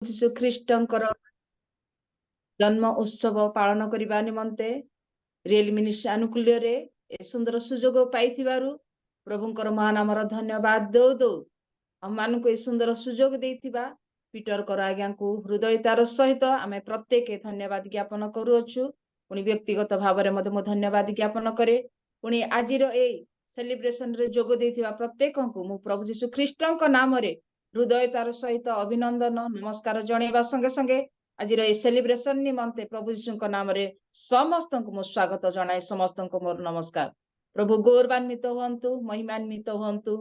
ଯୀଶୁ ଖ୍ରୀଷ୍ଟଙ୍କର ଜନ୍ମ ଉତ୍ସବ ପାଳନ କରିବା ନିମନ୍ତେ ରିଏଲ ମିନିଷ୍ଟ୍ରି ଆନୁକୂଲ୍ୟରେ ଏ ସୁନ୍ଦର ସୁଯୋଗ ପାଇଥିବାରୁ ପ୍ରଭୁଙ୍କର ମହାନାମର ଧନ୍ୟବାଦ ଦଉ ଆମମାନଙ୍କୁ ଏ ସୁନ୍ଦର ସୁଯୋଗ ଦେଇଥିବା ପିଟର କର ଆଜ୍ଞାଙ୍କୁ ହୃଦୟତାର ସହିତ ଆମେ ପ୍ରତ୍ୟେକ ଧନ୍ୟବାଦ ଜ୍ଞାପନ କରୁଅଛୁ। ପୁଣି ବ୍ୟକ୍ତିଗତ ଭାବରେ ମଧ୍ୟ ମୁଁ ଧନ୍ୟବାଦ ଜ୍ଞାପନ କରେ। ପୁଣି ଆଜିର ଏଇ ସେଲିବ୍ରେସନରେ ଯୋଗ ଦେଇଥିବା ପ୍ରତ୍ୟେକଙ୍କୁ ମୁଁ ପ୍ରଭୁ ଯୀଶୁ ଖ୍ରୀଷ୍ଟଙ୍କ ନାମରେ ହୃଦୟତାର ସହିତ ଅଭିନନ୍ଦନ ନମସ୍କାର ଜଣାଇବା ସଙ୍ଗେ ସଙ୍ଗେ ଆଜିର এই ସେଲିବ୍ରେସନ ନିମନ୍ତେ ପ୍ରଭୁ ଯୀଶୁଙ୍କ ନାମରେ ସମସ୍ତଙ୍କୁ ମୁଁ ସ୍ୱାଗତ ଜଣାଏ। ସମସ୍ତଙ୍କୁ ମୋର ନମସ୍କାର। ପ୍ରଭୁ ଗୌରବାନ୍ୱିତ ହୁଅନ୍ତୁ, ମହିମାନ୍ୱିତ ହୁଅନ୍ତୁ।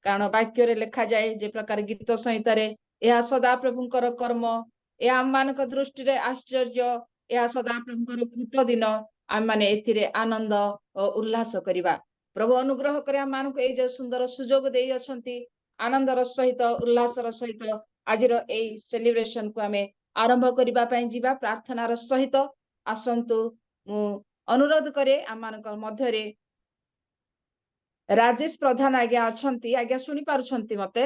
କାରଣ ବାକ୍ୟରେ ଲେଖାଯାଏ ଯେ ପ୍ରକାର ଗୀତ ସଂହିତାରେ ଏହା ସଦାପ୍ରଭୁଙ୍କର କର୍ମ, ଏହା ଆମମାନଙ୍କ ଦୃଷ୍ଟିରେ ଆଶ୍ଚର୍ଯ୍ୟ, ଏହା ସଦାପ୍ରଭୁଙ୍କର କୃତ ଦିନ, ଆମମାନେ ଏଥିରେ ଆନନ୍ଦ ଓ ଉଲ୍ଲାସ କରିବା। ପ୍ରଭୁ ଅନୁଗ୍ରହ କରି ଆମମାନଙ୍କୁ ଏଇ ଯୋଉ ସୁନ୍ଦର ସୁଯୋଗ ଦେଇ ଅଛନ୍ତି ଆନନ୍ଦର ସହିତ ଉଲ୍ଲାସର ସହିତ ଆଜିର ଏଇ ସେଲିବ୍ରେସନକୁ ଆମେ ଆରମ୍ଭ କରିବା ପାଇଁ ଯିବା ପ୍ରାର୍ଥନାର ସହିତ। ଆସନ୍ତୁ ମୁଁ ଅନୁରୋଧ କରେ ଆମମାନଙ୍କ ମଧ୍ୟରେ ରାଜେଶ ପ୍ରଧାନ ଆଜ୍ଞା ଅଛନ୍ତି। ଆଜ୍ଞା ଶୁଣି ପାରୁଛନ୍ତି ମତେ?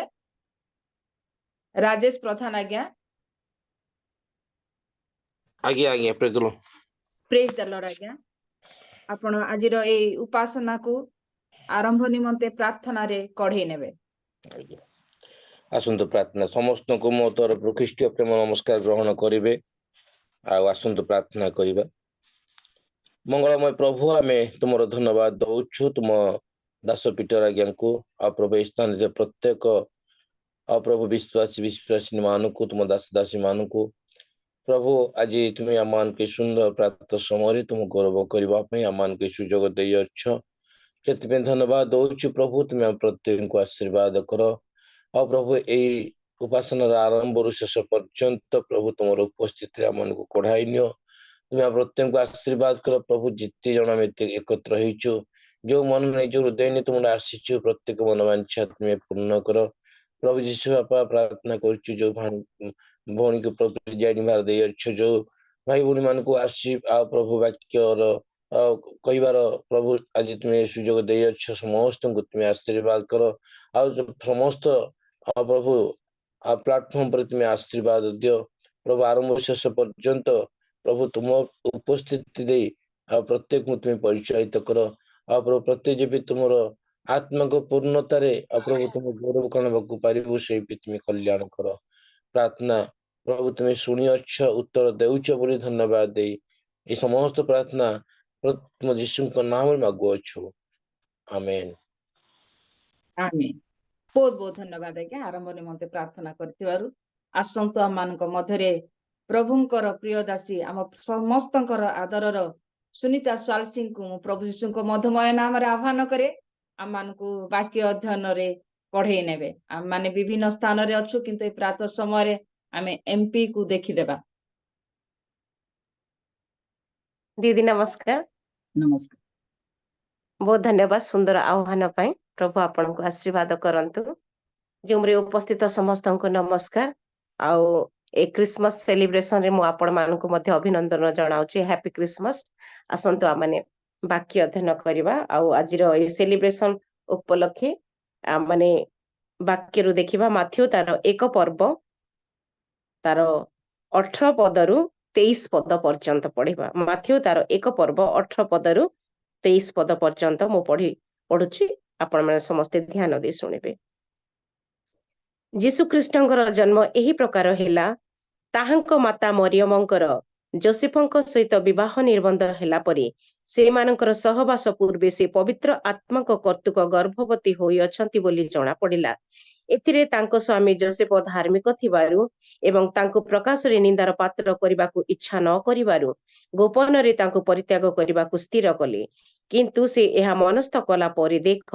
ରାଜେଶ ପ୍ରଧାନ ଆଜ୍ଞା। ଆଜ୍ଞା ଆଜ୍ଞା ପ୍ରେଜ ଦ ଲର୍ଡ ଆଜ୍ଞା। ଆପଣ ଆଜିର ଏଇ ଉପାସନାକୁ ଆରମ୍ଭ ନିମନ୍ତେ ପ୍ରାର୍ଥନାରେ କଢେଇ ନେବେ। ଆଜ୍ଞା ଆସନ୍ତୁ ପ୍ରାର୍ଥନା। ସମସ୍ତଙ୍କୁ ମୋ ତରଫରୁ ଖ୍ରୀଷ୍ଟୀୟ ପ୍ରେମ ନମସ୍କାର ଗ୍ରହଣ କରିବେ। ଆଉ ଆସନ୍ତୁ ପ୍ରାର୍ଥନା କରିବା। ମଙ୍ଗଳମୟ ପ୍ରଭୁ, ଆମେ ତୁମର ଧନ୍ୟବାଦ ଦଉଛୁ ତୁମ ଦାସ ପିଟର ଆଜ୍ଞାଙ୍କୁ। ଆଉ ପ୍ରଭୁ ଏଇ ସ୍ଥାନରେ ପ୍ରତ୍ୟେକ ଆଉ ପ୍ରଭୁ ବିଶ୍ୱାସୀ ମାନଙ୍କୁ, ତୁମ ଦାସ ଦାସୀ ମାନଙ୍କୁ ପ୍ରଭୁ ଆଜି ତୁମେ ଆମମାନଙ୍କୁ ସୁନ୍ଦର ପ୍ରାପ୍ତ ସମୟରେ ତୁମ ଗୌରବ କରିବା ପାଇଁ ଆମମାନଙ୍କୁ ସୁଯୋଗ ଦେଇଅଛ। ସେଥିପାଇଁ ଧନ୍ୟବାଦ ଦଉଛୁ ପ୍ରଭୁ। ତୁମେ ଆମ ପ୍ରତ୍ୟେକଙ୍କୁ ଆଶୀର୍ବାଦ କର। ଆଉ ପ୍ରଭୁ ଏଇ ଉପାସନାର ଆରମ୍ଭରୁ ଶେଷ ପର୍ଯ୍ୟନ୍ତ ପ୍ରଭୁ ତୁମର ଉପସ୍ଥିତିରେ ଆମମାନଙ୍କୁ କଢାଇ ନିଅ। ତୁମେ ପ୍ରତ୍ୟେକଙ୍କୁ ଆଶୀର୍ବାଦ କର ପ୍ରଭୁ। ଯେତେ ଜଣ ଆମେ ଏକତ୍ର ହେଇଛୁ, ଯୋଉ ମନ ନେଇ ଯୋଉ ହୃଦୟ ନେଇ ତୁମର ଆସିଛୁ, ପ୍ରତ୍ୟେକ ମନବାଞ୍ଛା ତୁମେ ପୂର୍ଣ୍ଣ କର ପ୍ରଭୁ ଯୀଶୁ ବାପା। ପ୍ରାର୍ଥନା କରୁଛୁ ଯୋଉ ଭଉଣୀକୁ ପ୍ରଭୁ ଜାଣିବାର ଦେଇଅଛ, ଯୋଉ ଭାଇ ଭଉଣୀ ମାନଙ୍କୁ ଆସି ଆଉ ପ୍ରଭୁ ବାକ୍ୟର କହିବାର ପ୍ରଭୁ ଆଜି ତୁମେ ସୁଯୋଗ ଦେଇଅଛ, ସମସ୍ତଙ୍କୁ ତୁମେ ଆଶୀର୍ବାଦ କର। ଆଉ ସମସ୍ତ ପ୍ରଭୁ ଆଉ ପ୍ଲାଟଫର୍ମ ପରେ ତୁମେ ଆଶୀର୍ବାଦ ଦିଅ ପ୍ରଭୁ। ଆରମ୍ଭ ଶେଷ ପର୍ଯ୍ୟନ୍ତ ପ୍ରଭୁ ତୁମ ଉପସ୍ଥିତି ଦେଇ ଆଉ ପ୍ରତ୍ୟେକଙ୍କୁ ତୁମେ ପରିଚାଳିତ କର। ଆଉ ପ୍ରଭୁ ପ୍ରତ୍ୟେକ ଯେବେ ତୁମର ଆତ୍ମାଙ୍କ ପୂର୍ଣ୍ଣତାରେ ଆଉ ପ୍ରଭୁ ତୁମ ଗୌରବ କାଣବାକୁ ପାରିବୁ, ସେଇ ବି ତୁମେ କଲ୍ୟାଣ କର। ପ୍ରାର୍ଥନା ପ୍ରଭୁ ତୁମେ ଶୁଣିଅଛ, ଉତ୍ତର ଦେଉଛ ବୋଲି ଧନ୍ୟବାଦ ଦେଇ ଏ ସମସ୍ତ ପ୍ରାର୍ଥନା ପ୍ରଭୁ ଯୀଶୁଙ୍କ ନାମରେ ମାଗୁଅଛୁ, ଆମେନ୍। ଆମେନ୍। ବହୁତ ବହୁତ ଧନ୍ୟବାଦ ଆଜ୍ଞା ଆରମ୍ଭ ନିମନ୍ତେ ପ୍ରାର୍ଥନା କରିଥିବାରୁ। ଆସନ୍ତୁ ଆମମାନଙ୍କ ମଧ୍ୟରେ ପ୍ରଭୁଙ୍କର ପ୍ରିୟ ଦାସୀ, ଆମ ସମସ୍ତଙ୍କର ଆଦରର ସୁନିତା ସ୍ୱାଲସିଂଙ୍କୁ ମୁଁ ପ୍ରଭୁ ଯୀଶୁଙ୍କ ମଧୁମୟ ନାମରେ ଆହ୍ୱାନ କରେ ଆମମାନଙ୍କୁ ବାକ୍ୟ ଅଧ୍ୟୟନରେ ପଢେଇ ନେବେ। ଆମମାନେ ବିଭିନ୍ନ ସ୍ଥାନରେ ଅଛୁ, କିନ୍ତୁ ଏ ପ୍ରାତଃ ସମୟରେ ଆମେ MP କୁ ଦେଖିଦେବା। दीदी नमस्कार। ନମସ୍କାର। बहुत धन्यवाद सुंदर आह्वान पाई। प्रभु आपण को आशीर्वाद करंतु। जोमरे उपस्थित समस्त को नमस्कार। आउ ए क्रिसमस सेलिब्रेशन रे मु आपण मानकु मध्ये अभिनंदन जणाउची। Happy Christmas. आसंतु आमाने वाक्य अध्ययन करबा। आउ आजिर ए सेलिब्रेशन उपलक्षे माने वाक्य रु देखिबा माथ्यू तार एक पर्व तार 18 पदरु 23 पद पर्यंत पढ़िबा। माथ्यू तार एक पर्व 18 पदरु 23 पद पर्यंत मु पढ़ुची। आपण माने समस्ते ध्यान दे सुनिबे। जीसु ख्रीष्टंकर जन्म एही प्रकार हेला। ताहांक माता मरियमंकर जोसेफंक सहित विवाह निर्बंध हेला परी सेमानंकर सहवास पूर्वे से पवित्र आत्माक कर्तुक गर्भवती होई अछंती बोली जଣା पड़िला। एथिरे तांको स्वामी जोसेफ धार्मिक थिबारु एवं तांको प्रकाश रे निंदार पात्र करिबाकु इच्छा न करिबारु गोपन रे तांको परित्याग करिबाकु स्थिर कले। किंतु से एहा मनस्थ कला परी देख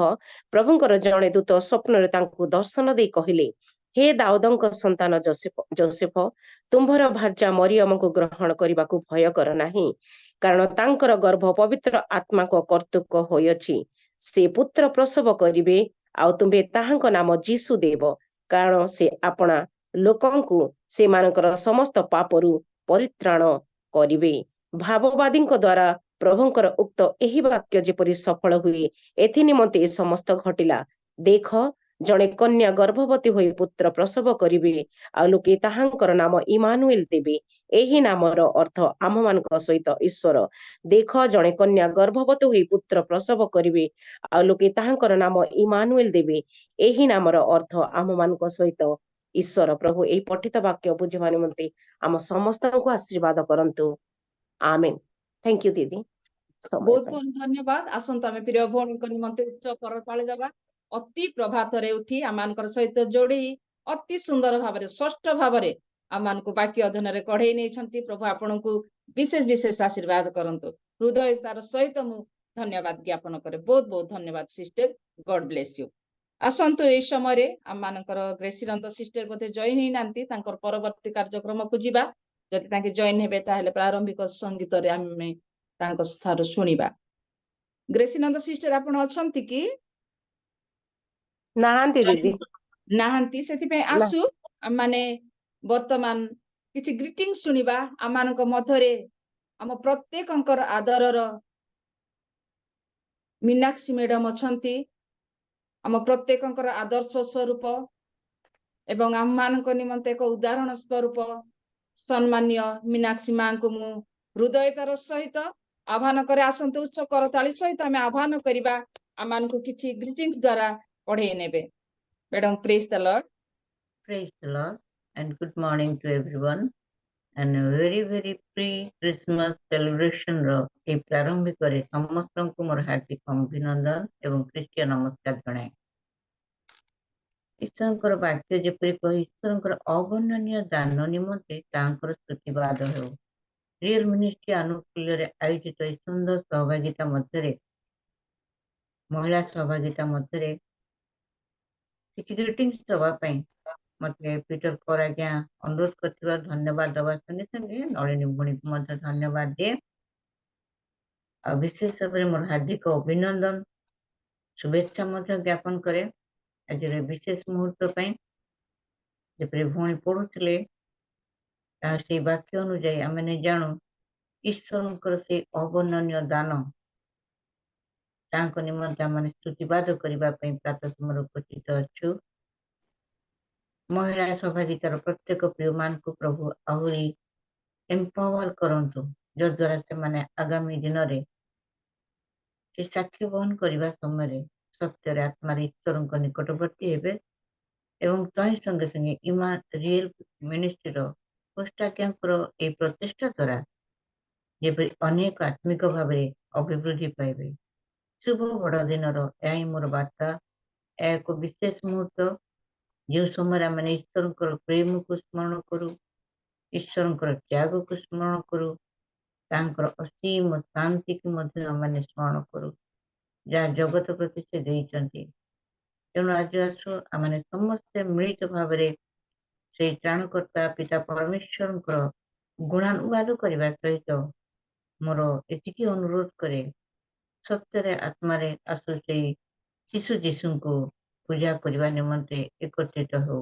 प्रभुंकर जणे दूत स्वप्न रे तांको दर्शन दे कहिले, हे दाऊदंक संतान जोसेफ तुम्भर भार्या मरियम को ग्रहण करिबाकु भय कर नाही, कारण तांकर गर्भ पवित्र आत्मा को कर्तुक होयछि। से पुत्र प्रसव करिवे आउ तुम्बे ताहांक नाम जीसु देव, कारण से आपना लोकंकु से मानकर समस्त पापरु परित्राण करिवे। भाववादींक द्वारा प्रभुंकर उक्त एही वाक्य जेपरि सफल हुए एथि निमंते समस्त घटिला। देख ଜଣେ କନ୍ୟା ଗର୍ଭବତୀ ହୋଇ ପୁତ୍ର ପ୍ରସବ କରିବେ ଆଉ ଲୋକେ ତାହାଙ୍କର ନାମ ଇମାନୁଏଲ ଦେବେ। ଏହି ନାମର ଅର୍ଥ ଆମମାନଙ୍କ ସହିତ ଈଶ୍ୱର। ଦେଖ, ଜଣେ କନ୍ୟା ଗର୍ଭବତୀ ହୋଇ ପୁତ୍ର ପ୍ରସବ କରିବେ ଆଉ ଲୋକେ ତାହାଙ୍କର ନାମ ଇମାନୁଏଲ ଦେବେ। ଏହି ନାମର ଅର୍ଥ ଆମମାନଙ୍କ ସହିତ ଈଶ୍ୱର। ପ୍ରଭୁ ଏହି ପଠିତ ବାକ୍ୟ ବୁଝିବା ନିମନ୍ତେ ଆମ ସମସ୍ତଙ୍କୁ ଆଶୀର୍ବାଦ କରନ୍ତୁ। ଆମେନ୍। ଥ୍ୟାଙ୍କ ୟୁ ଦିଦି। ବହୁତ ବହୁତ ଧନ୍ୟବାଦ। ଆସନ୍ତୁ ଆମେ ପ୍ରିୟ ଭଉଣୀଙ୍କ ନିମନ୍ତେ ଉଚ୍ଚ କରତାଳି ଦେବା। ଅତି ପ୍ରଭାତରେ ଉଠି ଆମମାନଙ୍କର ସହିତ ଯୋଡ଼ି ଅତି ସୁନ୍ଦର ଭାବରେ ସ୍ପଷ୍ଟ ଭାବରେ ଆମମାନଙ୍କୁ ବାକ୍ୟ ଅଧ୍ୟୟନରେ କଢେଇ ନେଇଛନ୍ତି। ପ୍ରଭୁ ଆପଣଙ୍କୁ ବିଶେଷ ବିଶେଷ ଆଶୀର୍ବାଦ କରନ୍ତୁ। ହୃଦୟତାର ସହିତ ମୁଁ ଧନ୍ୟବାଦ ଜ୍ଞାପନ କରେ। ବହୁତ ବହୁତ ଧନ୍ୟବାଦ ସିଷ୍ଟର। God bless you. ଆସନ୍ତୁ ଏଇ ସମୟରେ ଆମମାନଙ୍କର ଗ୍ରେସିନନ୍ଦ ସିଷ୍ଟର ବୋଧେ ଜଏନ୍ ହେଇନାହାନ୍ତି। ତାଙ୍କର ପରବର୍ତ୍ତୀ କାର୍ଯ୍ୟକ୍ରମକୁ ଯିବା। ଯଦି ତାଙ୍କେ ଜଏନ୍ ହେବେ ତାହେଲେ ପ୍ରାରମ୍ଭିକ ସଙ୍ଗୀତରେ ଆମେ ତାଙ୍କ ଠାରୁ ଶୁଣିବା। ଗ୍ରେସିନନ୍ଦ ସିଷ୍ଟର ଆପଣ ଅଛନ୍ତି କି? ନାହାନ୍ତି ଦିଦି। ନାହାନ୍ତି, ସେଥିପାଇଁ ନା। ଆସୁ ମାନେ ବର୍ତ୍ତମାନ କିଛି ଗ୍ରିଟିଙ୍ଗ ଶୁଣିବା। ଆମମାନଙ୍କ ମଧ୍ୟରେ ଆମ ପ୍ରତ୍ୟେକଙ୍କର ଆଦରର ମୀନାକ୍ଷୀ ମ୍ୟାଡାମ ଅଛନ୍ତି, ଆମ ପ୍ରତ୍ୟେକଙ୍କର ଆଦର୍ଶ ସ୍ୱରୂପ ଏବଂ ଆମମାନଙ୍କ ନିମନ୍ତେ ଏକ ଉଦାହରଣ ସ୍ୱରୂପ ସମ୍ମାନୀୟ ମୀନାକ୍ଷୀ ମାଙ୍କୁ ମୁଁ ହୃଦୟତାର ସହିତ ଆହ୍ୱାନ করে। ଆସନ୍ତୁ ଉଚ୍ଚ କରତାଳି ସହିତ ଆମେ ଆହ୍ୱାନ କରିବା ଆମମାନଙ୍କୁ କିଛି ଗ୍ରିଟିଂସ୍ ଦ୍ୱାରା ପଢେଇ ନେବେ। ମ୍ୟାଡାମ ପ୍ରେଜ୍ the Lord. Praise the Lord and good morning to everyone and a very pre-Christmas celebration ର এই ପ୍ରାରମ୍ଭିକରେ ସମସ୍ତଙ୍କୁ ମୋର ହାର୍ଦ୍ଦିକ ଅଭିନନ୍ଦନ ଏବଂ ଖ୍ରୀଷ୍ଟୀୟ ନମସ୍କାର ଜଣାଏ। ଈଶ୍ୱରଙ୍କର ବାକ୍ୟ ଯେପରି କହି ଈଶ୍ୱରଙ୍କର ଅବର୍ଣ୍ଣନୀୟ ଦାନ ନିମନ୍ତେ ତାଙ୍କର ସ୍ତୁତିବାଦ ହେଉ। ରିଏଲ ମିନିଷ୍ଟ୍ରି ଆନୁକୂଲ୍ୟରେ ଆୟୋଜିତ ଏହି ସୁନ୍ଦର ସହଭାଗିତା ମଧ୍ୟରେ ମହିଳା ସହଭାଗିତା ମଧ୍ୟରେ କିଛି ଗ୍ରିଟିଂସ୍ ଦେବା ପାଇଁ ମତେ ପିଟର କର ଆଜ୍ଞା ଅନୁରୋଧ କରିଥିବାରୁ ଧନ୍ୟବାଦ ଦେବା ସଙ୍ଗେ ସଙ୍ଗେ ନଳିନୀ ଭଉଣୀକୁ ମଧ୍ୟ ଧନ୍ୟବାଦ ଦିଏ। ଆଉ ବିଶେଷ ଭାବରେ ମୋର ହାର୍ଦ୍ଦିକ ଅଭିନନ୍ଦନ शुभेच्छा ज्ञापन करे आज विशेष मुहूर्त जेपरी भौणी पढ़ुले से वाक्य अनुजाई आम जानू ईश्वर से अवर्णनीय दान निमंते आम स्तुतिवाद करने प्रातः समय उपस्थित अच्छु। महिला सहभागितार प्रत्येक प्रिय मान को प्रभु आहरी एम्पावर करंतु जद्वारा से माने आगामी दिन में साक्षी बहन करने समय सत्य आत्मार ईश्वर निकटवर्ती हेबे एवं तही संगे संगे इमा रियल मिनिस्ट्री पोस्टाज्ञाकर ए प्रचेषा द्वारा जेपरी अनेक आत्मिक भाव अभिवृद्धि पाइबे। शुभ बड़ दिन यही मोर वार्ता। एक विशेष मुहूर्त जो समय आम ईश्वर प्रेम को स्मरण करूँ, ईश्वर त्याग को स्मरण करूँ, असीम शांति को आम स्मरण करूँ जहाँ जगत प्रति से देइचंती। तेणु आज आसु आम समस्ते मिलित भाव से त्राणकर्ता पिता परमेश्वर गुणानुवाद करने सहित मोर एतिकी अनुरोध करे सत्य आत्मारे आसु से शिशु जीशु को पूजा करने निमंते एकत्रित हो।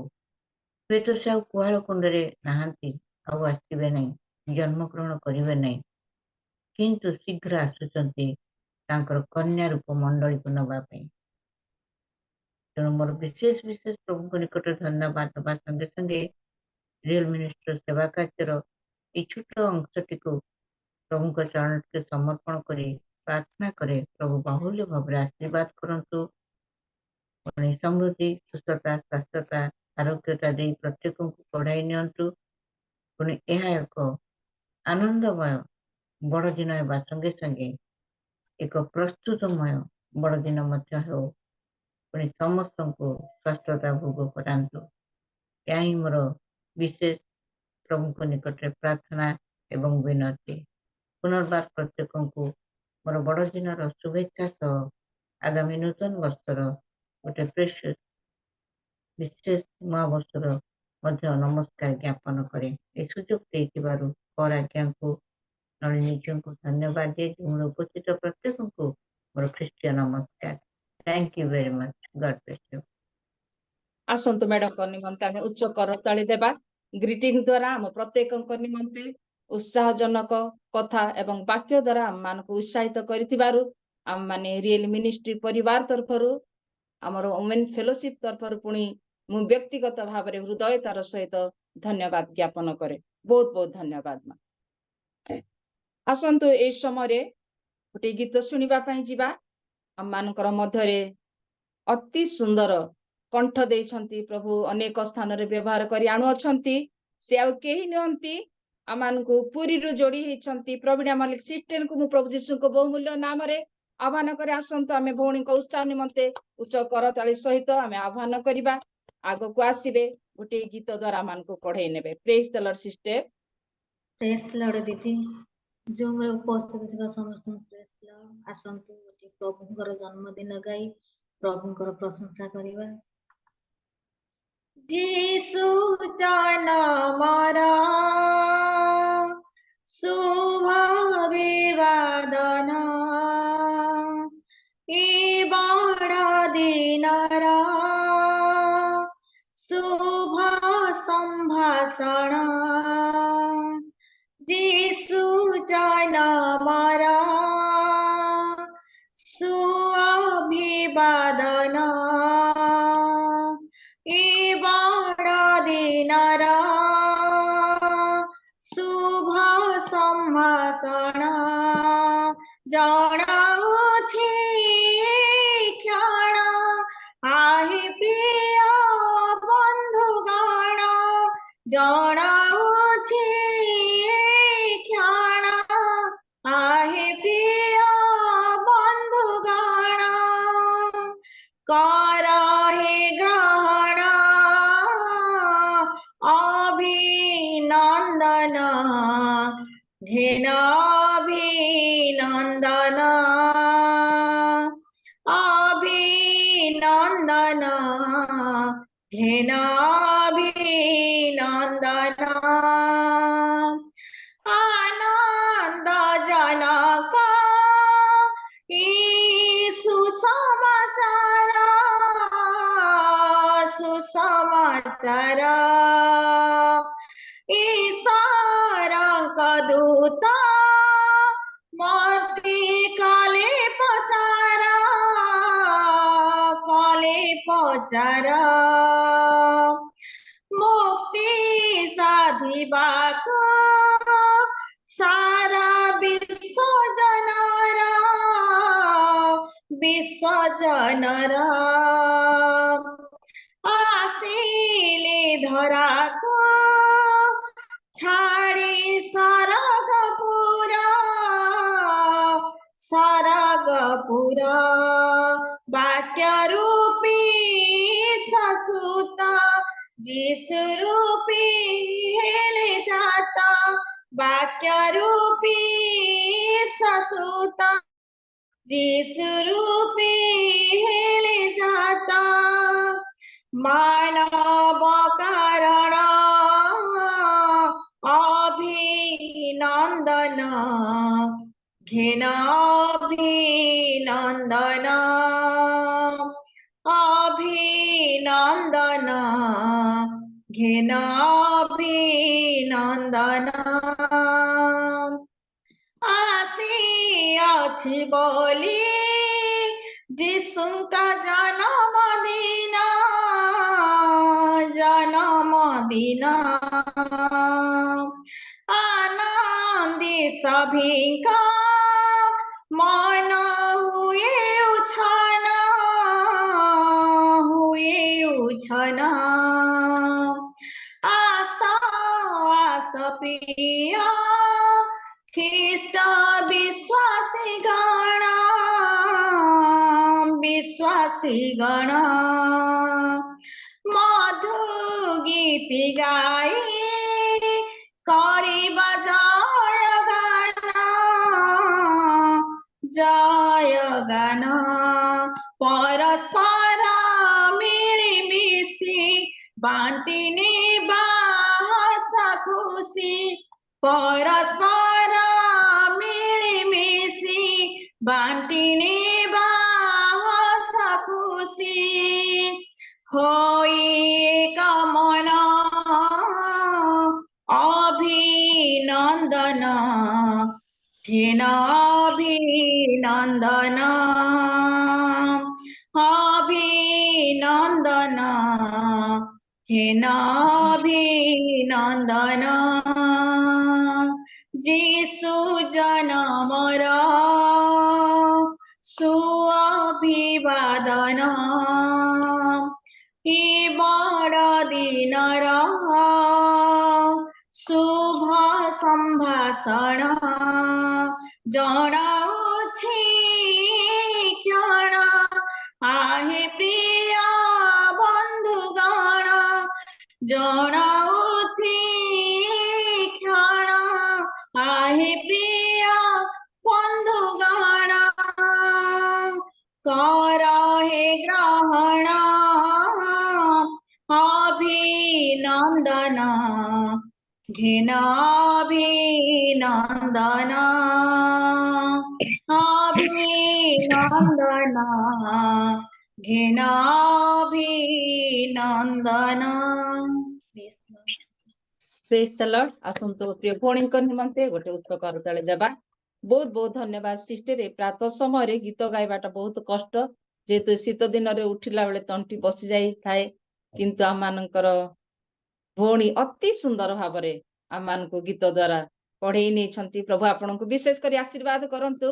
हुए तो से कुआल कुंडे नहांती आसवे नहीं, जन्म ग्रहण करेंगे नहीं, किंतु शीघ्र आसुचंती कन्या रूप मंडली को नवाई। तेणु मोर विशेष विशेष प्रभु निकट धन्यवाद देवा संगे संगे रियल मिनिस्टर सेवा कार्यर ये छोट अंशटी को प्रभु चरण के समर्पण कर प्रार्थना करे प्रभु बाहुल्य भाव आशीर्वाद करंतु। समृद्धि सुस्थता स्वास्थ्यता आरोग्यता दे प्रत्येक को पढ़ाई नियंतु। पुणी यह एक आनंदमय बड़ दिन होगा संगे संगे एक प्रस्तुतमय बड़ दिन हो पुणी समस्त को स्वास्थ्यता भोग करांतु। यही मोर विशेष प्रभु निकट प्रार्थना एवं विनती। पुनर्बार प्रत्येक को मोर बड़ दिन शुभेच्छा सह आगामी नूतन वर्षर गोटे प्रेशियस विशेष नूआ वर्षर नमस्कार ज्ञापन करे। ए सुजोग देइथिबारु कर आज्ञा को नलिनी को धन्यवाद दिए। उपस्थित प्रत्येक को मोर ख्रीष्टीय नमस्कार। Thank you very much. God bless you. आसंतु मैडम निमंते आम उच्च करताली देवा। ग्रीटिंग द्वारा आम प्रत्येक निमंते उत्साहजनक कथा एवं वाक्य द्वारा आम मान उत्साहित करिथिबारु आम माने रियल मिनिस्ट्री परिवार तरफरु आमर वुमेन फेलोशिप तरफ पुणी मु व्यक्तिगत भाव में हृदयतार सहित धन्यवाद ज्ञापन करे। बहुत बहुत धन्यवाद माँ। आसतु ए समय गोटे गीत शुणा जीवा आम मानकर मध्य अति सुंदर कंठ देइछंती प्रभु अनेक स्थान रे व्यवहार करी आणु अछंती से आउ केही नहंती आमान को पूरी रु जोड़ी हेछंती प्रवीणा मालिक सिस्टर को मु प्रभु जीशु को बहुमूल्य नाम रे आह्वान करे आसंतु आमे भौणी को उत्साह निमंते उच्च करताली सहित आमे आह्वान करिबा आगो को आसीबे गोटे गीत द्वारा मान को पढ़ाई नेबे। Praise the Lord sister. Praise the Lord दीदी जो मेरे उपस्थित थिबा समस्त प्रेज द लॉर्ड। आसंतु गोटे प्रभुଙ୍କର जन्मदिन गाई प्रभुଙ୍କର प्रशंसा करिबा। जीसु जन्मरा शुभ अभिवादन ई बड़ दिनरा शुभ संभाषण जीसु जन्मरा सुअभिवादन ई बड़ दिनरा शुभ संभाषण जणाउछि क्षण आहि प्रिय बंधुगण जणाउछि क्षण आहि प्रिय बंधुगण करहि ग्रहण अभिनंदन घेन अभिनंदन अभिनंदन घेन अभिनंदन आनंद जनक सुसमाचार सुसमाचार ईश्वरଙ୍କ दूत मर्ति काले पचार मुक्ति साधिबाको सारा विश्व जनर आसिले धराको छाड़ी सरगपुरा वाक्य रूपी ससुत जीसु रूपी हेले जाता वाक्य रूपी ससुत जीसु रूपी हेले जाता मानव कारण अभिनंदन घेन अभिनंदन अभिनंदन घेन अभिनंदन आसी अछि बोली जीशुका जन्मदिन आनंदी सभिका मन हुए उछन आशा प्रिय ख्रीष्ट विश्वासी गण मधु गीति गाई करिबा जय गान परस्पर मिलिमिशि बांटिने हस खुशी परस्पर मिलिमिशि बांटिने हस खुशी होई एक मन अभिनंदन घेन अभिनंदन अभिनंदन अभिनन्दन अभिनन्दन जीशु जनमर सुअभिवादन इ बड़ दिनर शुभ सम्भाषण जणाउछि क्षण आहे प्रिय बन्धुगण जणाउछि क्षण आहे प्रिय बन्धुगण कर हे ग्रहण अभिनन्दन अभिनन्दन अभिनन्दन अभिनन्दन प्रेज द लॉर्ड। आसंतो प्रिय भौणी निमंते गोटे उत्तर करताले देबा। बहुत बहुत धन्यवाद सिस्टर। ए प्रातः समय रे गीत गाइबाटा बहुत कष्ट जेतु शीत दिन रे उठिला बेले तंटी बसी जाई थाए किंतु आम मानकर भौणी अति सुंदर भाबरे आम मान को गीत द्वारा पढ़ेई नै छंती। प्रभु आपन को विशेष करी आशीर्वाद करंतु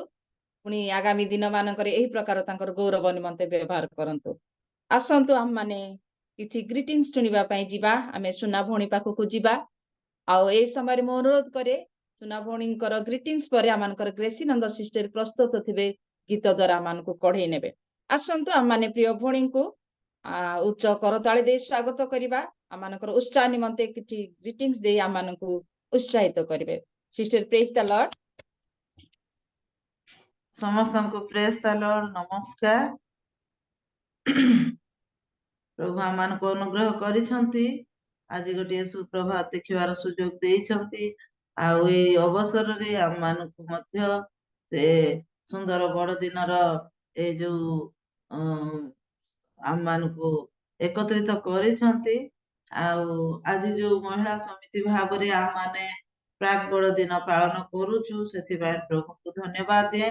पुनी आगामी दिन मानकर एही प्रकार तांकर गौरव निमंते व्यवहार करंतु। आसंतु आम माने किछि ग्रीटिंग्स सुनिबा पई जिबा। आमे सुना भौणी पाखु को जिबा आउ ए समय रे अनुरोध करे सुना भौणींकर ग्रीटिंग्स पर आमानकर ग्रेसीनंद सिस्टर प्रस्तुत थिबे गीत द्वारा आमान को कढ़ेई नेबे। आसंतु आम माने प्रिय भौणी को उच्च करताली दे स्वागत करिबा। आमानकर उत्साह निमंते किछि ग्रीटिंग्स दे आमान को उत्साहित करिवे। Sister praise the Lord. समस्त को प्रेज द लॉर्ड। नमस्कार। प्रभु आमान को अनुग्रह करिसंती आज गोटे सुप्रभात देखिबार सुयोग देइसंती आउ ए अवसर रे आमान को मध्य से सुंदर बड़ दिनर ए जो आमान को एकत्रित करिसंती आउ आज जो महिला समिति भाव रे आमाने प्राक बड़ दिन पालन करूछु सेति बाय प्रभु को धन्यवाद दे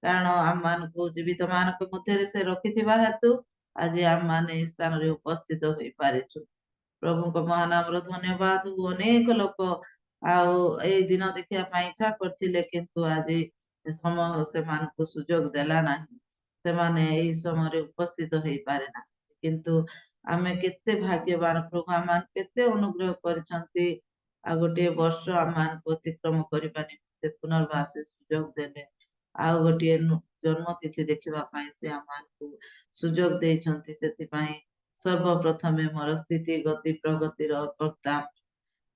कारण आमान को जीवित मान को मध्य से रखिथिबा हेतु आज आमाने स्थान रे उपस्थित होई पारिछु। प्रभु को महानाम रो धन्यवाद। अनेक लोक आउ ए दिन देखिया पाई इच्छा करथिले किंतु आज समय से मान को सुयोग देला नाही से माने ए समय रे उपस्थित होई पारे ना किंतु आमे केते भाग्यवान प्रभु आमान केते अनुग्रह करिसंती आ गोटे वर्ष आमान को अतिक्रम करिबा निमित्ते पुनर्वार से सुयोग देले आ गोटे जन्म तिथि देखिबा पाई से आमान को सुयोग देइसंती। सेति पाई सर्वप्रथमे मोर स्थिति गति प्रगति कर्ता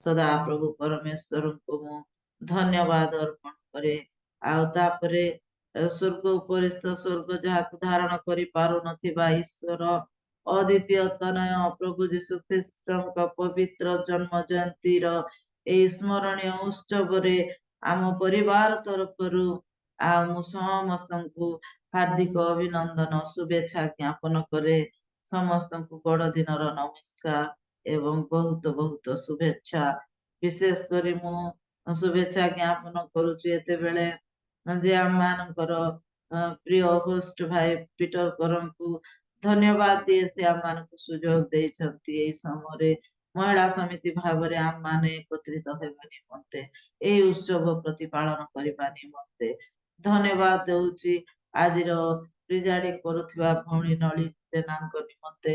सदा प्रभु परमेश्वर को मु धन्यवाद अर्पण करे आउ तापरे स्वर्ग उपरिस्थ स्वर्ग जहा धारण करि पारो नथिबा ईश्वर अद्वितीय तनय प्रभु जीशु ख्रीष्ट का पवित्र जन्म जयंती रो ए स्मरणीय उत्सव रे आम परिवार तरफरु आ मु समस्त को हार्दिक अभिनंदन शुभेच्छा ज्ञापन करे। समस्त को बड़ दिन नमस्कार एवं बहुत बहुत शुभेच्छा। विशेष करी मु शुभेच्छा ज्ञापन करुछु एते बेले जे आम मानकर प्रिय होस्ट भाई पीटर करन को धन्यवाद दिए से आम मान को सुयोग देइछंती। ए समय महिला समिति भाव रे आम माने एकत्रित हेबा निमंते ए उत्सव प्रतिपालन करिबा निमंते धन्यवाद देउची। आज प्रिजाडिंग करुथिबा भौणी नली सेनांक निमंते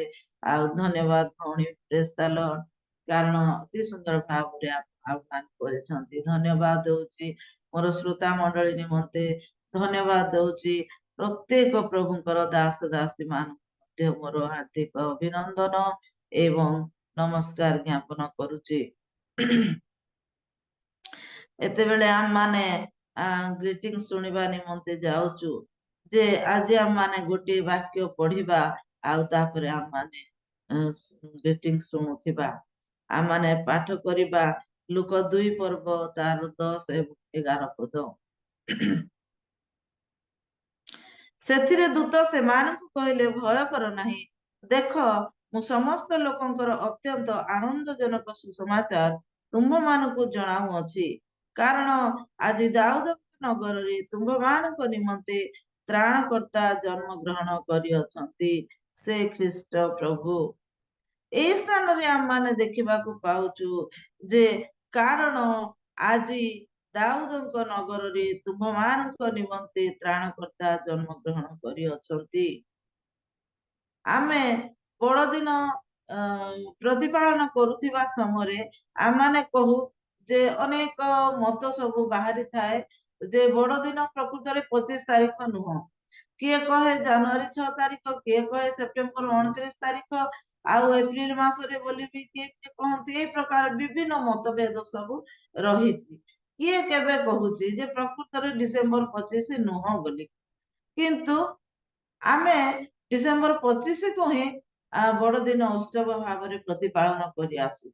आउ धन्यवाद भौणी प्रेज द लॉर्ड कारण अति सुंदर भाव रे आह्वान करिसंती। धन्यवाद देउची मोर श्रोता मंडली निमंते धन्यवाद देउची। प्रत्येक प्रभुंकर दास दासी मान मध्य मोर हार्दिक अभिनंदन एवं नमस्कार ज्ञापन करुची। एते बेले आम माने ग्रीटिंग सुनिबा निमंते जाउचु जे आज आम माने गोटे वाक्य पढ़िबा आउ तापरे आम माने ग्रीटिंग सुनुथिबा। आम माने पाठ करिबा लूक 2 पर्व तार 10 एवं 11 पद। सेथिरे दूत सेमानकु कहले भय कर नाही देख मु समस्त लोकंकर अत्यंत आनंदजनक सुसमाचार तुम्भ मानकु जणाउ अछि कारण आज दाऊद नगर रे तुम्भ मानक निमंते त्राणकर्ता जन्म ग्रहण करि अछंती से ख्रीष्ट प्रभु। ए स्थान रे हम माने देखिबाकू पाउचु जे कारण आजी दाऊदଙ୍କ ନଗରରେ ତୁମମାନଙ୍କ ନିମନ୍ତେ ତ୍ରାଣକର୍ତ୍ତା ଜନ୍ମଗ୍ରହଣ କରିଅଛନ୍ତି। ଆମେ ବଡ଼ଦିନ ପ୍ରତିପାଳନ କରୁଥିବା ସମୟରେ ଆମମାନେ କହୁ ଯେ ଅନେକ ମତ ସବୁ ବାହାରି ଥାଏ ଯେ ବଡ଼ଦିନ ପ୍ରକୃତରେ 25 ତାରିଖ ନୁହଁ, କିଏ କହେ ଜାନୁଆରୀ 6 ତାରିଖ, କିଏ କହେ ସେପ୍ଟେମ୍ବର 29 ତାରିଖ, ଆଉ ଏପ୍ରିଲ ମାସରେ ବୋଲି ବି କିଏ କିଏ କହନ୍ତି। ଏଇ ପ୍ରକାର ବିଭିନ୍ନ ମତଭେଦ ସବୁ ରହିଛି। କିଏ କେବେ କହୁଛି ଯେ ପ୍ରକୃତରେ ଡିସେମ୍ବର 25 ନୁହଁ ବୋଲି, କିନ୍ତୁ ଆମେ ଡିସେମ୍ବର 25 କୁ ହିଁ ବଡ଼ଦିନ ଉତ୍ସବ ଭାବରେ ପ୍ରତିପାଳନ କରି ଆସୁ,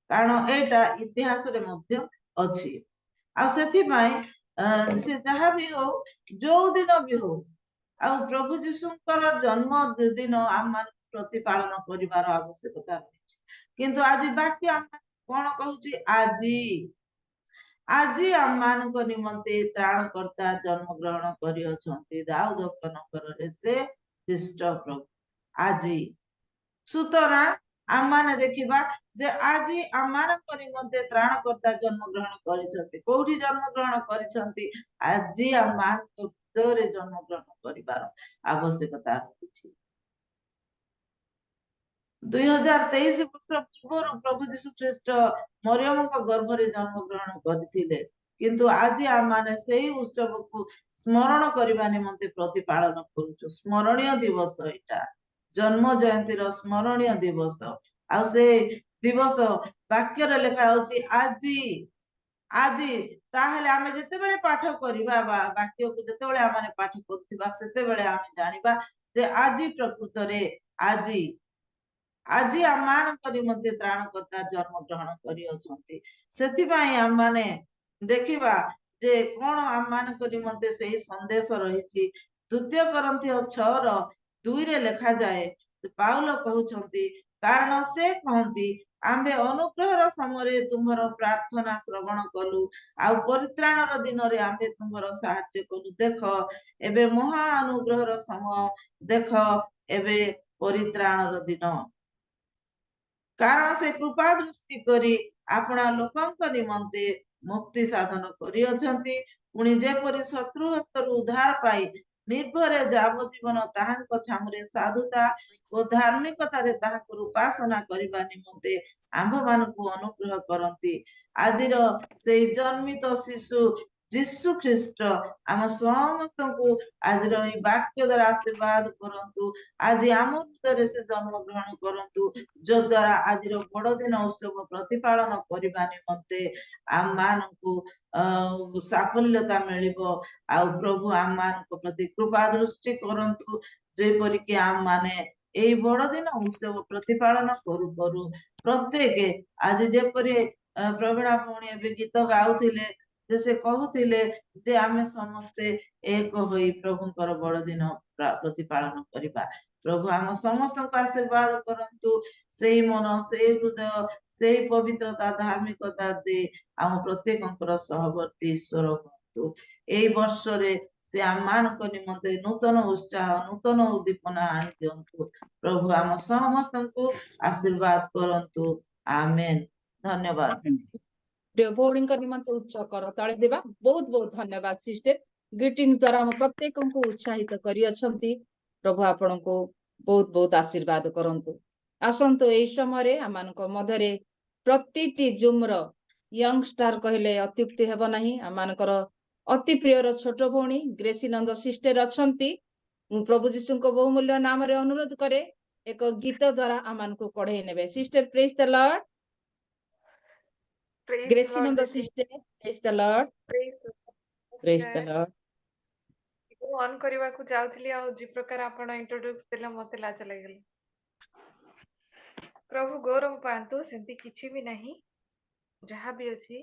କାରଣ ଏଇଟା ଇତିହାସରେ ମଧ୍ୟ ଅଛି। ଆଉ ସେଥିପାଇଁ ସେ ଯାହା ବି ହଉ, ଯୋଉ ଦିନ ବି ହଉ, ଆଉ ପ୍ରଭୁ ଯୀଶୁଙ୍କର ଜନ୍ମ ଦିନ ଆମମାନଙ୍କୁ ପ୍ରତିପାଳନ କରିବାର ଆବଶ୍ୟକତା ରହିଛି। କିନ୍ତୁ ଆଜି ବାକ୍ୟ ଆମେ କଣ କହୁଛି? ଆଜି ଆମମାନଙ୍କ ନିମନ୍ତେ ତ୍ରାଣକର୍ତ୍ତା ଜନ୍ମଗ୍ରହଣ କରିଅଛନ୍ତି ଦାଉଦଙ୍କ ନଗରରେ ସେ ଖ୍ରୀଷ୍ଟ ପ୍ରଭୁ। ଆଜି ସୁତରାଂ ଆମମାନେ ଦେଖିବା ଯେ ଆଜି ଆମମାନଙ୍କ ନିମନ୍ତେ ତ୍ରାଣକର୍ତ୍ତା ଜନ୍ମଗ୍ରହଣ କରିଛନ୍ତି। କୋଉଠି ଜନ୍ମଗ୍ରହଣ କରିଛନ୍ତି? ଆଜି ଆମମାନଙ୍କ ହୃଦୟରେ ଜନ୍ମଗ୍ରହଣ କରିବାର ଆବଶ୍ୟକତା ରହିଛି। 2023 ବର୍ଷ ପୂର୍ବରୁ ପ୍ରଭୁ ଯୀଶୁ ଖ୍ରୀଷ୍ଟ ମରିୟମଙ୍କ ଗର୍ଭରେ ଜନ୍ମଗ୍ରହଣ କରିଥିଲେ, କିନ୍ତୁ ଆଜି ଆମମାନେ ସେଇ ଉତ୍ସବକୁ ସ୍ମରଣ କରିବା ନିମନ୍ତେ ପ୍ରତିପାଳନ କରୁଛୁ। ସ୍ମରଣୀୟ ଦିବସ ଏଇଟା, ଜନ୍ମ ଜୟନ୍ତୀର ସ୍ମରଣୀୟ ଦିବସ। ଆଉ ସେ ଦିବସ ବାକ୍ୟରେ ଲେଖା ହଉଛି ଆଜି। ତାହେଲେ ଆମେ ଯେତେବେଳେ ପାଠ କରିବା ବା ବାକ୍ୟକୁ ଯେତେବେଳେ ଆମେ ପାଠ କରୁଥିବା, ସେତେବେଳେ ଆମେ ଜାଣିବା ଯେ ଆଜି ପ୍ରକୃତରେ ଆଜି ଆମମାନଙ୍କ ନିମନ୍ତେ ତ୍ରାଣକର୍ତ୍ତା ଜନ୍ମଗ୍ରହଣ କରିଅଛନ୍ତି। ସେଥିପାଇଁ ଆମମାନେ ଦେଖିବା ଯେ କଣ ଆମମାନଙ୍କ ନିମନ୍ତେ ସେହି ସନ୍ଦେଶ ରହିଛି। 2 କରିନ୍ଥୀୟ 6:2 ଲେଖାଯାଏ, ପାଉଲ କହୁଛନ୍ତି, କାରଣ ସେ କହନ୍ତି, ଆମ୍ଭେ ଅନୁଗ୍ରହର ସମୟରେ ତୁମର ପ୍ରାର୍ଥନା ଶ୍ରବଣ କଲୁ, ଆଉ ପରିତ୍ରାଣର ଦିନରେ ଆମ୍ଭେ ତୁମର ସାହାଯ୍ୟ କଲୁ। ଦେଖ ଏବେ ମହା ଅନୁଗ୍ରହର ସମୟ, ଦେଖ ଏବେ ପରିତ୍ରାଣର ଦିନ। କାରଣ ସେ କୃପା ଦୃଷ୍ଟି କରି ଆପଣା ଲୋକଙ୍କ ନିମନ୍ତେ ମୁକ୍ତି ସାଧନ କରିଅଛନ୍ତି, ପୁଣି ଯେପରି ଶତ୍ରୁ ହସ୍ତରୁ ଉଦ୍ଧାର ପାଇ ନିର୍ଭୟରେ ଯାବଜୀବନ ତାହାଙ୍କ ଛାମୁରେ ସାଧୁତା ଓ ଧାର୍ମିକତାରେ ତାହାଙ୍କର ଉପାସନା କରିବା ନିମନ୍ତେ ଆମ୍ଭମାନଙ୍କୁ ଅନୁଗ୍ରହ କରନ୍ତି। ଆଜିର ସେଇ ଜନ୍ମିତ ଶିଶୁ ଯୀଶୁ ଖ୍ରୀଷ୍ଟ ଆମ ସମସ୍ତଙ୍କୁ ଆଜିର ଏଇ ବାକ୍ୟ ଦ୍ୱାରା ଆଶୀର୍ବାଦ କରନ୍ତୁ। ଆଜି ଆମ ହୃଦୟରେ ସେ ଜନ୍ମଗ୍ରହଣ କରନ୍ତୁ, ଯଦ୍ୱାରା ଆଜିର ବଡ଼ଦିନ ଉତ୍ସବ ପ୍ରତିପାଳନ କରିବା ନିମନ୍ତେ ଆମମାନଙ୍କୁ ସାଫଲ୍ୟତା ମିଳିବ। ଆଉ ପ୍ରଭୁ ଆମମାନଙ୍କ ପ୍ରତି କୃପା ଦୃଷ୍ଟି କରନ୍ତୁ, ଯେପରିକି ଆମମାନେ ଏଇ ବଡ଼ଦିନ ଉତ୍ସବ ପ୍ରତିପାଳନ କରୁ ପ୍ରତ୍ୟେକ ଆଜି ଯେପରି ପ୍ରବୀଣା ଭଉଣୀ ଏବେ ଗୀତ ଗାଉଥିଲେ, ଯେ ସେ କହୁଥିଲେ ଯେ ଆମେ ସମସ୍ତେ ଏକ ହୋଇ ପ୍ରଭୁଙ୍କର ବଡ଼ଦିନ ପ୍ରତିପାଳନ କରିବା। ପ୍ରଭୁ ଆମ ସମସ୍ତଙ୍କୁ ଆଶୀର୍ବାଦ କରନ୍ତୁ, ସେଇ ମନ, ସେଇ ହୃଦୟ, ସେଇ ପବିତ୍ରତା, ଧାର୍ମିକତା ଦେଇ ଆମ ପ୍ରତ୍ୟେକଙ୍କର ସହବର୍ତ୍ତୀ ଈଶ୍ୱର ହୁଅନ୍ତୁ। ଏଇ ବର୍ଷରେ ସେ ଆମମାନଙ୍କ ନିମନ୍ତେ ନୂତନ ଉତ୍ସାହ, ନୂତନ ଉଦ୍ଦୀପନା ଆଣି ଦିଅନ୍ତୁ। ପ୍ରଭୁ ଆମ ସମସ୍ତଙ୍କୁ ଆଶୀର୍ବାଦ କରନ୍ତୁ। ଆମେନ୍। ଧନ୍ୟବାଦ। ପ୍ରିୟ ଭଉଣୀଙ୍କ ନିମନ୍ତେ ଉଚ୍ଚ କରତାଳି ଦେବା। ବହୁତ ବହୁତ ଧନ୍ୟବାଦ ସିଷ୍ଟର, ଗ୍ରିଟିଂସ ଦ୍ୱାରା ଆମ ପ୍ରତ୍ୟେକଙ୍କୁ ଉତ୍ସାହିତ କରିଅଛନ୍ତି। ପ୍ରଭୁ ଆପଣଙ୍କୁ ବହୁତ ବହୁତ ଆଶୀର୍ବାଦ କରନ୍ତୁ। ଆସନ୍ତୁ ଏଇ ସମୟରେ ଆମମାନଙ୍କ ମଧ୍ୟରେ ପ୍ରତିଟି ଜୁମ୍ର ୟଙ୍ଗଷ୍ଟାର କହିଲେ ଅତ୍ୟୁକ୍ତି ହେବ ନାହିଁ। ଆମମାନଙ୍କର ଅତି ପ୍ରିୟର ଛୋଟ ଭଉଣୀ ଗ୍ରେସି ନନ୍ଦ ସିଷ୍ଟର ଅଛନ୍ତି। ମୁଁ ପ୍ରଭୁ ଯୀଶୁଙ୍କ ବହୁମୂଲ୍ୟ ନାମରେ ଅନୁରୋଧ କରେ, ଏକ ଗୀତ ଦ୍ୱାରା ଆମମାନଙ୍କୁ କଢେଇ ନେବେ। ସିଷ୍ଟର ପ୍ରେଜ୍ the Lord. Gracy Nanda sister, ପ୍ରେଜ୍ ଦ ଲର୍ଡ। ପ୍ରେଜ୍ ଦ ଲର୍ଡ। ମୁଁ ଅନ୍ କରିବାକୁ ଯାଉଥିଲି, ଆଉ ଯେ ପ୍ରକାର ଆପଣ ଇଣ୍ଟ୍ରୋଡ୍ୟୁସ ଦେଲେ ମତେ ଲାଜ ଲାଗିଲା। ପ୍ରଭୁ ଗୌରବ ପାଆନ୍ତୁ, ସେମିତି କିଛି ବି ନାହିଁ। ଯାହା ବି ଅଛି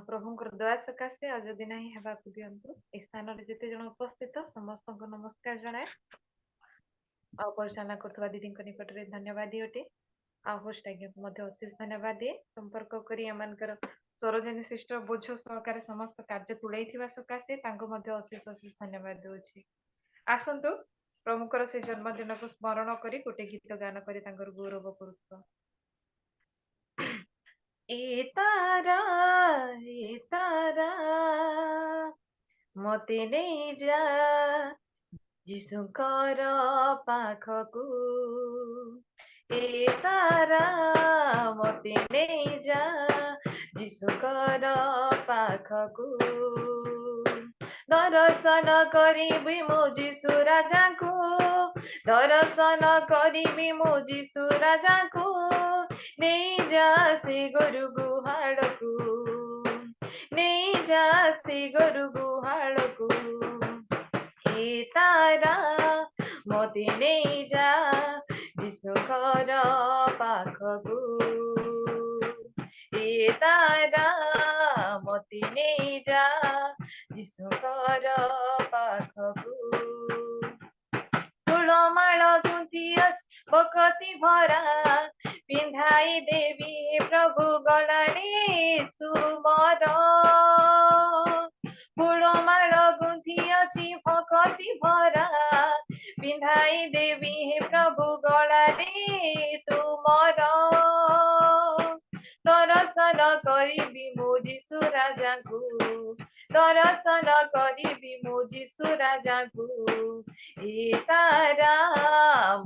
ପ୍ରଭୁଙ୍କର ଦୟା ସକାଶେ, ଆଉ ଯଦି ନାହିଁ ହେବାକୁ ଦିଅନ୍ତୁ। ଏ ସ୍ଥାନରେ ଯେତେ ଜଣ ଉପସ୍ଥିତ ସମସ୍ତଙ୍କୁ ନମସ୍କାର ଜଣାଏ, ଆଉ ପରିଚାଳନା କରୁଥିବା ଦିଦିଙ୍କ ନିକଟରେ ଧନ୍ୟବାଦ ଅଟେ, ଆଉ ହୋଷ୍ଟ ଆଜ୍ଞାକୁ ମଧ୍ୟ ଅଶେଷ ଧନ୍ୟବାଦ ଦିଏ। ସମ୍ପର୍କ କରି ଏମାନଙ୍କର ସରୋଜିନୀ ସିଷ୍ଟର ବୋଝ ସହକାରେ ସମସ୍ତ କାର୍ଯ୍ୟ ତୁଳାଇଥିବା ସକାଶେ ତାଙ୍କୁ ମଧ୍ୟ ଅଶେଷ ଅଶେଷ ଧନ୍ୟବାଦ ଦେଉଛି। ଆସନ୍ତୁ ପ୍ରଭୁଙ୍କର ସେ ଜନ୍ମଦିନକୁ ସ୍ମରଣ କରି ଗୋଟେ ଗୀତ ଗାନ କରି ତାଙ୍କର ଗୌରବ କରୁଥିବା। ଏ ତାରା ମତେ ନେଇଯା ଯୀଶୁଙ୍କର ପାଖକୁ, ଏ ତାରା ମତେ ନେଇଯା ଯୀଶୁଙ୍କର ପାଖକୁ, ଦର୍ଶନ କରିବି ମୁଁ ଯୀଶୁ ରାଜାଙ୍କୁ, ଦର୍ଶନ କରିବି ମୁଁ ଯୀଶୁ ରାଜାଙ୍କୁ, ନେଇଯା ସେ ଗୋରୁ ଗୁହାଳକୁ, ନେଇଯା ସେ ଗୋରୁ ଗୁହାଳକୁ, ଏ ତାରା ମତେ ନେଇଯା ଯୀଶୁଙ୍କର ପାଖକୁ, ଏ ତାରା ମତେ ନେଇଯା ଯୀଶୁଙ୍କର ପାଖକୁ, ଫୁଲମାଳ ଗୁନ୍ଥି ଅଛି ଭକତି ଭରା, ପିନ୍ଧାଇ ଦେବି ପ୍ରଭୁ ଗଳାରେ ତୁମର, ଫୁଲମାଳ ଗୁନ୍ଥି ଅଛି ଭକତି ଭରା, ପିନ୍ଧାଇ ଦେବି ପ୍ରଭୁ ଗଳାରେ ତୁମର, ଦର୍ଶନ କରିବି ମୁଁ ଯୀଶୁ ରାଜାଙ୍କୁ, ଦର୍ଶନ କରିବି ମୁଁ ଯୀଶୁ ରାଜାଙ୍କୁ, ଏ ତାରା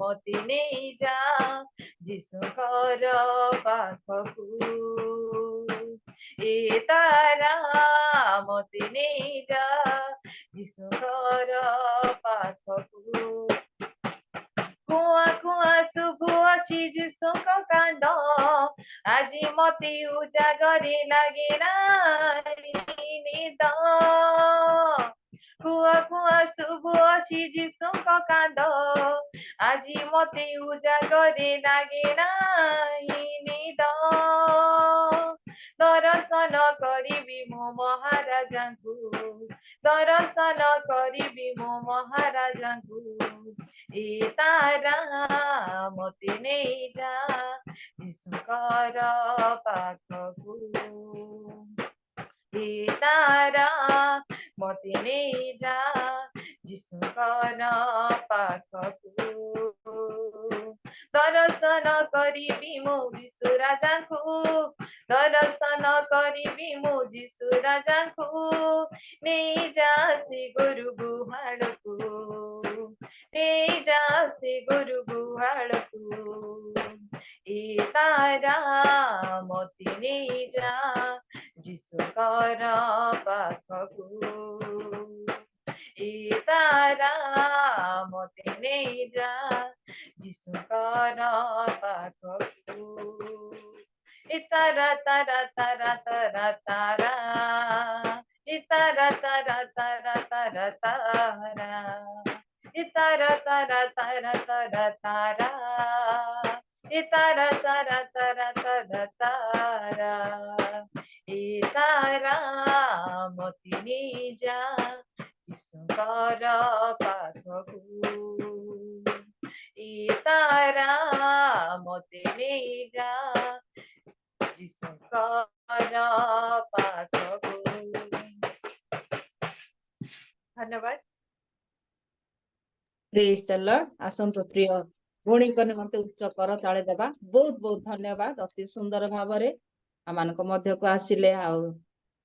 ମତେ ନେଇଯା ଯୀଶୁଙ୍କର ପାଖକୁ, ଏ ତାରା ମତେ ନେଇଯା ଯୀଶୁଙ୍କର ପାଖକୁ, କୁଆ କୁଆ ଶୁଭୁଅଛି ଯୀଶୁଙ୍କ କାନ୍ଦ, ଆଜି ମତେ ଉଜାଗରେ ଲାଗେ ନାହିଁ ନିଦ, କୁଆ କୁଆ ଶୁଭୁଅଛି ଯୀଶୁଙ୍କ କାନ୍ଦ, ଆଜି ମତେ ଉଜାଗରେ ଲାଗେ ନାହିଁ ନିଦ, ଦର୍ଶନ କରିବି ମୁଁ ମହାରାଜାଙ୍କୁ, ଦର୍ଶନ କରିବି ମୁଁ ମହାରାଜାଙ୍କୁ, ଏ ତାରା ମତେ ନେଇଯା ଯୀଶୁଙ୍କର ପାଖକୁ, ଏ ତାରା ମତେ ନେଇଯା ଯୀଶୁଙ୍କର ପାଖକୁ, ଦର୍ଶନ କରିବି ମୁଁ ଯୀଶୁ ରାଜାଙ୍କୁ, ଦର୍ଶନ କରିବି ମୁଁ ଯୀଶୁ ରାଜାଙ୍କୁ, ନେଇଯା ସେ ଗୋରୁ ଗୁହାଳକୁ, ନେଇଯା ସେ ଗୋରୁ ଗୁହାଳକୁ, ଏ ତାରା ମତେ ନେଇଯା ଯୀଶୁଙ୍କର ପାଖକୁ, ଏ ତାରା ମତେ ନେଇଯା ଯୀଶୁଙ୍କର ପାଖକୁ, ଏ ତାରା ତାରା ତାରା ତାରା ତାରା, ଏ ତାରା ତାରା ତାରା ତାରା ତାରା, ଏ ତାରା ତାରା ତାରା ତାରା ତାରା, ଏ ତାରା ତାରା ତାରା ତାରା ତାରା, ଏ ତାରା ମତେ ନେଇଯା ଯୀଶୁଙ୍କର ପାଖକୁ, ଏ ତାରା ମତେ ନେଇଯା ଯୀଶୁଙ୍କର ପାଖକୁ। ଧନ୍ୟବାଦ। ପ୍ରେଜ୍ ଦ ଲର୍ଡ। ଆସନ୍ତୁ ପ୍ରିୟ ଭଉଣୀଙ୍କ ନିମନ୍ତେ ଉଚ୍ଚ କର ତାଳେ ଦେବା। ବହୁତ ବହୁତ ଧନ୍ୟବାଦ। ଅତି ସୁନ୍ଦର ଭାବରେ ଆମମାନଙ୍କ ମଧ୍ୟକୁ ଆସିଲେ ଆଉ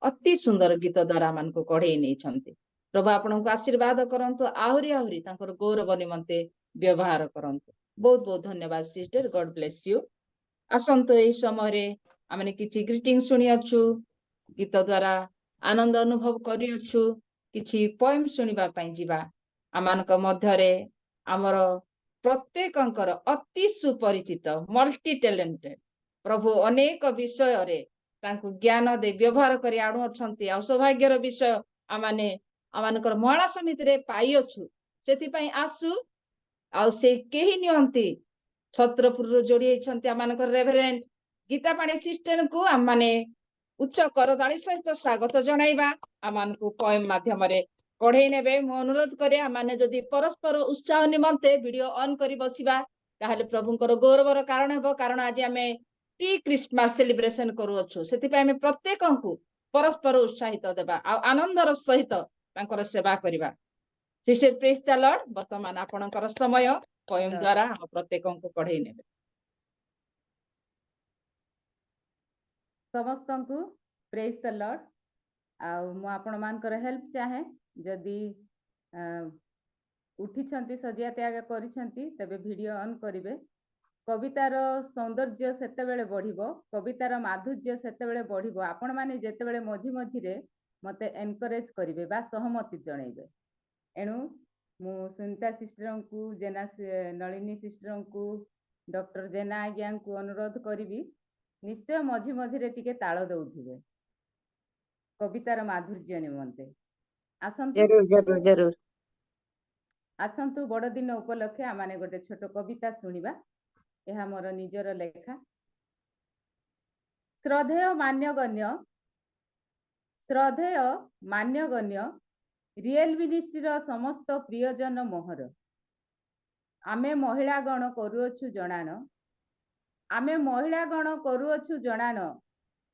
ଅତି ସୁନ୍ଦର ଗୀତ ଦ୍ୱାରା ଆମମାନଙ୍କୁ କଢେଇ ନେଇଛନ୍ତି। ପ୍ରଭୁ ଆପଣଙ୍କୁ ଆଶୀର୍ବାଦ କରନ୍ତୁ, ଆହୁରି ଆହୁରି ତାଙ୍କର ଗୌରବ ନିମନ୍ତେ ବ୍ୟବହାର କରନ୍ତୁ। ବହୁତ ବହୁତ ଧନ୍ୟବାଦ ସିଷ୍ଟର, ଗଡ ବ୍ଲେସ ୟୁ। ଆସନ୍ତୁ ଏଇ ସମୟରେ ଆମେ କିଛି ଗ୍ରିଟିଂ ଶୁଣିଅଛୁ, ଗୀତ ଦ୍ୱାରା ଆନନ୍ଦ ଅନୁଭବ କରିଅଛୁ, କିଛି ପଏମ ଶୁଣିବା ପାଇଁ ଯିବା। ଆମମାନଙ୍କ ମଧ୍ୟରେ ଆମର ପ୍ରତ୍ୟେକଙ୍କର ଅତି ସୁପରିଚିତ ମଲ୍ଟି ଟ୍ୟାଲେଣ୍ଟେଡ ପ୍ରଭୁ ଅନେକ ବିଷୟରେ ତାଙ୍କୁ ଜ୍ଞାନ ଦେଇ ବ୍ୟବହାର କରି ଆଣୁଅଛନ୍ତି। ଆଉ ସୌଭାଗ୍ୟର ବିଷୟ ଆମମାନଙ୍କର ମହିଳା ସମିତିରେ ପାଇଅଛୁ। ସେଥିପାଇଁ ଆସୁ ଆଉ ସେ କେହି ନିଅନ୍ତି ଛତ୍ରପୁରରୁ ଯୋଡି ହେଇଛନ୍ତି ଆମମାନଙ୍କର ରେଭରେଣ୍ଡ ଗୀତା ପାଣି ସିଷ୍ଟରଙ୍କୁ ଆମମାନେ ଉଚ୍ଚ କରତାଳି ସହିତ ସ୍ୱାଗତ ଜଣାଇବା। ଆମମାନଙ୍କୁ ପଏମ ମାଧ୍ୟମରେ କଢେଇ ନେବେ। ମୁଁ ଅନୁରୋଧ କରେ ଆମମାନେ ଯଦି ପରସ୍ପର ଉତ୍ସାହ ନିମନ୍ତେ ଭିଡିଓ ଅନ୍ କରି ବସିବା ତାହେଲେ ପ୍ରଭୁଙ୍କର ଗୌରବର କାରଣ ହେବ। କାରଣ ଆଜି ଆମେ ପ୍ରି ଖ୍ରୀଷ୍ଟମାସ ସେଲିବ୍ରେସନ କରୁଅଛୁ। ସେଥିପାଇଁ ଆମେ ପ୍ରତ୍ୟେକଙ୍କୁ ପରସ୍ପର ଉତ୍ସାହିତ ଦେବା ଆଉ ଆନନ୍ଦର ସହିତ ତାଙ୍କର ସେବା କରିବା। सिस्टर प्रेज द लॉर्ड वर्तमान आपणकर समय पोएम द्वारा हम प्रत्येकଙ୍କୁ पढ़ेई नेबे समस्तଙ୍କୁ प्रेज द लॉर्ड आ मु आपण मानकर हेल्प चाहे जदी उठिछंती सजिया त्याग करिछंती तबे वीडियो ऑन करिवे कवितार सौंदर्य सेते बेले बढ़िबो कवितार माधुर्य सेते बेले बढ़िबो आपण माने जेते बेले मझी मझी रे मते एनकरेज करिवे बा सहमति जणैबे एणु मु सुनीता सिस्टर को जेना नलिनी सिस्टर को डॉक्टर जेना आज्ञा को अनुरोध करी निश्चय मझी मझी रे टिके ताल दउथिबे कवितार माधुर्य निमंते आसंतु जरूर जरूर जरूर आसंतु बड़ दिन उपलक्षे आमाने गोटे छोट कविता सुनिबा एहा मोर निजर लेखा श्रद्धेय मान्यगण्य रियल मिनिस्ट्री समस्त प्रियजन मोहर आमे महिला गण करूछु जणान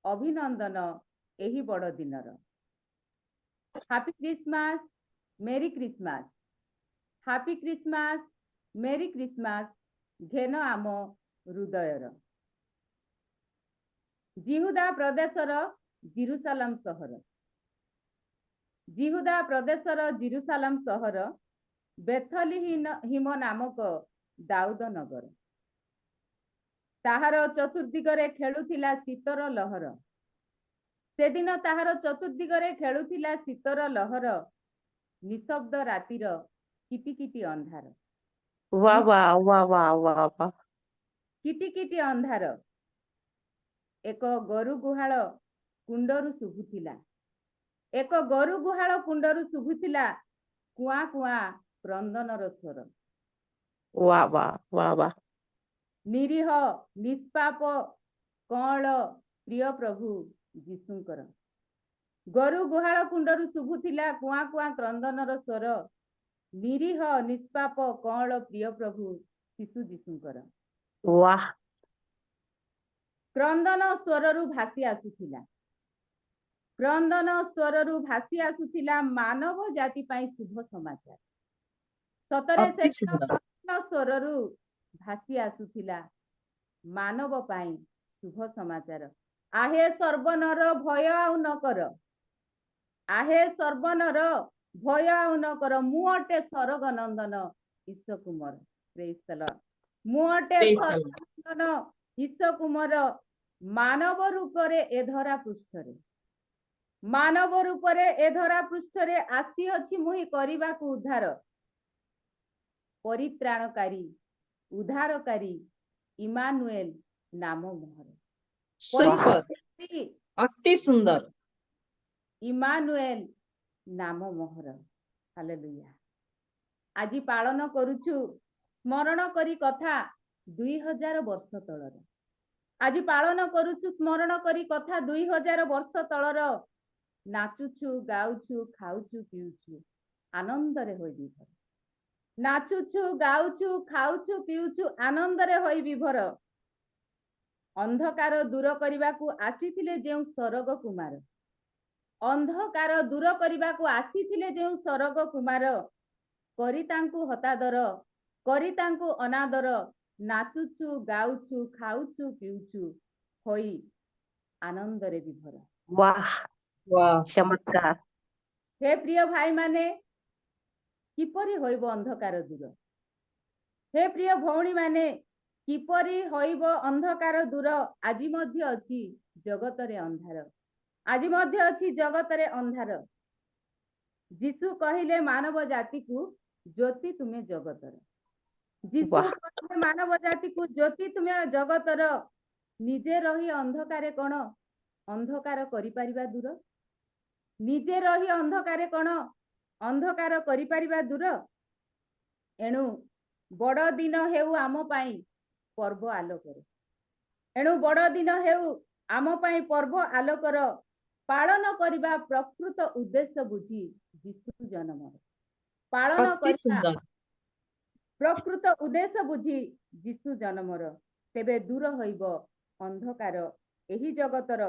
अभिनंदन एही बड़ दिनर happy Christmas merry Christmas happy Christmas merry Christmas घेन आम हृदयर जिहुदा प्रदेशर जिरुसालम सहर बेथलीहिम नामक दाऊद नगर ताहार चतुर्दिगरे खेलुथिला शीतर लहर सेदिन ताहार चतुर्दिगरे खेलुथिला शीतर लहर निशब्द रातिर किटिकिटी अंधार वाह वाह वाह वाह वाह वाह किटिकिटी अंधार एक गोरु गुहाल कुंडरू शुभुथिला कुआ कुआ क्रंदनर स्वर वाह वाह वाह वाह निरीह निष्पाप कल प्रिय प्रभु जीशुंकर गोरु गुहाल कुंडरू शुभुथिला कुआ कुआ क्रंदनर स्वर निरीह निष्पाप कल प्रिय प्रभु शिशु जीशुंकर वाह क्रंदन स्वररू भासी आसुथिला मानव जाति पाई शुभ समाचार सतरे से क्रंदन स्वररू भासी आसुथिला मानव पाई शुभ समाचार आहे सर्वनर भय आउ न कर मु अटे सरग नंदन ईश कुमार प्रेज द लॉर्ड मु अटे सरग नंदन ईश कुमार मानव रूपरे ए धरा पृष्ठरे आसी अछि मुहि करिबाकू उद्धार परित्राणकारी उद्धारकारी इमानुएल नाम मोहर सुपर अति सुंदर इमानुएल नाम मोहर हालेलुया आजी पालन करूछु स्मरण करी कथा 2000 वर्ष तलर आज पालन करूछु स्मरण करी कथा 2000 वर्ष तलर नाचुछु गाउछु खाउछु पिउछु आनंदरे होई विभर नाचुछु गाउछु खाउछु पिउछु आनंदरे होई विभर अंधकार दूर करबाकू आसीथिले जेउ सरग कुमार अंधकार दूर करबाकू आसीथिले जेउ सरग कुमार करी तांकू हतादर करी तांकू अनादर नाचुछु गाउछु खाउछु पिउछु होई आनंदरे विभर वाह वाह चमत्कार हे प्रिय भाई माने किपरि होइबो अंधकार दूर हे प्रिय भौणी माने किपरि होइबो अंधकार दूर आजि मध्य अछि जगतरे अंधार आजि मध्य अछि जगतरे अंधार जीशु कहिले मानव जाति को ज्योति तुमे जगतर जीशु कहिले मानव जाति को ज्योति तुमे जगतर निजे रही अंधकारे कोन अंधकार करि परिबा दूर निजे रही अंधकारे कोन अंधकार करि परिबा दूर एणु बड़ दिन हेउ आम पाई पर्व आलोकर एणु बड़ दिन हेउ आम पाई पर्व आलोकर पालन करिबा प्रकृत उद्देश्य बुझी जीशु जन्म पालन करिबा प्रकृत उद्देश्य बुझी जीशु जन्मर तेबे दूर होइब अंधकार एही जगतर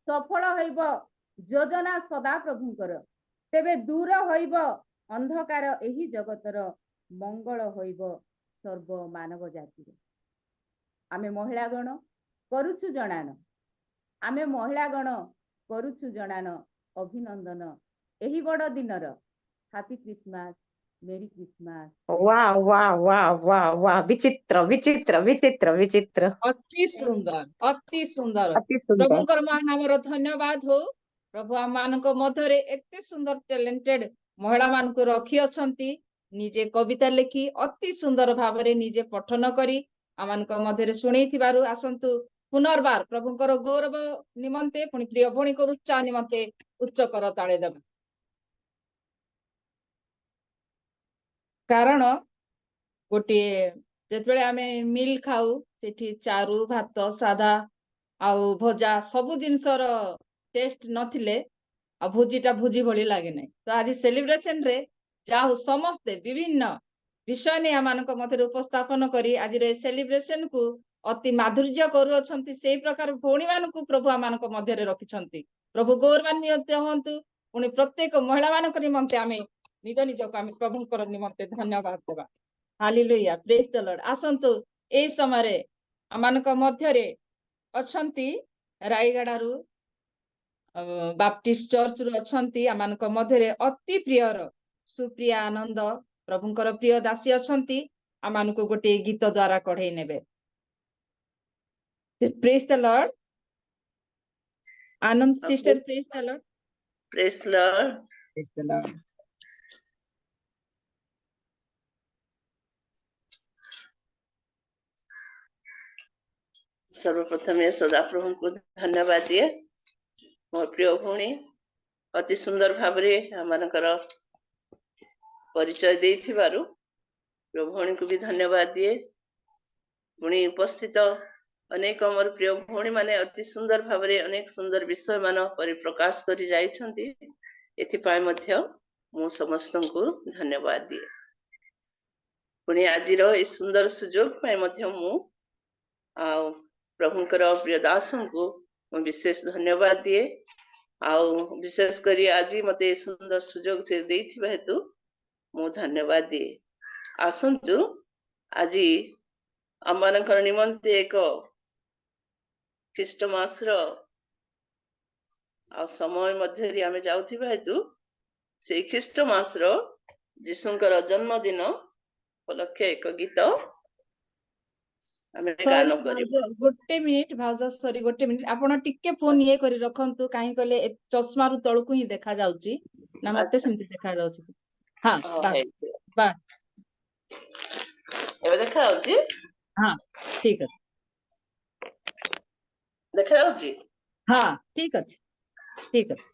सफल होइब योजना सदा प्रभुंकर तेबे दूर होइब ଅନ୍ଧକାର ଏହି ଜଗତର ମଙ୍ଗଳ ହୋଇବ ସର୍ବ ମାନବ ଜାତିରେ। ଆମେ ମହିଳାଗଣ କରୁଛୁ ଜଣାଣ, ଆମେ ମହିଳାଗଣ କରୁଛୁ ଜଣାଣ ଅଭିନନ୍ଦନ ଏହି ବଡ଼ ଦିନର। Happy Christmas, merry Christmas. Wow wow wow wow wow, ବିଚିତ୍ର ବିଚିତ୍ର ବିଚିତ୍ର ବିଚିତ୍ର, ଅତି ସୁନ୍ଦର, ଅତି ସୁନ୍ଦର। ଅତି ସୁନ୍ଦର। ପ୍ରଭୁଙ୍କର ମହାନାମର ଧନ୍ୟବାଦ ହଉ। ପ୍ରଭୁ ଆମମାନଙ୍କ ମଧ୍ୟରେ ଏତେ ସୁନ୍ଦର ଟ୍ୟାଲେଣ୍ଟେଡ ମହିଳା ମାନଙ୍କୁ ରଖି ଅଛନ୍ତି। ନିଜେ କବିତା ଲେଖି ଅତି ସୁନ୍ଦର ଭାବରେ ନିଜେ ପଠନ କରି ଆମମାନଙ୍କ ମଧ୍ୟରେ ଶୁଣେଇଥିବାରୁ ଆସନ୍ତୁ ପୁନର୍ବାର ପ୍ରଭୁଙ୍କର ଗୌରବ ନିମନ୍ତେ ପୁଣି ପ୍ରିୟ ଭଉଣୀଙ୍କର ଉତ୍ସାହ ନିମନ୍ତେ ଉଚ୍ଚ କରତାଳି ଦେବା। କାରଣ ଗୋଟିଏ ଯେତେବେଳେ ଆମେ ମିଲ୍ ଖାଉ ସେଠି ଚାରୁ, ଭାତ, ସାଧା ଆଉ ଭଜା ସବୁ ଜିନିଷର ଟେଷ୍ଟ ନଥିଲେ ଆଉ ଭୋଜିଟା ଭୋଜି ଭଳି ଲାଗେ ନାହିଁ। ତ ଆଜି ସେଲିବ୍ରେସନ ରେ ଯାହା ହଉ ସମସ୍ତେ ବିଭିନ୍ନ ବିଷୟ ନେଇ ଆମମାନଙ୍କ ମଧ୍ୟରେ ଉପସ୍ଥାପନ କରି ଆଜିର ଏ ସେଲିବ୍ରେସନ କୁ ଅତି ମାଧୁର୍ଯ୍ୟ କରୁଅଛନ୍ତି। ସେଇ ପ୍ରକାର ଭଉଣୀ ମାନଙ୍କୁ ପ୍ରଭୁ ଆମମାନଙ୍କ ମଧ୍ୟରେ ରଖିଛନ୍ତି। ପ୍ରଭୁ ଗୌରବାନ୍ୱିତ ହୁଅନ୍ତୁ। ପୁଣି ପ୍ରତ୍ୟେକ ମହିଳା ମାନଙ୍କ ନିମନ୍ତେ ଆମେ ନିଜ ନିଜକୁ ଆମେ ପ୍ରଭୁଙ୍କର ନିମନ୍ତେ ଧନ୍ୟବାଦ ଦେବା। ହାଲେଲୁୟା, ପ୍ରେଜ୍ ଦ ଲର୍ଡ। ଆସନ୍ତୁ ଏଇ ସମୟରେ ଆମମାନଙ୍କ ମଧ୍ୟରେ ଅଛନ୍ତି ରାୟଗଡାରୁ ବାପ୍ଟିଷ୍ଟ ଚର୍ଚ୍ଚରୁ ଅଛନ୍ତି ଆମମାନଙ୍କ ମଧ୍ୟରେ ଅତି ପ୍ରିୟର ସୁପ୍ରିୟା ଆନନ୍ଦ ପ୍ରଭୁଙ୍କର ପ୍ରିୟ ଦାସୀ ଅଛନ୍ତି। ଆମମାନଙ୍କୁ ଗୋଟେ ଗୀତ ଦ୍ଵାରା କଢେଇ ନେବେ। ପ୍ରେଜ୍ ଦ ଲର୍ଡ। ଆନନ୍ଦ ସିଷ୍ଟର, ପ୍ରେଜ୍ the Lord. Praise the Lord. ପ୍ରେଜ୍ ଦ ଲର୍ଡ। सर्वप्रथमे सदाप्रभु को धन्यवाद दिए। मोर प्रिय भौणी अति सुंदर भावरे आमनकर परिचय देथिबारु प्रिय भौणी को भी धन्यवाद दिए। पुणी उपस्थित अनेक मोर प्रिय भौणी माने अति सुंदर भावरे अनेक सुंदर विषय मान परिप्रकाश करि जाइछन्ति। एथिपाय मध्य मु समस्तଙ୍କୁ धन्यवाद दिए। पुणी आजिर ए सुंदर सुजोग पाय मध्य मु प्रभुंकर प्रिय दासଙ୍କୁ विशेष धन्यवाद दिए। आउ विशेष करी आज मते सुंदर सुजोग से देथिबा हेतु मु धन्यवाद दिए। आसंतु आज आमनकर निमंते एक ख्रीष्ट मास रो आ समय मध्य आमे जाउथिबा हेतु से ख्रीष्ट मास रो जीशुंकर जन्मदिन उपलक्षे एक गीत आमे गान करिबो। गोटे मिनिट भाउज, सॉरी गोटे मिनिट आपण टिके फोन ये करी रखंतु। काहे कहले चश्मा रु तळकु ही देखा जाउची ना मते अच्छा सेमति देखा जाउची। हां है बस एबे देखा होची। हां ठीक अछि। देखा होची। हां ठीक अछि, ठीक अछि।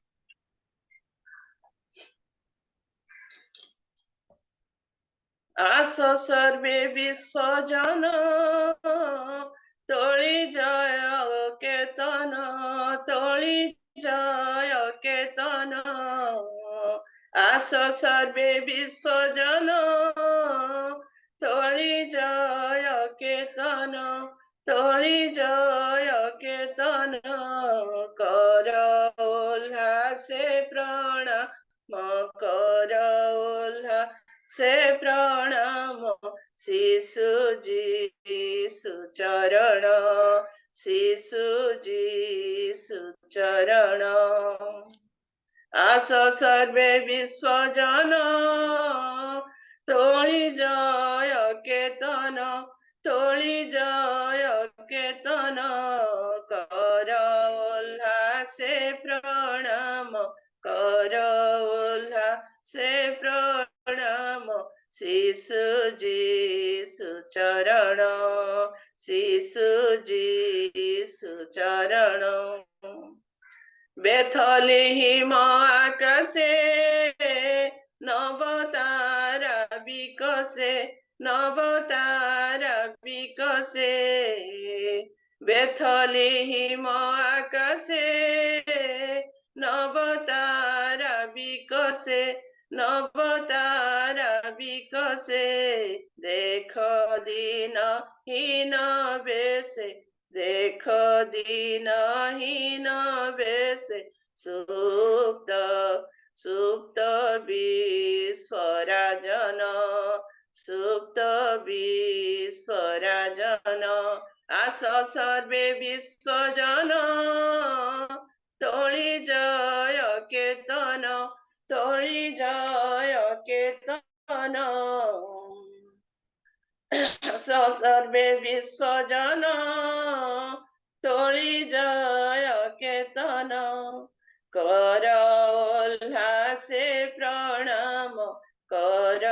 आस सर्वे विश्व जन तोळी जय केतन, तोळी जय केतन। आस सर्वे विश्व जन तोळी जय केतन, तोळी जय केतन। कर उल्लासे प्रणाम, कर उल्लासे प्रणाम शिशुजी सुचरण, शिशुजी सुचरण। आस सर्वे विश्व जन तोळी जय केतन, तोळी जय केतन। कर उल्लासे प्रणाम, कर उल्लासे प्रणाम शिशुजी सुचरण, शिशुजी सुचरण। बेथलेहिम आकाशे नवतारा विकसे, नवतारा विकसे। बेथलेहिम आकाशे नवतारा विकसे, नवतारा विकसे। देख दीन हीन बेसे, देख दीन हीन बेसे। सुप्त सुप्त विश्वराजन सुप्त विश्वराजन आस सर्वे विश्वजन तोळी जय केतन तोळी जय केतन सर्वे विश्वजन तोळी जय केतन कर उल्लासे प्रणाम कर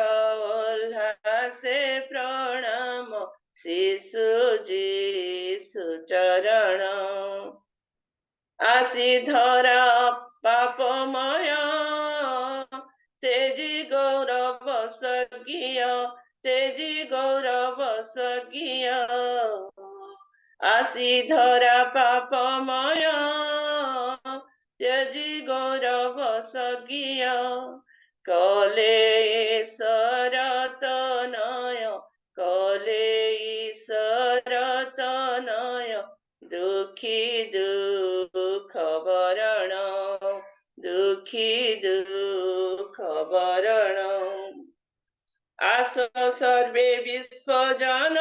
उल्लासे प्रणाम शिशुजी सुचरण आसी धरा पापमय तेजी गौरव स्वर्गीय तेजी गौरव स्वर्गीय आसी धरा पापमय तेजी गौरव स्वर्गीय कले शरतनय कले शरतनय दुखी दुख बरण दुखी दुख बरण आस सर्वे विश्वजन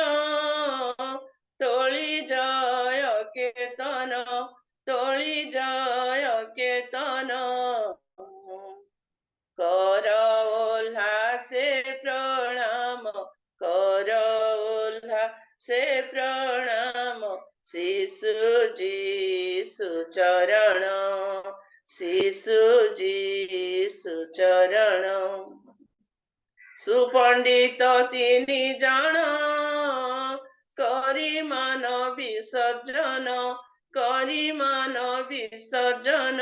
तोळी जय केतन तोळी जय केतन कर उल्लासे प्रणाम कर उल्लासे प्रणाम शिशुजी सुचरण शिशुजी सुचरण सुपंडित तिनि जन करी मान विसर्जन करी मान विसर्जन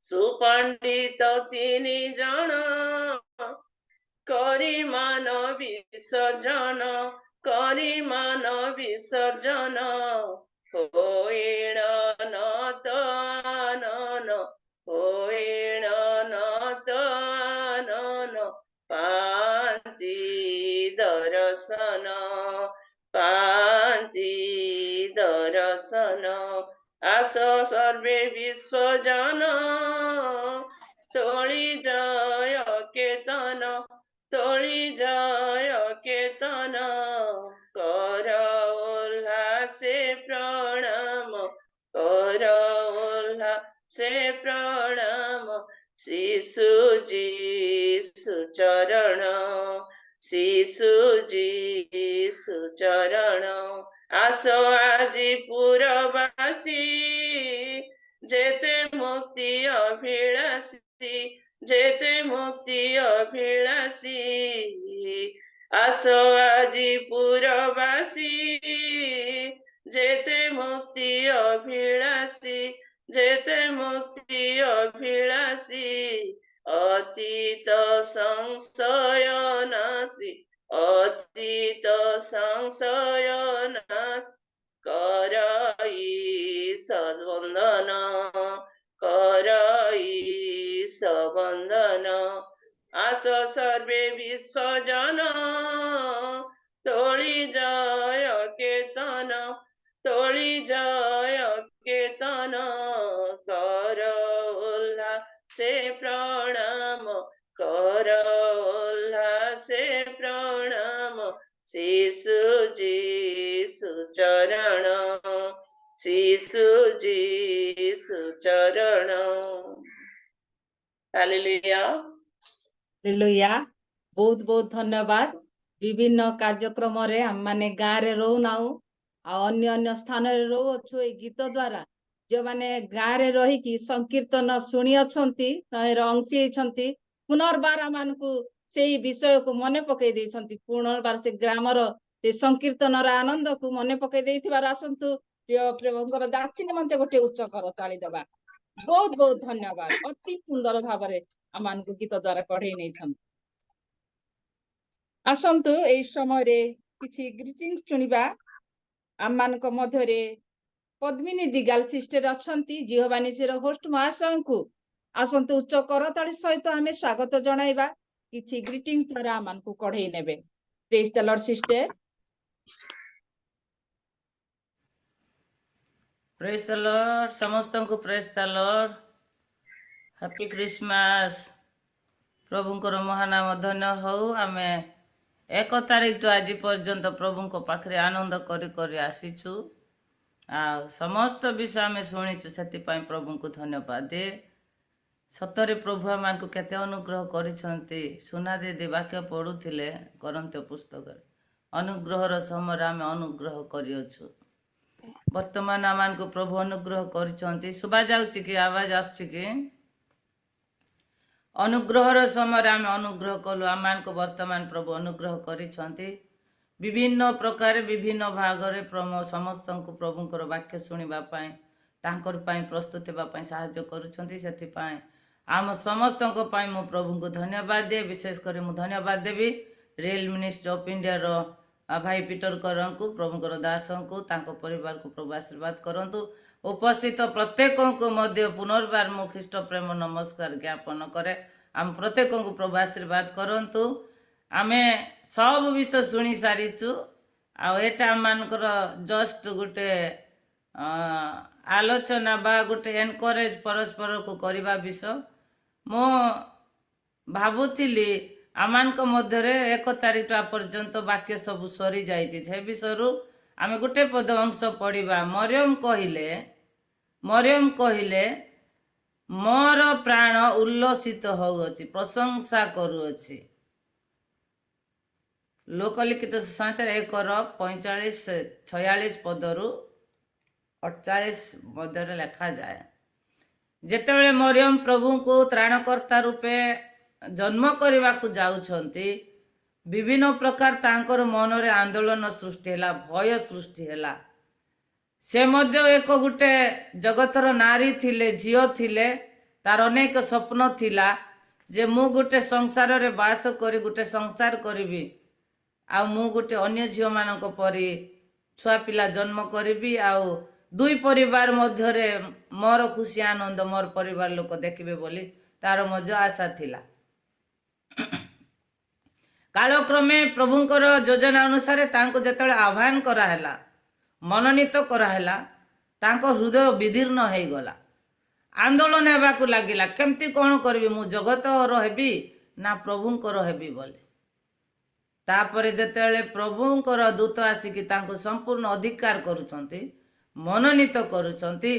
सुपंडित तिनि जन करी मान विसर्जन करी मान विसर्जन होइण नतनन होइण नतनन पांति दर्शन पांति दर्शन आस सर्वे विश्वजन तोळी जय केतन तोळी जय केतन कर उल्लासे प्रणाम कर उल्लासे प्रणाम शिशुजी सुचरण शिशुजी सुचरण आस आजी पुरवासी जेते मुक्ति अभिलाषी जेते मुक्ति अभिलाषी आस आजी पुरवासी जेते मुक्ति अभिलाषी जेते मुक्ति अभिलाषी अतीत संशय नासी अतीत संशय नासी करई सद्वंदन करई सबंदन आस सर्वे विश्वजन तोळी जय केतन तोळी जय केतन कर उल्लासे प्रणाम कर उल्लासे प्रणाम शिशुजी सुचरण शिशुजी सुचरण हालेलुया हालेलुया बहुत बहुत धन्यवाद विभिन्न कार्यक्रम रे हम माने गाँ रे रहू नाउ आ अन्य अन्य स्थान रे रहू अछु ए गीत द्वारा जो माने गाँ रे रही कि संकीर्तन सुनी अछंती तहेर अंशी छंती पुनर्बार मानकु सेही विषय को मने पकई दे छंती पुनर्बार से ग्रामर से संकीर्तन रा आनंद को मने पकई देथिबार आसंतु प्रिय प्रेमकर दासी निमंते गोटे उच्च कर ताली दबा बहुत बहुत धन्यवाद अति सुंदर भाबरे आमानकु गीत द्वारा पढ़े नै छन आसंतु एई समय रे किछि ग्रीटिंग्स सुनिबा आमानक मध्य रे पद्मिनी दिगाल सिस्टर अछंती जिहोबानिसी रो होस्ट महाशय को आसंतु उच्च करताली सहित आमे स्वागत जणाइबा किछि ग्रीटिंग्स द्वारा आमानकु कढेई नेबे praise the Lord sister praise the Lord समस्त को praise the Lord happy Christmas प्रभुंकर महानाम धन्य हऊ आम 1 तारिख टू आज पर्यंत प्रभु पाखे आनंद करी आसीचु आ समस्त विषय आम शुणीचु से प्रभु को धन्यवाद दे सतरे प्रभु आम को केते अनुग्रह करिसंती सुना दीदी वाक्य पढ़ुथिले करंत्य पुस्तक अनुग्रहर समय आम अनुग्रह करियछु वर्तमान आम को प्रभु अनुग्रह करिसंती सुबा जाउची कि आवाज आसुची कि अनुग्रहर समय आम अनुग्रह कलु आम को वर्तमान प्रभु अनुग्रह करिसंती विभिन्न प्रकार विभिन्न भागरे समस्त को प्रभुंकर वाक्य शुणा प्रस्तुत होगापी साहाय्य करुछंती सेथिपाई आम समस्त मु प्रभु को धन्यवाद दे विशेषकर मु धन्यवाद देवी रियल मिनिस्ट्री ऑफ इंडिया रो भाई पीटर कर को प्रभुंकर दास को परिवार को प्रभु आशीर्वाद करंतु उपस्थित प्रत्येक को मध्य पुनर्बार मु ख्रीष्ट प्रेम नमस्कार ज्ञापन करे आम प्रत्येक को प्रभु आशीर्वाद करंतु आमे सब विषय शुणी सारीचु आटा आमर जस्ट गोटे आलोचना बा गोटे एनकरेज परस्पर को करवा विषय मो भावुली आमान मध्य 1 तारिख पर्यंत वाक्य सब सरी जाइए से विषय आम गोटे पद अंश पढ़ा मरियम कहले मोर प्राण उल्लसित होउछि प्रशंसा करुछि लोकलिखित सुसमाचार 1:45-46 पदरु 48 मध्य लिखा जाए जेतेबेले मरियम प्रभु को त्राणकर्ता रूपे जन्म करने को जाउछंती विभिन्न प्रकार तांकर मनरे आंदोलन सृष्टि हैला भय सृष्टि हैला से मध्य एक गोटे जगतर नारी थिले झियो थिले तार अनेक स्वप्न थिला जे मु गोटे संसार रे बास करी गोटे संसार करिवि आ मु गोटे अन्य झियो मानक परी छुआ पिला जन्म करिवि आ दुई परिवार मध्य रे मोर खुशी आनंद मोर परिवार लोक देखिबे बोली तार मध्य आशा थिला कालक्रमे प्रभुंकर योजना अनुसार तांको जेतेबेले आह्वान कराहेला मनोनीत कराहेला तांको हृदय विदीर्ण हो गला आंदोलन हेबाकू लागिला केमती कौन करबी मु जगत हेबी ना प्रभुंकर हेबी बोले तापरे जेतेबेले प्रभुंकर दूत आसिकी तांको संपूर्ण अधिकार करुछंती मनोनीत करुछंती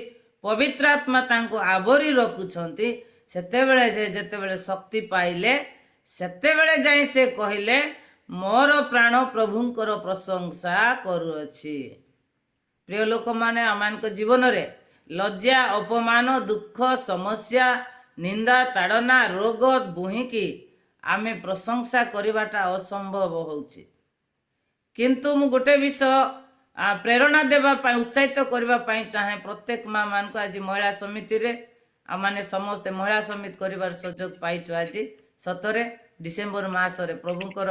पवित्र आत्मा तांको आवरी रखुछंती सेतेबेले जेतेबेले शक्ति पाइले सेतेबेले जाई से कहिले मोर प्राण प्रभुंकर प्रशंसा करुअछि प्रिय लोक माने आमान जीवन रे लज्जा अपमान दुख समस्या निंदा ताड़ना रोग बुहिकी आमे प्रशंसा करिबाटा असंभव होउछि किंतु मु गोटे विषय प्रेरणा देवा पाई उत्साहित करबा पाई चाहे प्रत्येक माँ मान को आज महिला समिति रे आमाने समस्त महिला समिति करिवार सुयोग पाइछु आज सतरे डिसेम्बर मास रे प्रभुंकर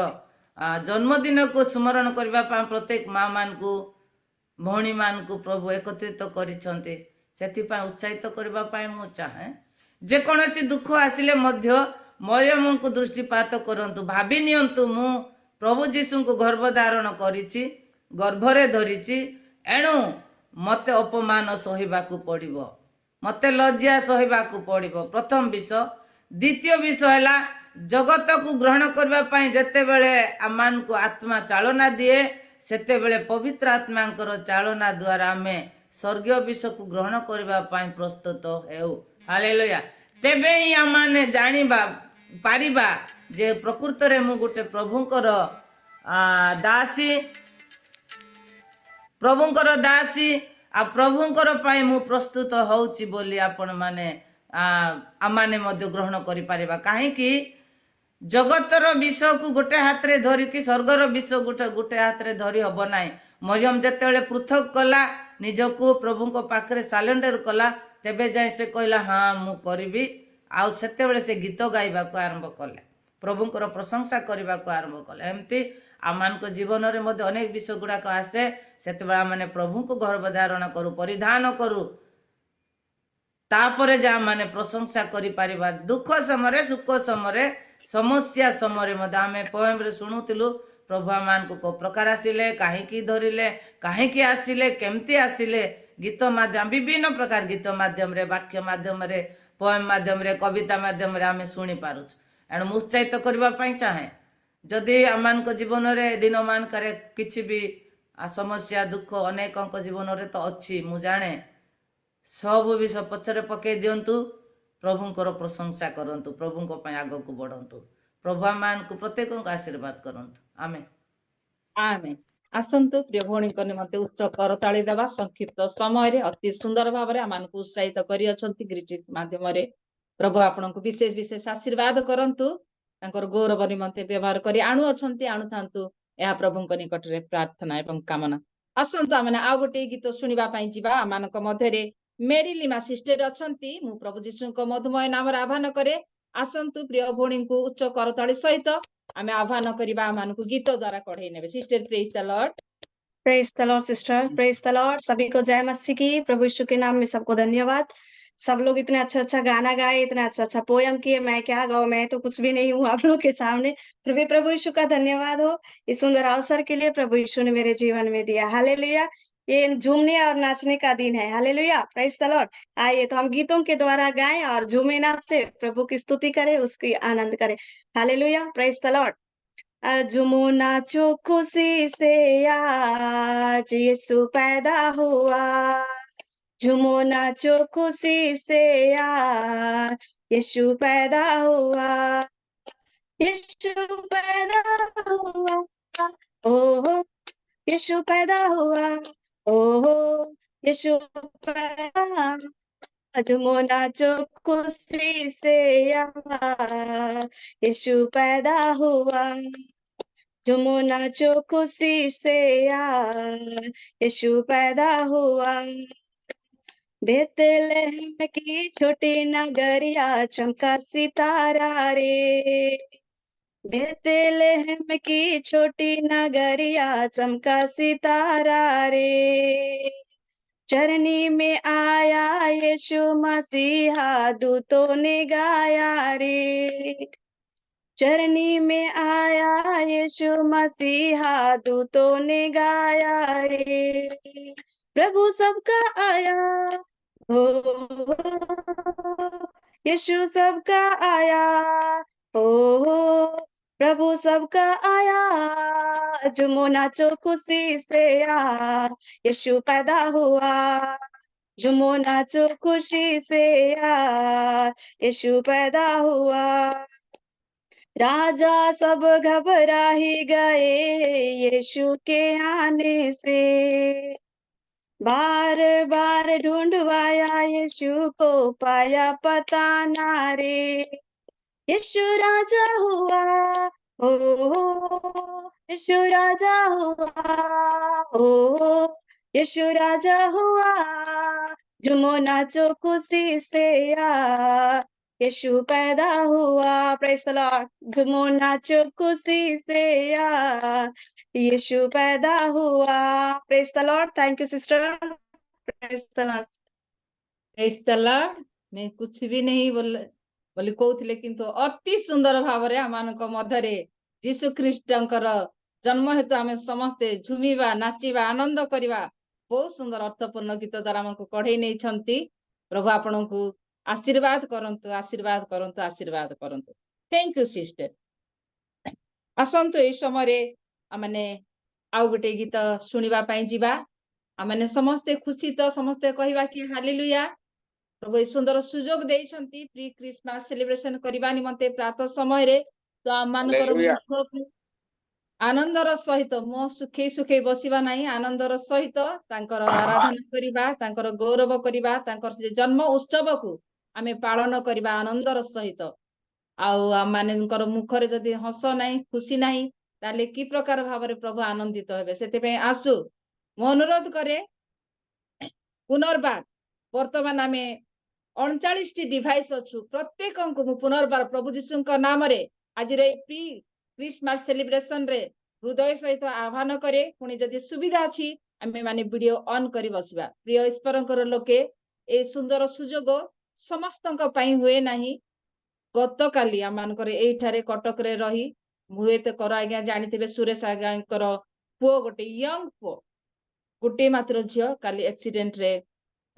जन्मदिन को स्मरण करबा पाई प्रत्येक माँ मान को भौणी मान को प्रभु एकत्रित करिसंते सेथिपाई उत्साहित करबा पाई मु चाहे जे कोनोसी दुख आसिले मध्य मरियम को दृष्टिपात करंतु भाबी नियंतु मु प्रभु जीशु को गर्भ धारण करिछि गर्भरे धरिछि एणु मते अपमान सहिबाकू पड़िबो मते लज्जा सहिबाकू पड़िबो प्रथम विषय द्वितीय विषय हैला जगत को ग्रहण करबा पाई जेते बेले आमान को आत्मा चालना दिए सेते बेले पवित्र आत्मांकर चालना द्वारा हमें स्वर्गीय विषय को ग्रहण करबा पाई प्रस्तुत हेउ हालेलुया तेबे ही आमाने जानिबा पारिबा जे प्रकृत रे मु गोटे प्रभुंकर दासी आ प्रभुंकर पाई मु प्रस्तुत होउची बोली आपण माने आमाने मध्य ग्रहण करि पारिबा काहे कि जगतर विषय को गोटे हाथ रे धरि कि स्वर्गर विषय गोटे हाथ रे धरि हबो नाही मरियम जेतेबेले पृथक कला निजको प्रभु को पाखरे सालेंडर कला तेबे जाय से कहला हाँ मु करिबी आ सेतेबेले से गीत गाइबा को आरंभ कले प्रभुंकर प्रशंसा करबा को आरंभ कले एमती आमान को जीवन रे मध्य अनेक विषय गुड़ाक आसे सेतेबेले माने प्रभु को गर्भ धारण करू परिधान करू तापरे जा माने प्रशंसा करि पारिबा दुख समय सुख समय समस्या समय मध्य आमे पोएम रे सुनुतिलु प्रभु आमान को प्रकार आसिले काहेकि धरिले काहेकि आसिले केमती आसिले गीत माध्यम विभिन्न प्रकार गीत माध्यम रे वाक्य माध्यम रे पोएम माध्यम रे कविता माध्यम रे आमे सुनी पारुछ एणु मु उत्साहित करबा पई चाहे जदि आमान जीवन रे दिन मान करे किछि भी समस्या दुख अनेक जीवन रे तो अच्छी मु जाने सब विषय पछरे पके दियंतु प्रभुंकर प्रशंसा करंतु प्रभुंको पई आगो को बढ़ंतु प्रभु मान को प्रत्येक को आशीर्वाद करंतु आमेन आमेन। आसंतु प्रिय भौणी को निमंते उच्च करताली देवा संक्षिप्त समय रे अति सुंदर भाव रे आमान को उत्साहित करी अछंती ग्रीटिंग माध्यम रे प्रभु आपन को विशेष विशेष आशीर्वाद करंतु तांकर गौरव निमंते व्यवहार करी आणु अछंती आणु थांतु या प्रभु को निकट रे प्रार्थना एवं कामना। आसंतु आमने आ गोटे गीत सुनिबा पई जिबा आमान को मध्य रे मेरी लिमा सिस्टर अछंती मु प्रभु जीशु को मधुमय नाम रे आह्वान करे आसंतु प्रिय भौणी को उच्च करताली सहित आमे आह्वान करिबा मानकु गीत द्वारा कढाई नेबे। Sister praise the Lord. Praise the Lord sister, praise the Lord. सभी को जय मसीह की। प्रभु यीशु के नाम में सबको धन्यवाद। सब लोग इतने अच्छा अच्छा गाना गाए, इतना अच्छा अच्छा पोयम किए। मैं क्या गाऊं, मैं तो कुछ भी नहीं हूँ आप लोग के सामने। फिर भी प्रभु यीशु का धन्यवाद हो इस सुंदर अवसर के लिए प्रभु यीशु ने मेरे जीवन में दिया। हालेलुया। ये झूमने और नाचने का दिन है। Hallelujah, praise the Lord. आइए तो हम गीतों के द्वारा गाएं और झूमे नाचे प्रभु की स्तुति करें, उसकी आनंद करें। Hallelujah, praise the Lord. झूमो नाचो खुशी से आज यीशु पैदा हुआ। झूमो नाचो खुशी से आज यीशु पैदा हुआ। यीशु पैदा हुआ, ओहो यीशु पैदा हुआ, ओहो यीशु पैदा। झूमो नाचो खुशी से आज यीशु पैदा हुआ। झूमो नाचो खुशी से आज यीशु पैदा हुआ। बेतलेहम की छोटी नगरिया चमका सितारा रे। बेतलेहम की छोटी नगरिया चमका सितारा रे। चरनी में आया यीशु मसीहा दूतों ने गाया रे। चरनी में आया यीशु मसीहा दूतों ने गाया रे। प्रभु सबका आया हो, यीशु सबका आया हो, प्रभु सबका आया। झूमो नाचो खुशी से आ यीशु पैदा हुआ। झूमो नाचो खुशी से आ यीशु पैदा हुआ। राजा सब घबरा ही गए यीशु के आने से। बार बार ढूंढवाया यीशु को पाया पता ना रे। यीशु राजा हुआ, ओ यीशु राजा हुआ, ओ यीशु राजा हुआ। झूमो नाचो खुशी से आ यीशु पैदा हुआ। Praise the Lord. झूमो नाचो खुशी से आ यीशु पैदा हुआ। Praise the Lord. Thank you sister. Praise the Lord. Praise the Lord. मैं कुछ भी नहीं बोली कहूଥିଲେ किंतु अति सुंदर भाव रे आमानक मध्य रे यीशु ख्रीष्टंकर जन्म हेतु आमे समस्ते झुमिबा नाचिबा आनंद करिबा बहुत सुंदर अर्थपूर्ण गीत द्वारा हमको कढै नै छंती। प्रभु आपनकु आशीर्वाद करंतु, आशीर्वाद करंतु, आशीर्वाद करंतु। Thank you sister. आसंतु ए समय रे आमने आउ गोटे गीत सुनिबा पई जिबा। आमने समस्ते खुशी तो समस्ते कहिबा कि हालेलुया। प्रभु सुंदर सुजोग देइछंती प्री क्रिसमस सेलिब्रेशन करबा निमंते प्रातः समय रे तो आमानकर मुख आनंदर सहित मो सुखे सुखे बसिबा नाही, आनंदर सहित तांकर आराधना करिबा, तांकर गौरव करिबा, तांकर जे जन्म उत्सव को आमे पालन करिबा आनंदर सहित। आउ आमानकर मुखरे जदि हस नाही, खुशी नाही, ताले की प्रकार भाव प्रभु आनंदित हेबे। सेते पे आसु मो अनुरोध करे पुनर्बार वर्तमान आमे 39 टी डिवाइस अच्छु प्रत्येक को पुनर्बार प्रभु जीशु नाम रे आज प्री क्रिसमस सेलिब्रेशन रे हृदय सहित आह्वान करे। पुणी जदि सुविधा अच्छी आमे माने वीडियो ऑन करी बसिबा। प्रिय ईश्वरंकर लोके ए सुंदर सुजोग समस्तंक पई हुए नाही। गत काली आमानकर एठारे कटक रे रही मुहेत कर आज्ञा जानिथिबे सुरेश आज्ञाकर पुओ गोटे यंग पुओ गोटे मात्र झियो काली एक्सीडेंट रे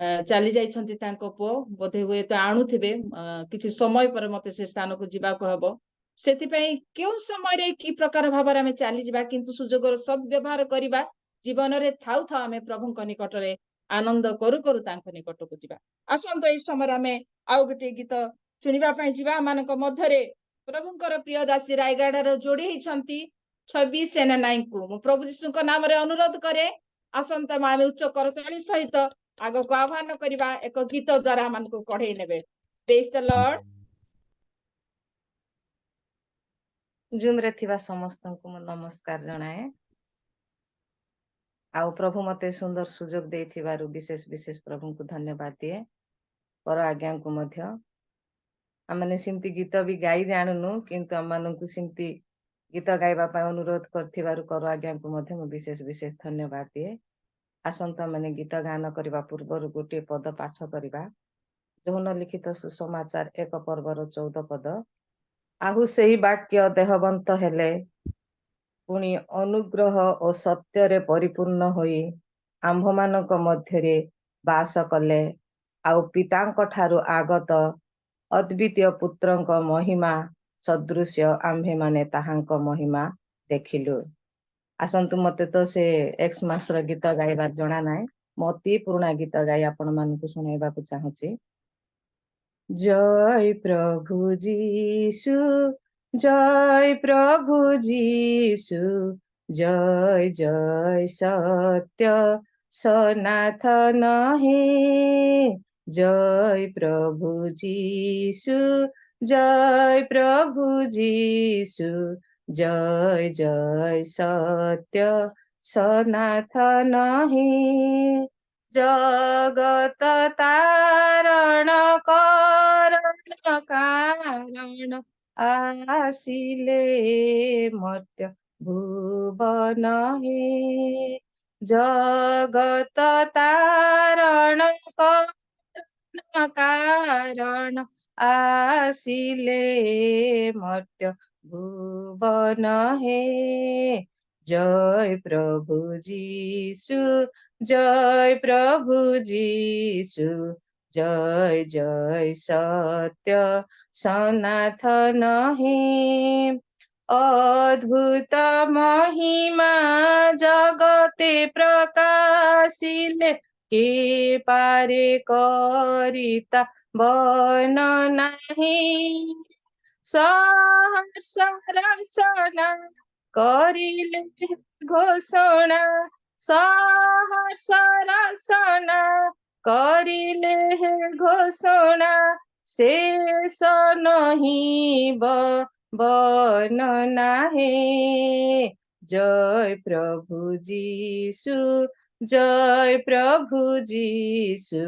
ଚାଲି ଯାଇଛନ୍ତି ତାଙ୍କ ପୁଅ, ବୋଧେ ହୁଏତ ଆଣୁଥିବେ, କିଛି ସମୟ ପରେ ମତେ ସେ ସ୍ଥାନକୁ ଯିବାକୁ ହବ। ସେଥିପାଇଁ କେଉଁ ସମୟରେ କି ପ୍ରକାର ଭାବରେ ଆମେ ଚାଲିଯିବା, କିନ୍ତୁ ସୁଯୋଗର ସଦ୍ବ୍ୟବହାର କରିବା। ଜୀବନରେ ଥାଉ ଥାଉ ଆମେ ପ୍ରଭୁଙ୍କ ନିକଟରେ ଆନନ୍ଦ କରୁ କରୁ ତାଙ୍କ ନିକଟକୁ ଯିବା। ଆସନ୍ତୁ ଏଇ ସମୟରେ ଆମେ ଆଉ ଗୋଟେ ଗୀତ ଶୁଣିବା ପାଇଁ ଯିବା। ମାନଙ୍କ ମଧ୍ୟରେ ପ୍ରଭୁଙ୍କର ପ୍ରିୟ ଦାସୀ ରାୟଗଡ଼ାର ଯୋଡି ହେଇଛନ୍ତି 26 ସେନାନାୟକଙ୍କୁ ମୁଁ ପ୍ରଭୁ ଯୀଶୁଙ୍କ ନାମରେ ଅନୁରୋଧ କରେ, ଆସନ୍ତା ଆମେ ଉଚ୍ଚ କରତାଳି ସହିତ ଆଗକୁ ଆହ୍ୱାନ କରିବା, ଏକ ଗୀତ ଦ୍ଵାରା ଆମକୁ କଢେଇ ନେବେ। ପ୍ରେଜ୍ ଦ ଲର୍ଡ। ଜୁମ୍ ରେ ଥିବା ସମସ୍ତଙ୍କୁ ମୁଁ ନମସ୍କାର ଜଣାଏ। ଆଉ ପ୍ରଭୁ ମତେ ସୁନ୍ଦର ସୁଯୋଗ ଦେଇଥିବାରୁ ବିଶେଷ ପ୍ରଭୁଙ୍କୁ ଧନ୍ୟବାଦ ଦିଏ। ପର ଆଜ୍ଞାଙ୍କୁ ମଧ୍ୟ ଆମେ ସେମିତି ଗୀତ ବି ଗାଇ ଜାଣୁନୁ, କିନ୍ତୁ ଆମମାନଙ୍କୁ ସେମିତି ଗୀତ ଗାଇବା ପାଇଁ ଅନୁରୋଧ କରିଥିବାରୁ କର ଆଜ୍ଞାଙ୍କୁ ମଧ୍ୟ ମୁଁ ବିଶେଷ ଧନ୍ୟବାଦ ଦିଏ। ଆସନ୍ତୁ ଆମେ ଗୀତ ଗାନ କରିବା ପୂର୍ବରୁ ଗୋଟିଏ ପଦ ପାଠ କରିବା। ଯୌନ ଲିଖିତ ସୁସମାଚାର 1 ପର୍ବର 14 ପଦ। ଆହୁ ସେହି ବାକ୍ୟ ଦେହବନ୍ତ ହେଲେ, ପୁଣି ଅନୁଗ୍ରହ ଓ ସତ୍ୟରେ ପରିପୂର୍ଣ୍ଣ ହୋଇ ଆମ୍ଭମାନଙ୍କ ମଧ୍ୟରେ ବାସ କଲେ, ଆଉ ପିତାଙ୍କ ଠାରୁ ଆଗତ ଅଦ୍ୱିତୀୟ ପୁତ୍ରଙ୍କ ମହିମା ସଦୃଶ୍ୟ ଆମ୍ଭେମାନେ ତାହାଙ୍କ ମହିମା ଦେଖିଲୁ। ଆସନ୍ତୁ, ମତେ ତ ସେ ଏକ୍ସମାସର ଗୀତ ଗାଇବାର ଜଣା ନାହିଁ, ମୁଁ ଅତି ପୁରୁଣା ଗୀତ ଗାଇ ଆପଣ ମାନଙ୍କୁ ଶୁଣାଇବାକୁ ଚାହୁଁଛି। ଜୟ ପ୍ରଭୁ ଯୀଶୁ, ଜୟ ପ୍ରଭୁ ଯୀଶୁ, জয় জয় সত্য সনাতন হে, জয় প্রভু যিশু, জয় প্রভু যিশু, জয় জয় সত্য সনাতন হে। জগত তারণ করণ কারণ আসিলে মর্ত্য ভুবন হে, জগত তারণ করণ কারণ আসিলে মর্ত্য ভুবন হে। জয় প্রভু যিশু, জয় প্রভু যিশু, জয় জয় সত্য সনাতন হে। অদ্ভুত মহিমা জগতে প্রকাশিলে, কে পারে করিতা বর্ণনা হে। সহস্র রচনা করিলে ঘোষণা, সহস্র রচনা করিলে ঘোষণা, শেষ নহিব বর্ণনা হে। জয় প্রভু যিশু, জয় প্রভু যিশু,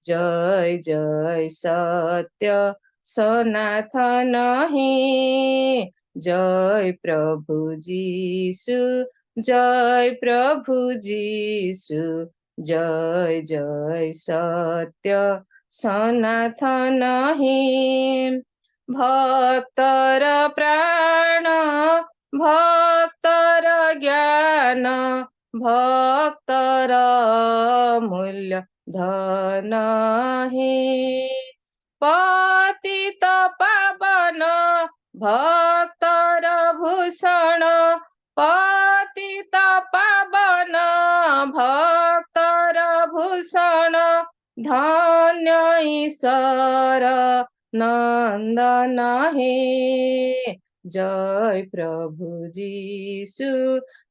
জয় জয় সত্য সনাতন হে। জয় প্রভু যিশু, জয় প্রভু যিশু, জয় জয় সত্য সনাতন হে। ভক্তর প্রাণ, ভক্তর জ্ঞান, ভক্তর মূল্য ধন হে। পতিত পাবন ভক্তর ভূষণ, পতিত পাবন ভক্তর ভূষণ, ধন্য ঈশ্বর নন্দন হে। জয় প্রভু যিশু,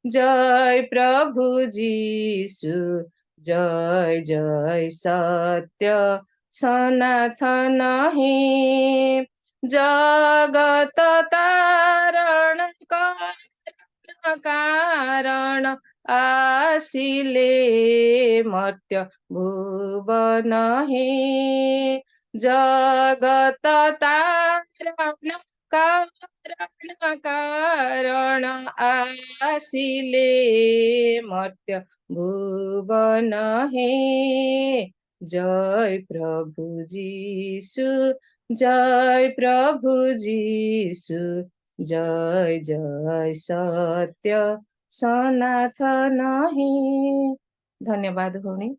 জয় প্রভু যিশু, জয় জয় সত্য সনাতন হে। জগত তারণ কারণ আসিলে মর্ত্য ভুবন হে। জগত তারণ কারণ আসিলে মর্ত্য ভুবন হে। জয় প্রভু যিশু, জয় প্রভু যিশু, জয় জয় সত্য সনাতন হে। ধন্যবাদ ভଉଣୀ।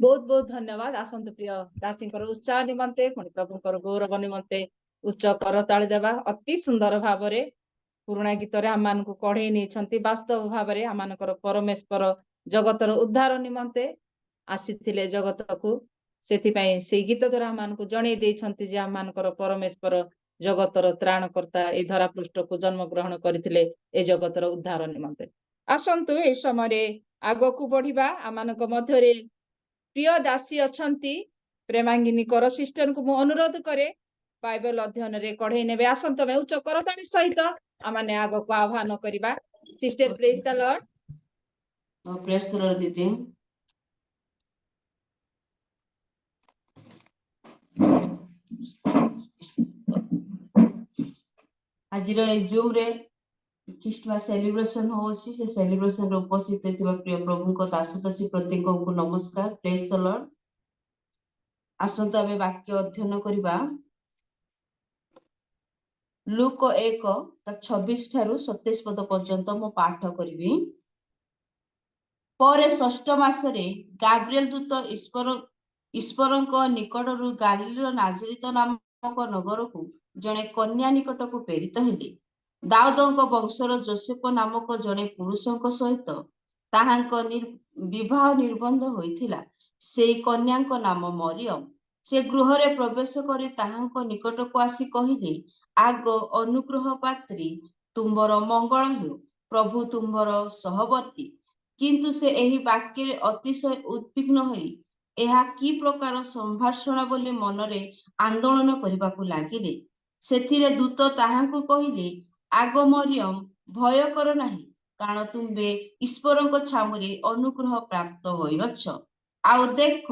बहुत बहुत धन्यवाद। आसंतु प्रिय दासी उत्साह निमंते पुणी प्रभुंकर गौरव निमंते उच्च करताली देवा। अति सुंदर भावरे पुराणा गीत आम को कढ़ई नहीं वास्तव भाव में आम परमेश्वर जगतर उद्धार निमंते आसी जगत को से गीत द्वारा आम जन आम परमेश्वर जगतर त्राणकर्ता ए धरा पृष्ठ को जन्म ग्रहण करते ए जगतर उद्धार निमंते। आसंतु ए समय आग को बढ़िबा। आम मध्य प्रिय दासी अछंती प्रेमांगिनी कर सिस्टर को मु अनुरोध करे बाइबल अध्ययन रे कढ़ई नेबे। आसंत में उच्च करताली सहित आमाने आग को आह्वान करिबा। Sister praise the Lord. Praise the Lord दीदी। आज जूम रे ख्रीष्टमास सेलिब्रेशन होछि। से सेलिब्रेशन रे उपस्थित थिबा प्रिय प्रभु को दास दासी प्रत्येक को नमस्कार। Praise the Lord. आसंत आमे वाक्य अध्ययन करिबा लूक 1:26 ठारू 27 पद पर्यंत मो पाठ करिबी। परे षष्ठ मासरे गाब्रिएल दूत ईश्वरଙ୍କ निकटरू गालीलर नाजरित नामक नगर को जणे कन्या निकट को प्रेरित हेले। दाऊदଙ୍କ वंशर जोसेफ नामक जणे पुरुषଙ୍କ सहित ताहाଙ୍କ विवाह निर्बंध होइथिला। सेई कन्याଙ୍କ नाम मरियम। से गृह रे प्रवेश करी ताहाଙ୍କ निकट को आसी कहिले, आग अनुग्रह पात्री तुमर मंगल हेउ, प्रभु तुमर सहवर्ती। किंतु से एही वाक्य अतिशय उद्विग्न होई एहा की प्रकार संभाषण बोली मनरे आंदोलन करबाकू लागिले। सेथिरे दूत ताहांकु कहिले, आग मरियम भय कर नाही, कारण तुमे ईश्वरଙ୍କ छामुरे अनुग्रह प्राप्त होइअछ। आउ देख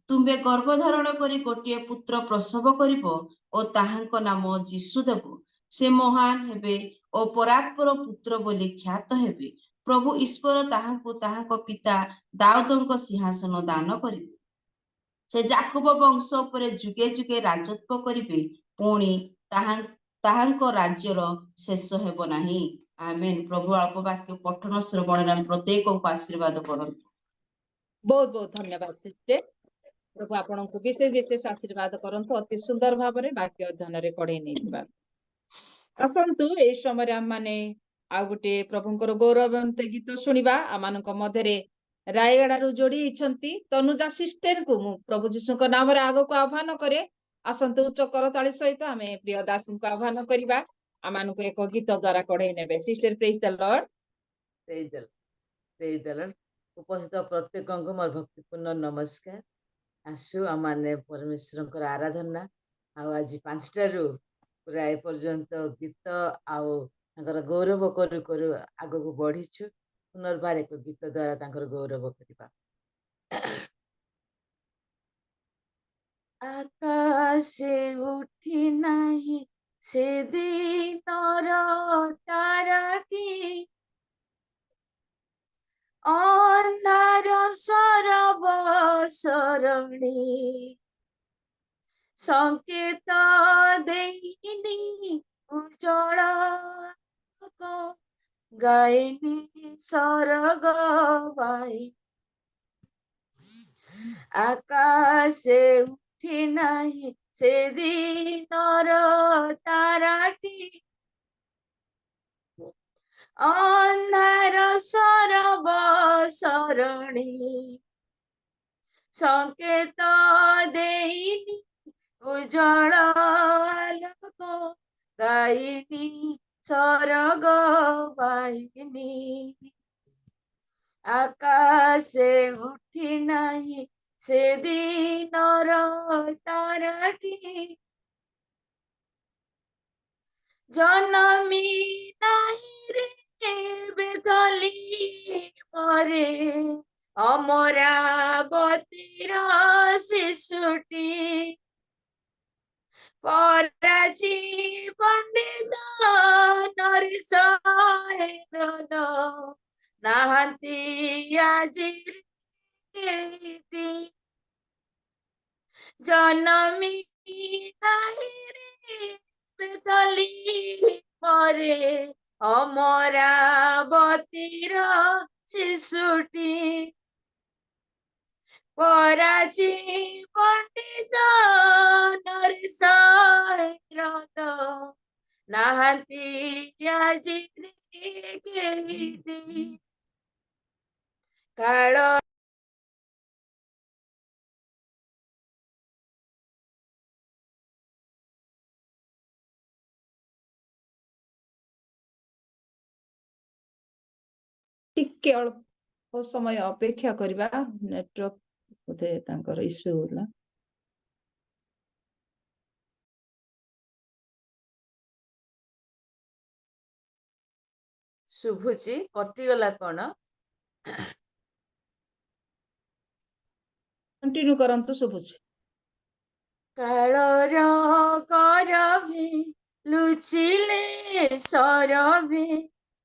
तुमे गर्भधारण करी गोटिए पुत्र प्रसव करिबो ओ ताहांक नाम जीशु देबो। से महान हेबे ओ परात्पर पुत्र बोली ख्यात हेबे। प्रभु ईश्वर ताहांकु ताहांक पिता दाऊदଙ୍କ सिंहासन दान करिबे। से जाकोब वंश उपरे जुगे जुगे राजत्व करिबे, पुणी ताहांक राज्यर शेष हेब नाही। आमेन। प्रभु अल्प वाक्य पठन श्रवण प्रत्येक को आशीर्वाद करंतु। बहुत बहुत धन्यवाद सिस्टर। प्रभु आपन को विशेष विशेष आशीर्वाद करंतु अति सुंदर भाव में वाक्य अध्ययन रे कढ़ई नहीं। आसंतु ए समय आम माने आ गोटे प्रभुंकर गौरववंत गीत शुणिबा। आमानक मध्यरे रायगड़ारू जोड़ी इछंती तनुजा सिस्टर को मु प्रभु जीशु को नाम रे आगो को आह्वान करे। आसंतु उच्च करताली सहित आमे प्रिय दासी को आह्वान करिबा। आमानक एक गीत द्वारा कढ़ई नेबे। Sister praise the Lord. Praise the Lord. उपस्थित प्रत्येक को मोर भक्तिपूर्ण नमस्कार। आसु आमाने परमेश्वर आराधना आज 5टारू पूरा ए पर्यंत गीत आगर गौरव करू करू आग को बढ़ीचु। पुनर्बार एक गीत द्वारा तांकर गौरव करिबा। आकाशे उठी नाही से दिनर ताराटी, अंधार सरब सरणी, संकेत देइनी उज्जवल गायनी सरग बाई। आकाशे उठी नाही से दिनर ताराटी, अंधार सरब सरणी, संकेत देइनी उज्जवल आलोक गायनी सरग बाहिनी। आकाशे उठी नाही से दिनर ताराटी, जनमी नाही रे बेदली मरे, अमरावतीर शिशुटी, पराची पंडित नरेश हेरद नाहंती आजी जनमी नाही रे बेदली मरे, अमरावतीर शिशुटी, ପରାଜି ପଣ୍ଡିତ ନରେଶ ରଦ ନାହାନ୍ତି ଆଜି କେହି କାଳ ଟିକେ ଅଳ୍ପ ସମୟ ଅପେକ୍ଷା କରିବା, ନେଟୱାର୍କ ବୋଧେ ତାଙ୍କର ଇସ୍ୟୁ ହେଲା। ଶୁଭୁଛି, କଟିଗଲା କଣ? କଣ୍ଟିନ୍ୟୁ କରନ୍ତୁ, ଶୁଭୁଛି। କାଳର କରଭେ ଲୁଚିଲେ ସରଭେ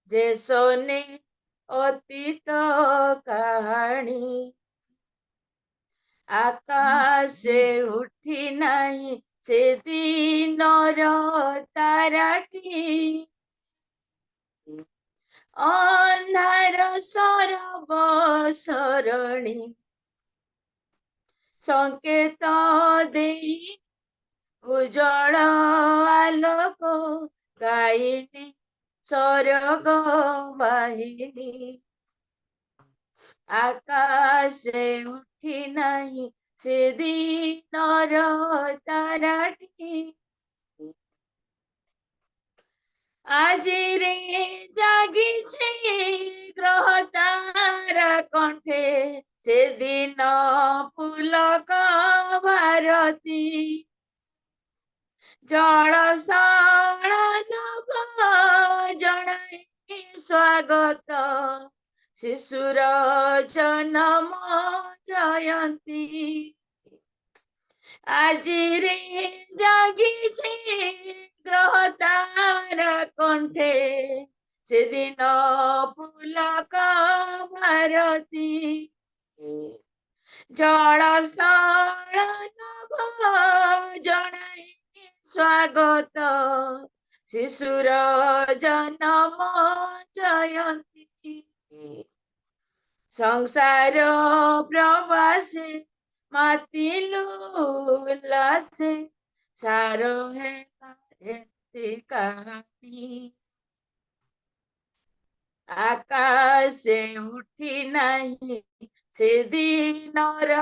ଯେ ଶୋନେ ଅତୀତ କାହାଣୀ ଆକାଶେ ଉଠି ନାହିଁ ସେ ଦିନର ତାରାଟି ଅନ୍ଧାର ସରବ ସରଣୀ ସଂକେତ ଦେଇ ଉଜ୍ଜଳ ଆଲୋକ ଗାଇନି ସରଗ ବାହିନୀ ଆକାଶେ ଉଠି ନାହିଁ ସେ ଦିନର ତାରାଟି ଆଜିରେ ଜାଗିଛି ଗ୍ରହ ତାରା କଣ୍ଠେ ସେଦିନ ପୁଲକ ଭାରତୀ ଜଳ ସ୍ଥଳ ନଭ ଜଣାଇ ସ୍ୱାଗତ ଶିଶୁର ଜନ୍ମ ଜୟନ୍ତୀ ଆଜିରେ ଜାଗିଛି ଗ୍ରହ ତାରା କଣ୍ଠେ ସେଦିନ ପୁଲକ ଭାରତୀ ଜଳ ସ୍ଥଳ ନଭ ଜଣାଇ ସ୍ୱାଗତ ଶିଶୁର ଜନ୍ମ ଜୟନ୍ତୀ ସଂସାର ପ୍ରବାସେ ମାତିଲୁ ଉଲ୍ଲାସେ ସାର ହେଲା ଏତେ କାହାଣୀ ଆକାଶେ ଉଠି ନାହିଁ ସେଦିନର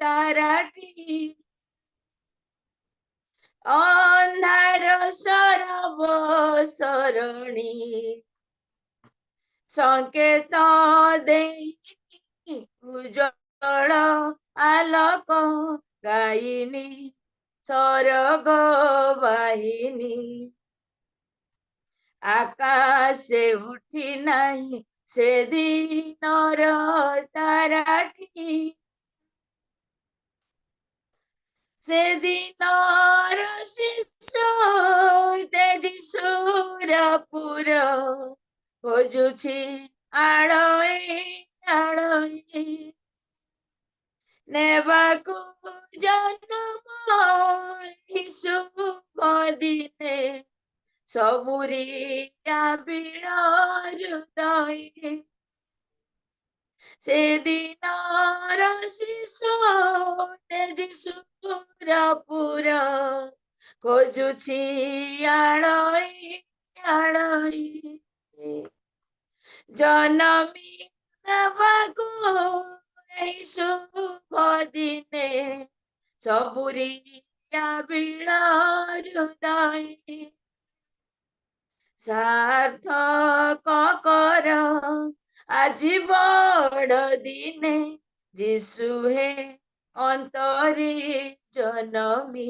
ତାରାଟି ଅନ୍ଧାର ସରବ ସରଣୀ ସଂକେତ ଦେଇ ଉଜ୍ଜଳ ଆଲୋକ ଗାଇନି ସରଗ ବାହିନୀ ଆକାଶେ ଉଠି ନାହିଁ ସେଦିନର ତାରାଟି ସେଦିନର ଶିଶୁ ତେଜି ସୁରପୁର ଖୋଜୁଛି ଆଳଇ ଆଳଇ ନେବାକୁ ଜନ୍ମ ଶୁଭ ଦିନେ ସବୁରି ଆବିଳ ହୃଦୟ ସେଦିନର ଶିଶୁ ତେଜି ସୁରପୁର ଖୋଜୁଛି ଆଳଇ ଆଳଇ ଜନମି ନେବାକୁ ଏହି ଶୁଭ ଦିନେ ସବୁରି ଆବିଳ ହୃଦୟ ସାର୍ଥକ କର ଆଜି ବଡ଼ ଦିନେ ଯିଶୁ ହେ ଅନ୍ତରେ ଜନମି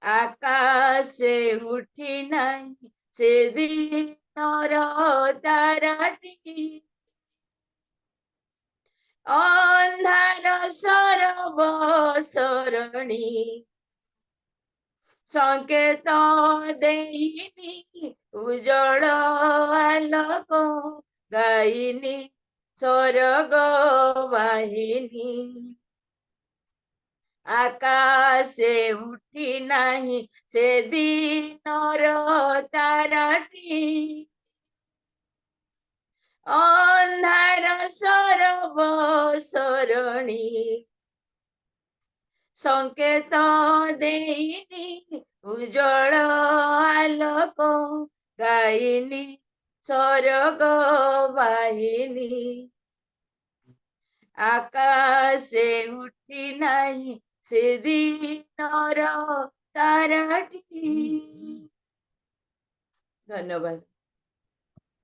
ଆକାଶେ ଉଠି ନାହିଁ ସେଦିନର ତାରାଟି ଅନ୍ଧାର ସରବ ସରଣୀ ସଂକେତ ଦେଇନି ଉଜ୍ଜଳ ଆଲୋକ ଗାଇନି ସରଗ ବାହିନୀ ଆକାଶେ ଉଠି ନାହିଁ ସେଦିନର ତାରାଟି ଅନ୍ଧାର ସରବ ସରଣୀ ସଂକେତ ଦେଇନି ଉଜ୍ଜଳ ଆଲୋକ ଗାଇନି ସରଗ ବାହିନି ଆକାଶେ ଉଠି ନାହିଁ ସେଦିନର ତାରାଟି। ଧନ୍ୟବାଦ।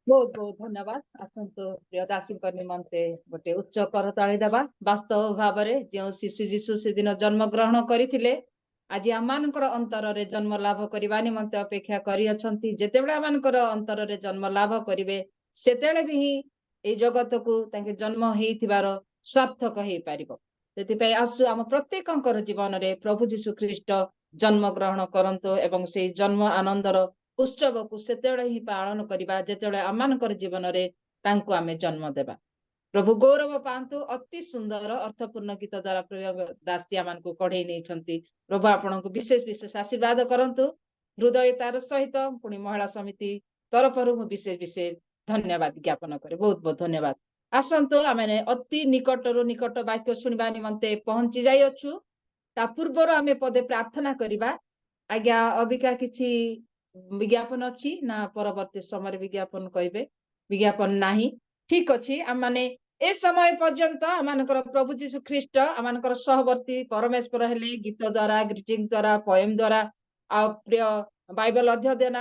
ବହୁତ ବହୁତ ଧନ୍ୟବାଦ। ଆସନ୍ତୁ ପ୍ରିୟ ଦାସୀଙ୍କ ନିମନ୍ତେ ଗୋଟେ ଉଚ୍ଚ କରତାଳି ଦେବା। ବାସ୍ତବ ଭାବରେ ଯେଉଁ ଶିଶୁ ଯୀଶୁ ସେଦିନ ଜନ୍ମ ଗ୍ରହଣ କରିଥିଲେ ଆଜି ଆମମାନଙ୍କର ଅନ୍ତରରେ ଜନ୍ମ ଲାଭ କରିବା ନିମନ୍ତେ ଅପେକ୍ଷା କରିଅଛନ୍ତି। ଯେତେବେଳେ ଆମମାନଙ୍କର ଅନ୍ତରରେ ଜନ୍ମ ଲାଭ କରିବେ ସେତେବେଳେ ବି ହିଁ ଏଇ ଜଗତକୁ ତାଙ୍କେ ଜନ୍ମ ହେଇଥିବାର ସାର୍ଥକ ହେଇପାରିବ। ସେଥିପାଇଁ ଆସୁ ଆମ ପ୍ରତ୍ୟେକଙ୍କର ଜୀବନରେ ପ୍ରଭୁ ଯୀଶୁ ଖ୍ରୀଷ୍ଟ ଜନ୍ମ ଗ୍ରହଣ କରନ୍ତୁ ଏବଂ ସେଇ ଜନ୍ମ ଆନନ୍ଦର ଉତ୍ସବକୁ ସେତେବେଳେ ହିଁ ପାଳନ କରିବା ଯେତେବେଳେ ଆମମାନଙ୍କର ଜୀବନରେ ତାଙ୍କୁ ଆମେ ଜନ୍ମ ଦେବା। ପ୍ରଭୁ ଗୌରବ ପାଆନ୍ତୁ। ଅତି ସୁନ୍ଦର ଅର୍ଥପୂର୍ଣ୍ଣ ଗୀତ ଦ୍ୱାରା ପ୍ରିୟ ଦାସୀ ଆମମାନଙ୍କୁ କଢେଇ ନେଇଛନ୍ତି। ପ୍ରଭୁ ଆପଣଙ୍କୁ ବିଶେଷ ବିଶେଷ ଆଶୀର୍ବାଦ କରନ୍ତୁ। ହୃଦୟତାର ସହିତ ପୁଣି ମହିଳା ସମିତି ତରଫରୁ ମୁଁ ବିଶେଷ ବିଶେଷ ଧନ୍ୟବାଦ ଜ୍ଞାପନ କରେ। ବହୁତ ବହୁତ ଧନ୍ୟବାଦ। ଆସନ୍ତୁ ଆମେ ଅତି ନିକଟରୁ ନିକଟ ବାକ୍ୟ ଶୁଣିବା ନିମନ୍ତେ ପହଞ୍ଚି ଯାଇଅଛୁ। ତା ପୂର୍ବରୁ ଆମେ ପଦେ ପ୍ରାର୍ଥନା କରିବା। ଆଜ୍ଞା ଅବିକା କିଛି ବିଜ୍ଞାପନ ଅଛି ନା ପରବର୍ତ୍ତୀ ସମୟରେ ବିଜ୍ଞାପନ କହିବେ? ବିଜ୍ଞାପନ ନାହିଁ। ଠିକ ଅଛି। ଆମମାନେ ଏ ସମୟ ପର୍ଯ୍ୟନ୍ତ ଆମମାନଙ୍କର ପ୍ରଭୁ ଯୀଶୁ ଖ୍ରୀଷ୍ଟ ଆମମାନଙ୍କର ସହବର୍ତ୍ତୀ ପରମେଶ୍ୱର ହେଲେ ଗୀତ ଦ୍ୱାରା ଗ୍ରିଟିଂ ଦ୍ୱାରା ପଏମ ଦ୍ୱାରା ଆଉ ପ୍ରିୟ ବାଇବେଲ ଅଧ୍ୟୟନ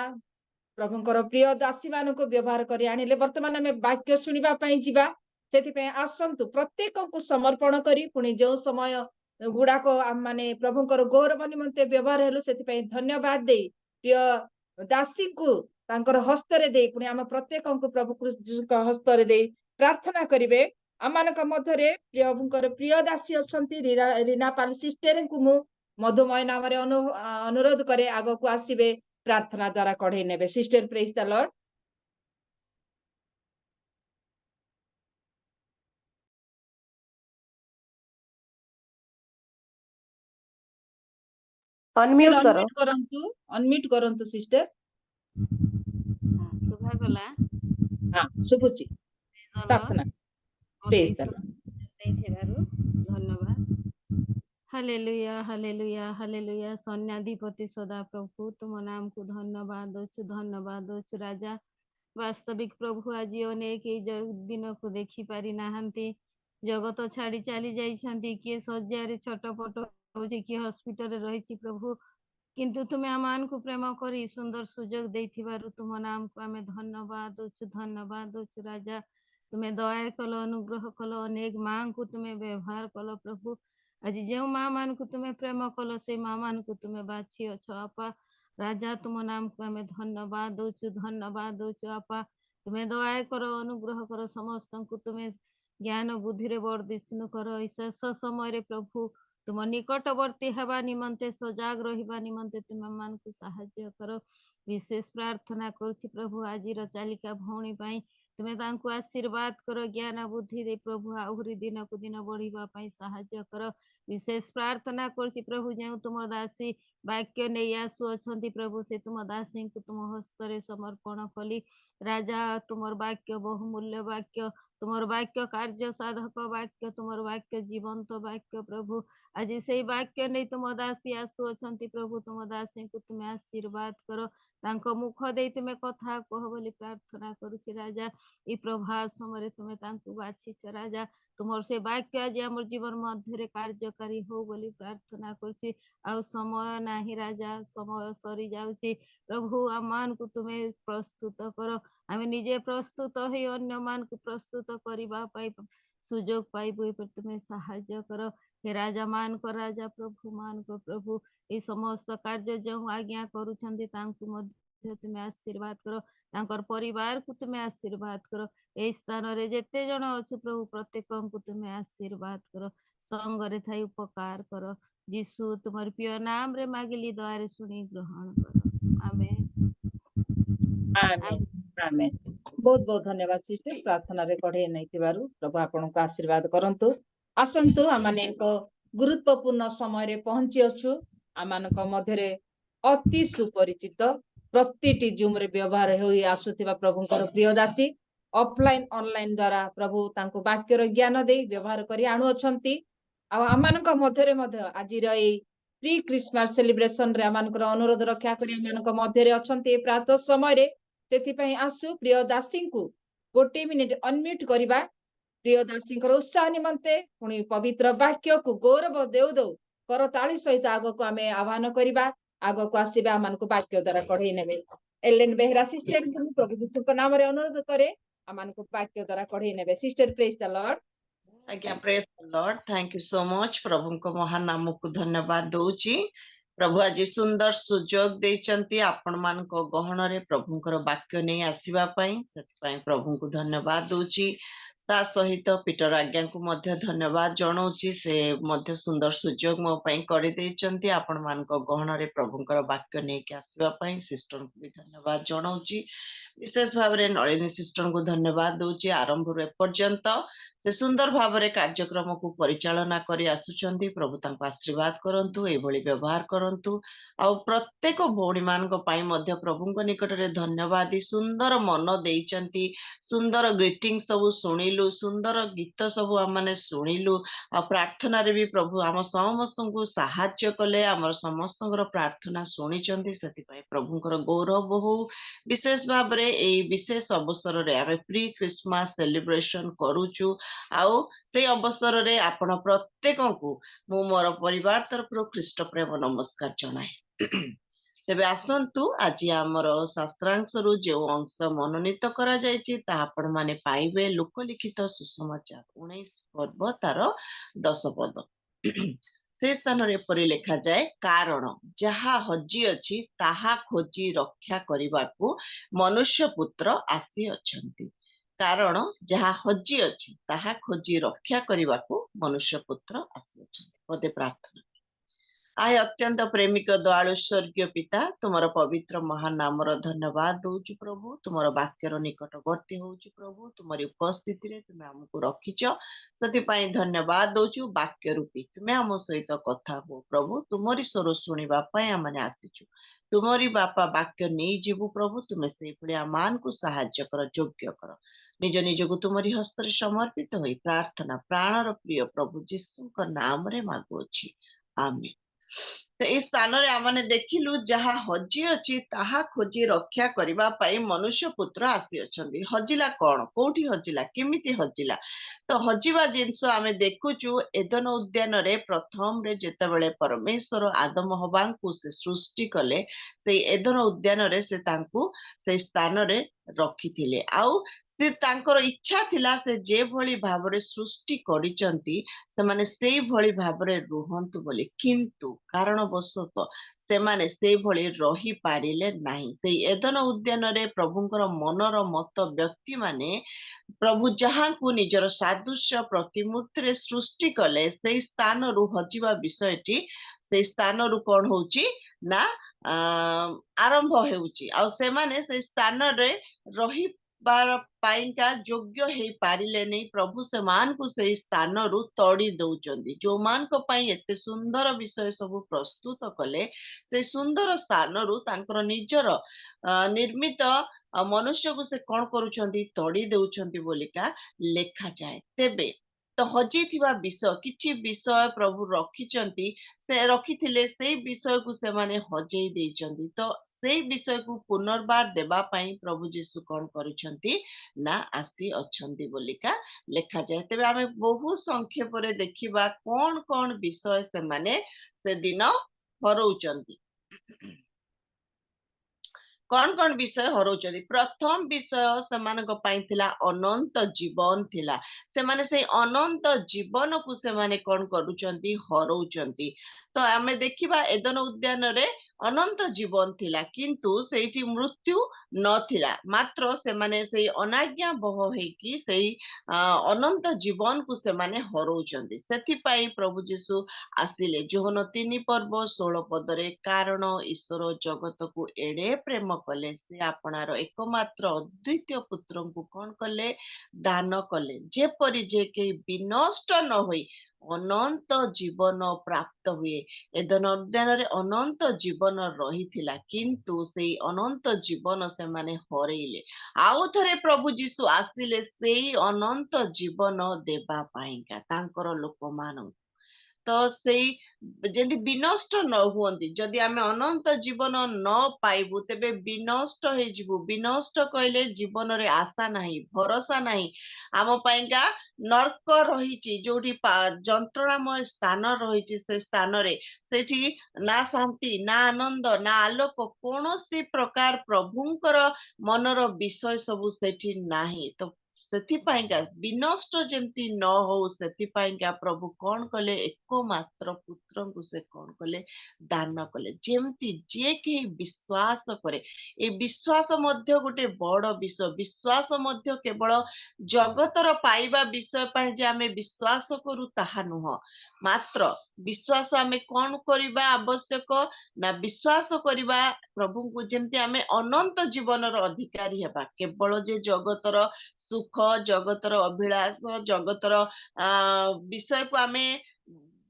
ପ୍ରଭୁଙ୍କର ପ୍ରିୟ ଦାସୀ ମାନଙ୍କୁ ବ୍ୟବହାର କରି ଆଣିଲେ। ବର୍ତ୍ତମାନ ଆମେ ବାକ୍ୟ ଶୁଣିବା ପାଇଁ ଯିବା। ସେଥିପାଇଁ ଆସନ୍ତୁ ପ୍ରତ୍ୟେକଙ୍କୁ ସମର୍ପଣ କରି ପୁଣି ଯେଉଁ ସମୟ ଗୁଡାକ ଆମମାନେ ପ୍ରଭୁଙ୍କର ଗୌରବ ନିମନ୍ତେ ବ୍ୟବହାର ହେଲୁ ସେଥିପାଇଁ ଧନ୍ୟବାଦ ଦେଇ ପ୍ରିୟ ଦାସୀଙ୍କୁ ତାଙ୍କର ହସ୍ତରେ ଦେଇ ପୁଣି ଆମ ପ୍ରତ୍ୟେକଙ୍କୁ ପ୍ରଭୁ କୃଷ୍ଣଙ୍କ ହସ୍ତରେ ଦେଇ ପ୍ରାର୍ଥନା କରିବେ। ଆମମାନଙ୍କ ମଧ୍ୟରେ ପ୍ରଭୁଙ୍କର ପ୍ରିୟ ଦାସୀ ଅଛନ୍ତି ରୀନା ପାଲ ସିଷ୍ଟରଙ୍କୁ ମୁଁ ମଧୁମୟ ନାମରେ ଅନୁରୋଧ କରେ ଆଗକୁ ଆସିବେ ପ୍ରାର୍ଥନା ଦ୍ୱାରା କଢେଇ ନେବେ। ସିଷ୍ଟର ପ୍ରେଜ୍ ଦ ଲର୍ଡ। ଅନମ୍ୟୁଟ କର। ଅନମ୍ୟୁଟ କରନ୍ତୁ ସିଷ୍ଟର। ଶୁଭାଗଲା? ହଁ ଶୁଭୁଛି। ପ୍ରାର୍ଥନା ପ୍ରେଜ୍ ଦ ଲର୍ଡ। ଦେଇଥିବାରୁ ଧନ୍ୟବାଦ। Hallelujah hallelujah hallelujah. ସୈନ୍ୟାଧିପତି ସଦା ପ୍ରଭୁ ତୁମ ନାମକୁ ଧନ୍ୟବାଦ ଦଉଛୁ, ଧନ୍ୟବାଦ ଦଉଛୁ ରାଜା। ବାସ୍ତବିକ ପ୍ରଭୁ ଆଜି ଅନେକ ଏଇ ଦିନକୁ ଦେଖି ପାରି ନାହାନ୍ତି। ଜଗତ ଛାଡି ଚାଲି ଯାଇଛନ୍ତି। କିଏ ଶଯ୍ୟାରେ ଛଟପଟ ହଉଛି, କିଏ ହସ୍ପିଟାଲରେ ରହିଛି ପ୍ରଭୁ। କିନ୍ତୁ ତୁମେ ଆମମାନଙ୍କୁ ପ୍ରେମ କରି ସୁନ୍ଦର ସୁଯୋଗ ଦେଇଥିବାରୁ ତୁମ ନାମକୁ ଆମେ ଧନ୍ୟବାଦ ଦଉଛୁ, ଧନ୍ୟବାଦ ଦଉଛୁ ରାଜା। ତୁମେ ଦୟା କଲ, ଅନୁଗ୍ରହ କଲ, ଅନେକ ମାଙ୍କୁ ତୁମେ ବ୍ୟବହାର କଲ ପ୍ରଭୁ। ଆଜି ଯେଉଁ ମା ମାନଙ୍କୁ ତୁମେ ପ୍ରେମ କଲ ସେ ମା ମାନଙ୍କୁ ତୁମେ ବାଛି ଅଛ ଆପା। ରାଜା ତୁମ ନାମକୁ ଆମେ ଧନ୍ୟବାଦ ଦଉଛୁ, ଧନ୍ୟବାଦ ଦଉଛୁ ଆପା। ତୁମେ ଦୟା କର, ଅନୁଗ୍ରହ କର, ସମସ୍ତଙ୍କୁ ତୁମେ ଜ୍ଞାନ ବୁଦ୍ଧିରେ ବର୍ଦ୍ଧିଷ୍ଣୁ କର। ଏଇ ଶେଷ ସମୟରେ ପ୍ରଭୁ ତୁମ ନିକଟବର୍ତ୍ତୀ ହେବା ନିମନ୍ତେ, ସଜାଗ ରହିବା ନିମନ୍ତେ ତୁମେ ମାନଙ୍କୁ ସାହାଯ୍ୟ କର। ବିଶେଷ ପ୍ରାର୍ଥନା କରୁଛି ପ୍ରଭୁ ଆଜିର ଚାଲିକା ଭଉଣୀ ପାଇଁ। ତୁମେ ତାଙ୍କୁ ଆଶୀର୍ବାଦ କର, ଜ୍ଞାନ ବୁଦ୍ଧି ଦେଇ ପ୍ରଭୁ ଆହୁରି ଦିନକୁ ଦିନ ବଢିବା ପାଇଁ ସାହାଯ୍ୟ କର। ବିଶେଷ ପ୍ରାର୍ଥନା କରୁଛି ପ୍ରଭୁ ଯେଉଁ ତୁମ ଦାସୀ ବାକ୍ୟ ନେଇ ଆସୁଅଛନ୍ତି ପ୍ରଭୁ ସେ ତୁମ ଦାସୀଙ୍କୁ ତୁମ ହସ୍ତରେ ସମର୍ପଣ କଲି। ରାଜା ତୁମର ବାକ୍ୟ ବହୁମୂଲ୍ୟ ବାକ୍ୟ, ତୁମର ବାକ୍ୟ କାର୍ଯ୍ୟ ସାଧକ ବାକ୍ୟ, ତୁମର ବାକ୍ୟ ଜୀବନ୍ତ ବାକ୍ୟ ପ୍ରଭୁ। ଆଜି ସେଇ ବାକ୍ୟ ନେଇ ତୁମ ଦାସୀ ଆସୁଅଛନ୍ତି ପ୍ରଭୁ। ତୁମ ଦାସୀଙ୍କୁ ତୁମେ ଆଶୀର୍ବାଦ କର, ତାଙ୍କ ମୁଖ ଦେଇ ତୁମେ କଥା କହ ବୋଲି ପ୍ରାର୍ଥନା କରୁଛି ରାଜା। ଏଇ ପ୍ରଭାତ ସମୟରେ ତୁମେ ତାଙ୍କୁ ବାଛିଛ ରାଜା। ତୁମର ସେ ବାକ୍ୟ ଆଜି ଆମର ଜୀବନ ମଧ୍ୟରେ କାର୍ଯ୍ୟକାରୀ ହଉ ବୋଲି ପ୍ରାର୍ଥନା କରୁଛି। ଆଉ ସମୟ ନାହିଁ ରାଜା, ସମୟ ସରି ଯାଉଛି ପ୍ରଭୁ। ଆମମାନଙ୍କୁ ତୁମେ ପ୍ରସ୍ତୁତ କର, ଆମେ ନିଜେ ପ୍ରସ୍ତୁତ ହେଇ ଅନ୍ୟମାନଙ୍କୁ ପ୍ରସ୍ତୁତ କରିବା ପାଇଁ ସୁଯୋଗ ପାଇବୁ। ଏପରି ତୁମେ ସାହାଯ୍ୟ କର ହେ ରାଜା, ମାନଙ୍କ ରାଜା ପ୍ରଭୁ, ମାନଙ୍କ ପ୍ରଭୁ। ଏଇ ସମସ୍ତ କାର୍ଯ୍ୟ ଯେଉଁ ଆଜ୍ଞା କରୁଛନ୍ତି ତାଙ୍କୁ ମଧ୍ୟ ତୁମେ ଆଶୀର୍ବାଦ କର, ତାଙ୍କର ପରିବାରକୁ ତୁମେ ଆଶୀର୍ବାଦ କର। ଏଇ ସ୍ଥାନରେ ଯେତେ ଜଣ ଅଛୁ ପ୍ରଭୁ ପ୍ରତ୍ୟେକଙ୍କୁ ତୁମେ ଆଶୀର୍ବାଦ କର, ସଙ୍ଗରେ ଥାଇ ଉପକାର କର। ଯୀଶୁ ତୁମର ପ୍ରିୟ ନାମରେ ମାଗିଲି, ଦୟାରେ ଶୁଣି ଗ୍ରହଣ କର। ଆମେନ୍। ଆମେନ୍ ଆମେନ୍। ବହୁତ ବହୁତ ଧନ୍ୟବାଦ ସିଷ୍ଟର ପ୍ରାର୍ଥନାରେ କଢେଇ ନେଇଥିବାରୁ। ପ୍ରଭୁ ଆପଣଙ୍କୁ ଆଶୀର୍ବାଦ କରନ୍ତୁ। ଆସନ୍ତୁ ଆମମାନେ ଏକ ଗୁରୁତ୍ୱପୂର୍ଣ୍ଣ ସମୟରେ ପହଞ୍ଚି ଅଛୁ। ଆମମାନଙ୍କ ମଧ୍ୟରେ ଅତି ସୁପରିଚିତ ପ୍ରତିଟି ଜୁମରେ ବ୍ୟବହାର ହୋଇ ଆସୁଥିବା ପ୍ରଭୁଙ୍କର ପ୍ରିୟ ଦାସୀ ऑफलाइन ऑनलाइन द्वारा प्रभु तांको वाक्यर ज्ञान दे व्यवहार करी आनुअछंती आमानक मध्यरे मध्य आजिर एई प्री क्रिसमस सेलिब्रेशन रे आमानकर अनुरोध रक्षा करी आमानक मध्यरे अछंती प्रातः समय रे सेति पई आसु प्रिय दासी को गोटे मिनिट अनम्यूट करिबा प्रिय दासी उत्साह निमंते पुणी पवित्र वाक्य को गौरव देउ दौ करताली सहित आग को आमे आह्वान करिबा आग को आसीबा आमानक वाक्य द्वारा पढ़ई नेबे एलेन बेहरा सिस्टर को प्रभु यीशु को नाम रे अनुरोध करे आमानक वाक्य द्वारा पढ़ई नेबे सिस्टर प्रेज द लॉर्ड आज्ञा praise the Lord thank you so much प्रभु को महान नाम को धन्यवाद दउची प्रभु आज सुंदर सुजोग देइचंती आपण मान को गहन रे प्रभु को वाक्य नहीं आसीबा पई सेति पई प्रभु को धन्यवाद दउची ता सहित पीटर आज्ञा को मध्य धन्यवाद जणाउची से मध्य सुंदर सुजोग मो पई करि देइचंती आपण मान को गहन रे प्रभु को वाक्य नहीं के आसीबा पई सिस्टर को भी धन्यवाद जणाउची विशेष भाव रे नलिनी सिस्टर को धन्यवाद दउची आरंभ रे पर्यंत से सुंदर भाव रे कार्यक्रम को परिचालना करी आसुचंती प्रभु तांको आशीर्वाद करंतु ए भली व्यवहार करंतु आ प्रत्येक भौणी मान को पई मध्य प्रभु को निकट रे धन्यवाद सुंदर मन देइचंती सुंदर ग्रीटिंग सब सुनिलु सुंदर गीत सब हम माने सुनिलु आ प्रार्थना रे भी प्रभु हम समस्त को सहाय्य कले हमर समस्त प्रार्थना सुनिचंती सेति पई प्रभु को गौरव हो विशेष भाव रे ए विशेष अवसर रे आमे प्री क्रिसमस सेलिब्रेशन करूचु आउ से अवसर रे आपण प्रत्येक को मु मोर परिवार तरफ ख्रीष्ट प्रेम नमस्कार जनाए तेबे आसंतु आज आमर शास्त्रांश रु जो अंश मनोनीत करा जायछि ता आपण माने पाइबे लोकलिखित सुसमाचार 19 पर्व तार 10 पद से स्थान रे परि लेखा जाए कारण जहा हजी अछि ताहा खोजी रक्षा करिबाकू मनुष्य पुत्र आसी अछंती कारण जहा हजी अछि ताहा खोजी रक्षा करिबाकू मनुष्य पुत्र आसी अछंती पदे प्रार्थना आय अत्यंत प्रेमिक दयालु स्वर्गीय पिता तुमर पवित्र महान नाम धन्यवाद दउछु प्रभु तुमर वाक्यर निकटवर्ती होउछु प्रभु तुमरी उपस्थिति रे तुमे हमकु रखिछ सति पई धन्यवाद दउछु वाक्य रूपी तुमे हम सहित कथा हो प्रभु तुमरी स्वर सुनिबा पई हमने आसीछु तुमरी बापा वाक्य नै जीवु प्रभु तुमे सेहि भलिया मान को सहाय्य कर योग्य कर निज निज को तुमरी हस्त रे समर्पित होई प्रार्थना प्राणर प्रिय प्रभु यीशु को नाम रे मागुछि आमीन तो इस स्थान रे आमने देखिलु जहा हजी अछि ताहा खोजी रक्षा करिबा पई मनुष्य पुत्र आसी अछंदी हजिला कोन कोठी हजिला केमिति हजिला तो हजिबा जिंस आमे देखुचु एदन उद्यान रे प्रथम रे जेतेबेले परमेश्वर आदम हवां को से सृष्टि कले से एदन उद्यान रे से तांकु से स्थान रे रखिथिले आउ से तांकर इच्छा थिला से जे भली भाबरे सृष्टि करिचंती से माने सेई भली भाबरे रुहंतु बोली किंतु कारण बसत से माने सेई भली रही पारिले नाही सेई एदन उद्यान रे प्रभुंकर मनर मत व्यक्ति माने प्रभु जहां को निजर सादृश्य प्रतिमूर्ति रे सृष्टि कले सेई स्थान रु हजिबा विषयटी से स्थान रु कोन होउची ना आरंभ हेउची आ से माने से स्थान रे रही बार पाइका योग्य हे पारिले नहीं प्रभु से मान को से स्थान रु तोड़ी दउचंदी जो मान को पई एते सुंदर विषय सब प्रस्तुत कले से सुंदर स्थान रु तांकर निजर निर्मित मनुष्य को से कोन करूचंदी तोड़ी दउचंदी बोलिका लेखा जाए तेबे तो हजी थिबा विषय किछि विषय प्रभु रखिचंती से रखिथिले से विषय को से माने हजेई देइचंती तो से विषय को पुनर्बार देबा पई प्रभु यीशु कोन करिसंती ना आसी अछंती बोलिका लेखा जाय तेबे आमे बहु संक्षेप रे देखिबा कोन कोन विषय से माने से दिन हरौचंती कौन कौन विषय हरौचंती प्रथम विषय सेमानक पई थिला अनंत जीवन थिला से माने से अनंत जीवन को से माने कोन करूचंती हरौचंती तो आमे देखिबा एदन उद्यान रे अनंत जीवन थिला किंतु सेठी मृत्यु न थिला मात्र से माने से अनाज्ञा बह हेकी से अनंत जीवन को से माने हरौचंती सेथि पई प्रभु यीशु आसिले जोहन 3 पर्व 16 पद रे कारण ईश्वर जगत को एडे प्रेम कले से आपणार एकमात्र अद्वितीय पुत्र को कौन कले दान कले जेपरी जे के विनष्ट न होई अनंत जीवन प्राप्त हुए एदन उद्यान अनंत जीवन रही किंतु से अनंत जीवन से माने हरइले आउ थरे प्रभु जीशु आसिले से अनंत जीवन देबा पाइका तांकर लोक मान तो सेई जदि विनष्ट न हुअंती जदि आमे अनंत जीवन न पाइबु तेबे विनष्ट हे जिवु विनष्ट कहले जीवन रे आशा नाही भरोसा नाही आम पाइका नर्क रहिछि जोठी जंत्रणामय स्थान रहिछि से स्थान रे सेठी ना शांति ना आनंद ना आलोक कोनोसी प्रकार प्रभुंकर मनर विषय सबु सेठी नाही तो ସେଥିପାଇଁକା ବିନଷ୍ଟ ଯେମିତି ନ ହଉ ସେଥିପାଇଁକା ପ୍ରଭୁ କଣ କଲେ ଏକମାତ୍ର ପୁତ୍ରଙ୍କୁ ସେ କଣ କଲେ ଦାନ କଲେ ଯେମିତି ଯିଏ କେହି ବିଶ୍ୱାସ କରେ ଏ ବିଶ୍ୱାସ ମଧ୍ୟ ଗୋଟେ ବଡ ବିଷୟ ବିଶ୍ୱାସ ମଧ୍ୟ କେବଳ ଜଗତର ପାଇବା ବିଷୟ ପାଇଁ ଯେ ଆମେ ବିଶ୍ୱାସ କରୁ ତାହା ନୁହଁ ମାତ୍ର ବିଶ୍ୱାସ ଆମେ କଣ କରିବା ଆବଶ୍ୟକ ନା ବିଶ୍ୱାସ କରିବା ପ୍ରଭୁଙ୍କୁ ଯେମିତି ଆମେ ଅନନ୍ତ ଜୀବନର ଅଧିକାରୀ ହେବା କେବଳ ଯେ ଜଗତର सुख जगतर अभिलाष जगतर विषय को आमे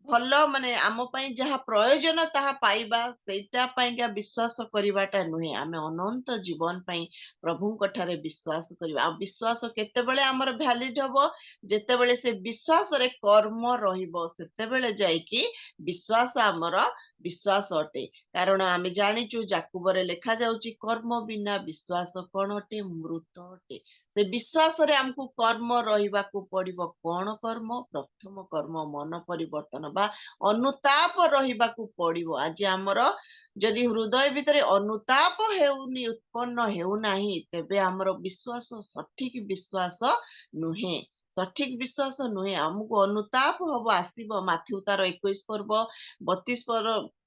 भल माने आम पई जहा प्रयोजन ताहा पाइबा सेटा पईका विश्वास करिवाटा नुहे आमे अनंत जीवन पई प्रभुंक ठारे विश्वास करिबा आ विश्वास केतेबेले हमर वैलिड हबो जेतेबेले से विश्वास रे कर्म रहिबो सेतेबेले जाई कि विश्वास हमर विश्वास अटे कारण आमे जानिचु जाकुबरे लेखा जाउची कर्म बिना विश्वास कोन अटे मृत अटे से विश्वास रे हमकु कर्म रहिबा को पड़िबो कोन कर्म प्रथम कर्म मन परिवर्तन बा अनुताप रहिबा को पड़िबो आज हमर जदि हृदय भितरे अनुताप हेउनी उत्पन्न हेउ नाही तेबे हमर विश्वास सठिक विश्वास नुहे सठिक विश्वास नुहे हमको अनुताप हब आसीबो माथ्यू तार 21 पर्व 32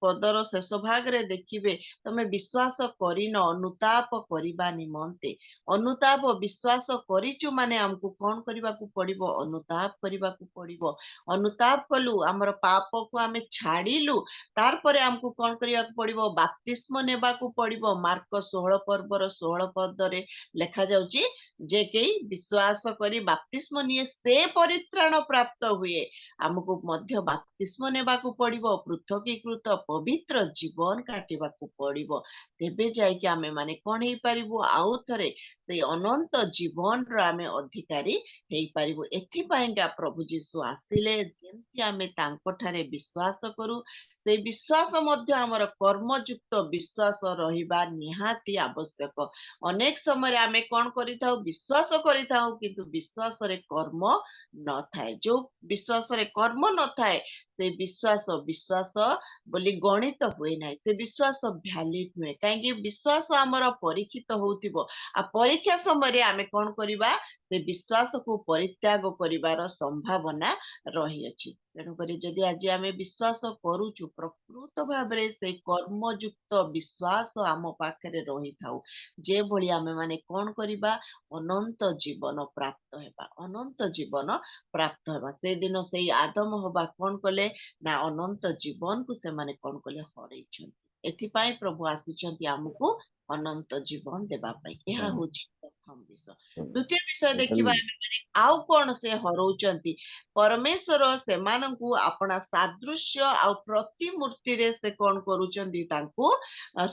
पदर शेष भाग रे देखिबे तमे विश्वास करिन अनुताप करिबा निमंते अनुताप विश्वास करिचु माने हमको कोन करिबा को पड़िबो अनुताप करिबा को पड़िबो अनुताप कलु हमर पाप को आमे छाडिलु तार परे हमको कोन करिबा को पड़िबो बपतिस्म नेबा को पड़िबो मार्क 16 पर्वर 16 पद रे लेखा जाउची जे के विश्वास करी बपतिस्म निये से परित्राण प्राप्त हुए हमको मध्य बपतिस्म नेबा को पड़िबो पृथकीकृत पवित्र जीवन काटिबा को पड़िबो तेबे जाय कि आमे माने कोन हे परिबो आउ थरे से अनंत जीवन रो आमे अधिकारी हेई परिबो एथि पाइंगा प्रभु जीसु आसिले जेंति आमे तांको ठारे विश्वास करू से विश्वास मध्य हमर कर्मयुक्त विश्वास रहिबा निहाती आवश्यक अनेक समय आमे कोन करिथाउ विश्वास करिथाउ किंतु विश्वास रे कर्म न थाए जो विश्वास रे कर्म न थाए से विश्वास विश्वास बोली गणित हुए ना से विश्वास वैलिड हुए कहीं विश्वास आमर परीक्षित होउथिबो आ परीक्षा समय आमे कोन करिबा से विश्वास को परित्याग करिवार संभावना रही अछि तेणु करी जदि आज आमे विश्वास करूछु प्रकृत भाबरे से कर्मयुक्त विश्वास आम पाखरे रही थाउ जे भली आमे माने कोन करिबा अनंत जीवन प्राप्त हेबा अनंत जीवन प्राप्त हेबा से दिन से आदम होबा कोन कले ना अनंत जीवन को से माने कोन कले हरैछन्ति एथि पाई प्रभु आसीछन्ति हमकु अनंत जीवन देबा पाई एहा होछि प्रथम विषय द्वितीय विषय देखिबा आउ कोन से हरौचन्ति परमेश्वर से मानकु अपना सादृश्य आ प्रतिमूर्ति रे से कोन करूचन्ति तांकु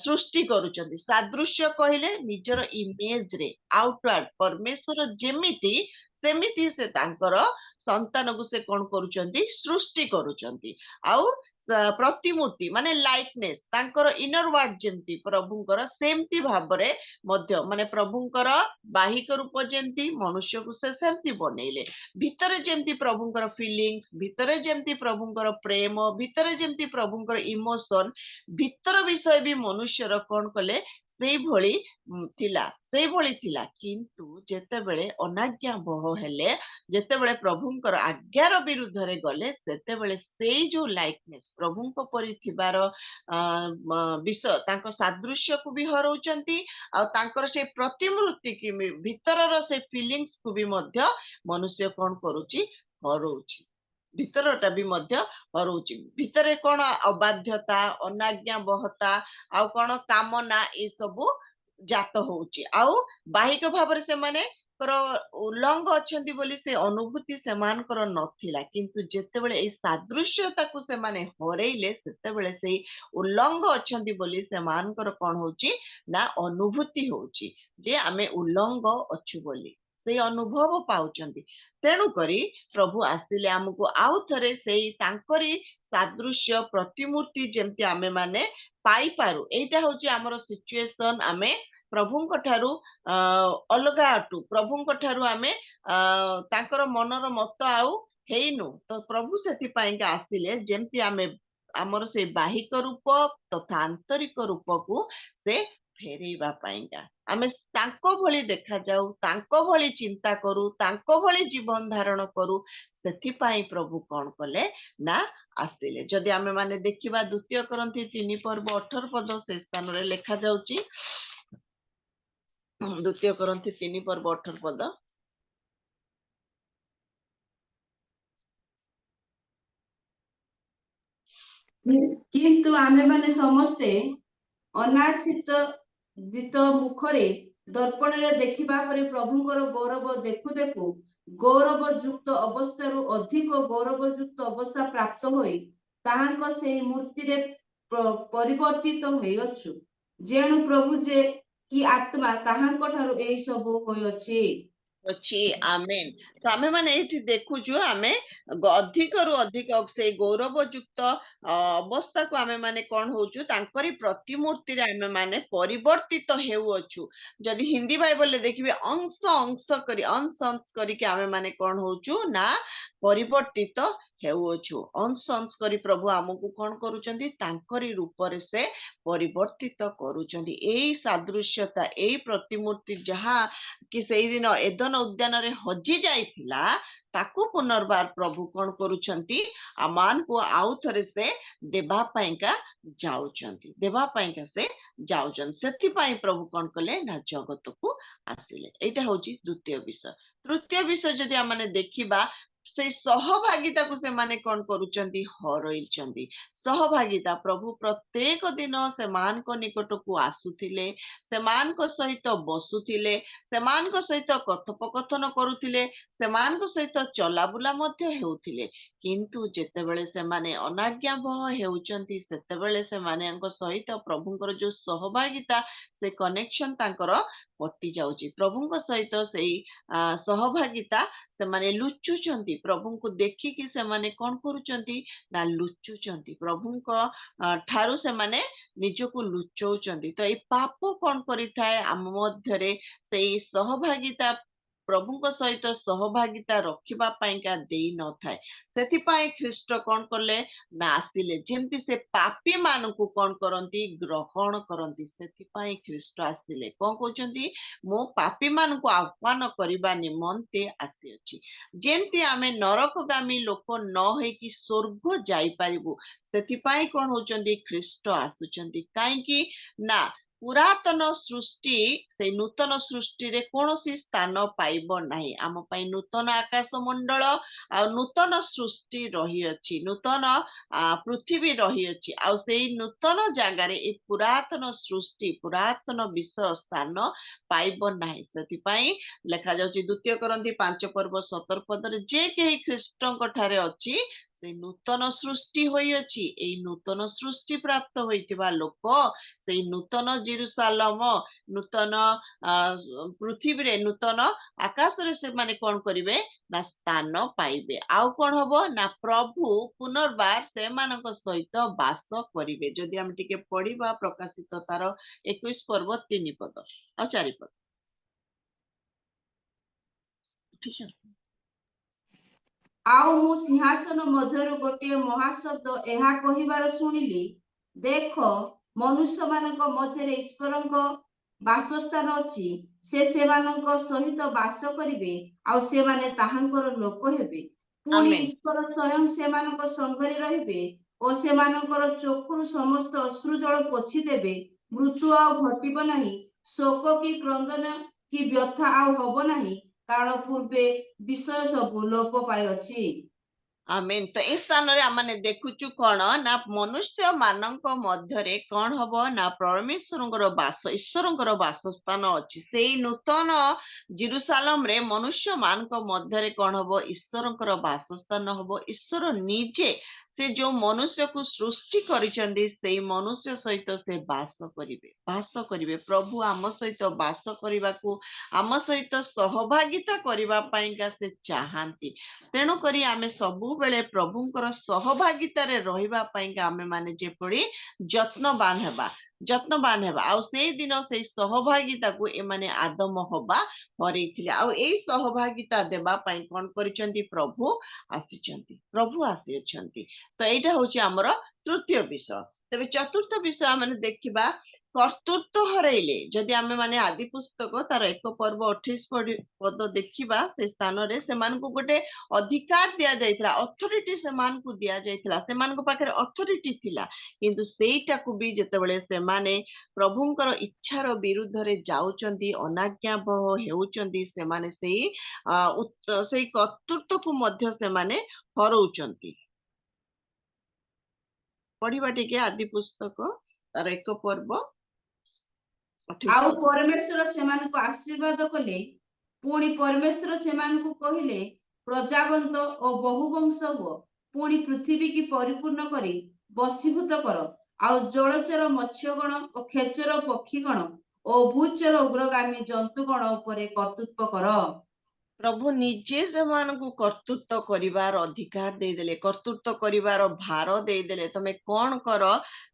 सृष्टि करूचन्ति सादृश्य कहिले निजर इमेज रे आउटवर्ड परमेश्वर जेमिति सेमिति से तांकर संतान को से कोन करूचन्ति सृष्टि करूचन्ति आउ प्रतिमूर्ति माने लाइटनेस तांकर इनर वर्ड जेंती प्रभुंकर सेमती भाबरे मध्य माने प्रभुंकर बाहिक रूप जेंती मनुष्य को से सेमती बनेइले भितरे जेंती प्रभुंकर फीलिंग्स भितरे जेंती प्रभुंकर प्रेम भितरे जेंती प्रभुंकर इमोशन भितर विषय भी मनुष्य र कोन कले सेई भली थिला किंतु जेतेबेले अनाज्ञा बह हेले जेतेबेले प्रभुंकर आज्ञार विरुद्ध रे गले सेतेबेले सेई जो लाइकनेस प्रभुंक परि थिबार विषय तांको सादृश्य को भी हरौचंती आ तांकर से प्रतिमूर्ति की भितरर से फीलिंग्स को भी मध्य मनुष्य कोन करूची हरौची भितरटा भी मध्य हरौची भितरे कोन अबाध्यता अनाज्ञा बहता आ कोन कामना ए सबु ଜାତ ହଉଛି ଆଉ ବାହିକ ଭାବରେ ସେମାନେ ଉଲ୍ଲଙ୍ଘ ଅଛନ୍ତି ବୋଲି ସେ ଅନୁଭୂତି ସେମାନଙ୍କର ନଥିଲା, କିନ୍ତୁ ଯେତେବେଳେ ଏଇ ସାଦୃଶ୍ୟତାକୁ ସେମାନେ ହରେଇଲେ ସେତେବେଳେ ସେଇ ଉଲ୍ଲଙ୍ଘ ଅଛନ୍ତି ବୋଲି ସେମାନଙ୍କର କଣ ହଉଛି ନା ଅନୁଭୂତି ହଉଛି ଯେ ଆମେ ଉଲ୍ଲଙ୍ଘ ଅଛୁ ବୋଲି ସେଇ ଅନୁଭବ ପାଉଛନ୍ତି। ତେଣୁକରି ପ୍ରଭୁ ଆସିଲେ ଆମକୁ ଆଉ ଥରେ ସେଇ ତାଙ୍କରି ସାଦୃଶ୍ୟ ପ୍ରତିମୂର୍ତ୍ତି ଯେମିତି ଆମେ ମାନେ ପାଇପାରୁ। ଏଇଟା ହଉଛି ଆମର ସିଚୁଏସନ। ଆମେ ପ୍ରଭୁଙ୍କ ଠାରୁ ଅଲଗା ଅଟୁ, ପ୍ରଭୁଙ୍କ ଠାରୁ ଆମେ ତାଙ୍କର ମନର ମତ ଆଉ ହେଇନୁ। ତ ପ୍ରଭୁ ସେଥିପାଇଁକା ଆସିଲେ ଯେମିତି ଆମେ ଆମର ସେଇ ବାହିକ ରୂପ ତଥା ଆନ୍ତରିକ ରୂପକୁ ସେ ଫେରେଇବା ପାଇଁକା, ଆମେ ତାଙ୍କ ଭଳି ଦେଖାଯାଉ, ତାଙ୍କ ଭଳି ଚିନ୍ତା କରୁ, ତାଙ୍କ ଭଳି ଜୀବନ ଧାରଣ କରୁ। ସେଥିପାଇଁ ପ୍ରଭୁ କଣ କଲେ ନା ଆସିଲେ। ଯଦି ଆମେ ମାନେ ଦେଖିବା 2 କରନ୍ଥୀ 3:18 ସେ ସ୍ଥାନରେ ଲେଖା ଯାଉଛି। 2 କରନ୍ଥୀ 3:18 କିନ୍ତୁ ଆମେମାନେ ସମସ୍ତେ ଅନାଚ୍ଛାଦିତ ମୁଖରେ ଦର୍ପଣରେ ଦେଖିବା ପରେ ପ୍ରଭୁଙ୍କର ଗୌରବ ଦେଖୁ ଦେଖୁ ଗୌରବଯୁକ୍ତ ଅବସ୍ଥାରୁ ଅଧିକ ଗୌରବଯୁକ୍ତ ଅବସ୍ଥା ପ୍ରାପ୍ତ ହୋଇ ତାହାଙ୍କ ସେହି ମୂର୍ତ୍ତିରେ ପରିବର୍ତ୍ତିତ ହୋଇଅଛୁ। ଯେଣୁ ପ୍ରଭୁ ଯେ କି ଆତ୍ମା ତାହାଙ୍କ ଠାରୁ ଏହି ସବୁ ହୋଇଅଛି। ଆମେନ୍। ତ ଆମେ ମାନେ ଏଇଠି ଦେଖୁଛୁ ଆମେ ଅଧିକରୁ ଅଧିକ ସେଇ ଗୌରବଯୁକ୍ତ ଅବସ୍ଥାକୁ ଆମେ ମାନେ କଣ ହଉଛୁ ତାଙ୍କରି ପ୍ରତିମୂର୍ତ୍ତିରେ ଆମେ ମାନେ ପରିବର୍ତ୍ତିତ ହେଉଅଛୁ। ଯଦି ହିନ୍ଦୀ ବାଇବଲରେ ଦେଖିବେ ଅଂଶ କରିକି ଆମେ ମାନେ କଣ ହଉଛୁ ନା ପରିବର୍ତ୍ତିତ ହେଉଅଛୁ। ଅଂଶ କରି ପ୍ରଭୁ ଆମକୁ କଣ କରୁଛନ୍ତି ତାଙ୍କରି ରୂପରେ ସେ ପରିବର୍ତ୍ତିତ କରୁଛନ୍ତି। ଏଇ ସାଦୃଶ୍ୟତା ଏଇ ପ୍ରତିମୂର୍ତ୍ତି ଯାହା କି ସେଇଦିନ ଏଦନ ଉଦ୍ୟାନରେ ହଜି ଯାଇଥିଲା ତାକୁ ପୁନର୍ବାର ପ୍ରଭୁ କଣ କରୁଛନ୍ତି ଆମମାନଙ୍କୁ ଆଉ ଥରେ ସେ ଦେବା ପାଇଁକା ଯାଉଛନ୍ତି। ସେଥିପାଇଁ ପ୍ରଭୁ କଣ କଲେ ନା ଜଗତକୁ ଆସିଲେ। ଏଇଟା ହଉଛି ଦ୍ୱିତୀୟ ବିଷୟ। ତୃତୀୟ ବିଷୟ ଯଦି ଆମେ ଦେଖିବା ସେଇ ସହଭାଗିତାକୁ ସେମାନେ କଣ କରୁଛନ୍ତି ହରେଇଛନ୍ତି। ସହଭାଗିତା ପ୍ରଭୁ ପ୍ରତ୍ୟେକ ଦିନ ସେମାନଙ୍କ ନିକଟକୁ ଆସୁଥିଲେ, ସେମାନଙ୍କ ସହିତ ବସୁଥିଲେ, ସେମାନଙ୍କ ସହିତ କଥୋପକଥନ କରୁଥିଲେ, ସେମାନଙ୍କ ସହିତ ଚଲାବୁଲା ମଧ୍ୟ ହେଉଥିଲେ। କିନ୍ତୁ ଯେତେବେଳେ ସେମାନେ ଅନାଜ୍ଞାବହ ହେଉଛନ୍ତି ସେତେବେଳେ ସେମାନଙ୍କ ସହିତ ପ୍ରଭୁଙ୍କର ଯୋଉ ସହଭାଗିତା ସେ କନେକ୍ସନ ତାଙ୍କର କଟି ଯାଉଛି। ପ୍ରଭୁଙ୍କ ସହିତ ସେଇ ସହଭାଗିତା ସେମାନେ ଲୁଚୁଛନ୍ତି। ପ୍ରଭୁଙ୍କୁ ଦେଖିକି ସେମାନେ କଣ କରୁଛନ୍ତି ନା ଲୁଚୁଛନ୍ତି, ପ୍ରଭୁଙ୍କ ଠାରୁ ସେମାନେ ନିଜକୁ ଲୁଚଉଛନ୍ତି। ତ ଏଇ ପାପ କଣ କରିଥାଏ ଆମ ମଧ୍ୟରେ ସେଇ ସହଭାଗିତା ପ୍ରଭୁଙ୍କ ସହିତ ସହଭାଗିତା ରଖିବା ପାଇଁକା ଦେଇ ନଥାଏ। ସେଥିପାଇଁ ଖ୍ରୀଷ୍ଟ କଣ କଲେ ନା ଆସିଲେ ଯେମିତି ସେ ପାପୀ ମାନଙ୍କୁ କଣ କରନ୍ତି ଗ୍ରହଣ କରନ୍ତି। ସେଥିପାଇଁ ଖ୍ରୀଷ୍ଟ ଆସିଲେ। କଣ କହୁଛନ୍ତି ମୁଁ ପାପୀ ମାନଙ୍କୁ ଆହ୍ୱାନ କରିବା ନିମନ୍ତେ ଆସିଅଛି। ଯେମିତି ଆମେ ନରକଗାମୀ ଲୋକ ନ ହେଇକି ସ୍ୱର୍ଗ ଯାଇପାରିବୁ, ସେଥିପାଇଁ କଣ ହଉଛନ୍ତି ଖ୍ରୀଷ୍ଟ ଆସୁଛନ୍ତି। କାହିଁକି ନା ପୁରାତନ ସୃଷ୍ଟି ସେଇ ନୂତନ ସୃଷ୍ଟିରେ କୌଣସି ସ୍ଥାନ ପାଇବ ନାହିଁ। ଆମ ପାଇଁ ନୂତନ ଆକାଶ ମଣ୍ଡଳ ଆଉ ନୂତନ ସୃଷ୍ଟି ରହିଅଛି, ନୂତନ ପୃଥିବୀ ରହିଅଛି। ଆଉ ସେଇ ନୂତନ ଜାଗାରେ ଏଇ ପୁରାତନ ସୃଷ୍ଟି ପୁରାତନ ବିଷୟ ସ୍ଥାନ ପାଇବ ନାହିଁ। ସେଥିପାଇଁ ଲେଖାଯାଉଛି 2 କରନ୍ଥୀ 5:17 ଯେ କେହି ଖ୍ରୀଷ୍ଟଙ୍କ ଠାରେ ଅଛି ସେଇ ନୂତନ ସୃଷ୍ଟି ହୋଇଅଛି। ଏଇ ନୂତନ ସୃଷ୍ଟି ପ୍ରାପ୍ତ ହୋଇଥିବା ଲୋକ ସେଇ ନୂତନ ଜେରୁସାଲମ, ନୂତନ ପୃଥିବୀରେ, ନୂତନ ଆକାଶରେ ସେମାନେ କଣ କରିବେ ନା ସ୍ଥାନ ପାଇବେ। ଆଉ କଣ ହବ ନା ପ୍ରଭୁ ପୁନର୍ବାର ସେମାନଙ୍କ ସହିତ ବାସ କରିବେ। ଯଦି ଆମେ ଟିକେ ପଢିବା ପ୍ରକାଶିତ ତାର 21:3 ଆଉ 4 ଆଉ ମୁଁ ସିଂହାସନ ମଧ୍ୟରୁ ଗୋଟିଏ ମହାଶବ୍ଦ ଏହା କହିବାର ଶୁଣିଲି, ଦେଖ ମନୁଷ୍ୟମାନଙ୍କ ମଧ୍ୟରେ ଈଶ୍ୱରଙ୍କ ବାସସ୍ଥାନ ଅଛି, ସେ ସେମାନଙ୍କ ସହିତ ବାସ କରିବେ ଆଉ ସେମାନେ ତାହାଙ୍କର ଲୋକ ହେବେ। ପୁଣି ଆମେନ୍। ଈଶ୍ୱର ସ୍ୱୟଂ ସେମାନଙ୍କ ସଙ୍ଗରେ ରହିବେ ଓ ସେମାନଙ୍କର ଚକ୍ଷୁରୁ ସମସ୍ତ ଅଶ୍ରୁ ଜଳ ପୋଛିଦେବେ। ମୃତ୍ୟୁ ଆଉ ଘଟିବ ନାହିଁ, ଶୋକ କି କ୍ରନ୍ଦନ କି ବ୍ୟଥା ଆଉ ହବ ନାହିଁ, କାରଣ ପୂର୍ବେ ବିଷୟ ସବୁ ଲୋପ ପାଇଅଛି। आमेन। तो इस स्थान रे आमने देखुचु कौन ना मनुष्य मानक मध्यरे कौन हबो ना परमेश्वरंकर वास ईश्वरंकर वासस्थान अछि। सेई नूतन जेरुसालेम रे मनुष्य मानक मध्यरे कौन हबो ईश्वरंकर वासस्थान हबो। ईश्वर निजे से जो मनुष्य को सृष्टि करिसंदी सेई मनुष्य सहित से वास करिवे प्रभु आम सहित वास करबाकू आम सहित सहभागिता करबा पाइका से चाहंती। तेणु करी आमे सबु बेले प्रभुंकर सहभागितारे रहिबा पाइका आमे माने जेपड़ी जत्नवान हेबा आउ से दिन से सहभागिता को ए माने आदम हवा हरैथिले आउ एई सहभागिता देबा पाइ कोन करिसंती प्रभु आसीचंती। तो एटा होची हमर तृतीय विषय। तबे चतुर्थ विषय आमे देखिबा कर्तृत्व हरैले। जदि आमे माने आदि पुस्तक तार 1 पर्व 28 पद देखिबा से स्थान रे सेमान को गोटे अधिकार दिया जाइतला अथॉरिटी सेमान को दिया जाइतला सेमान को पाखरे अथॉरिटी थिला किंतु सेईटा को भी जेतेबेले सेमाने प्रभुंकर इच्छार विरुद्ध रे जाउचंदी अनाज्ञाबह हेउचंदी सेमाने सेई कर्तृत्व को मध्य सेमाने हरौचंती। पढ़िबा टिके आदि पुस्तक तार 1 पर्व आउ परमेश्वर सेमानकु आशीर्वाद कले पुणी परमेश्वर सेमानकु कहिले प्रजावंत और बहुवंश हुओ पुणी पृथ्वी की परिपूर्ण करी बसीभूत कर आउ जलचर मत्स्यगण और खेचर पक्षीगण और भूचर उग्रगामी जंतुगण उपरे कर्तृत्व कर। प्रभु निजे सेमानकु कर्तृत्व करिवार अधिकार देदेले कर्तृत्व करिवार भार देदेले तमे कौन कर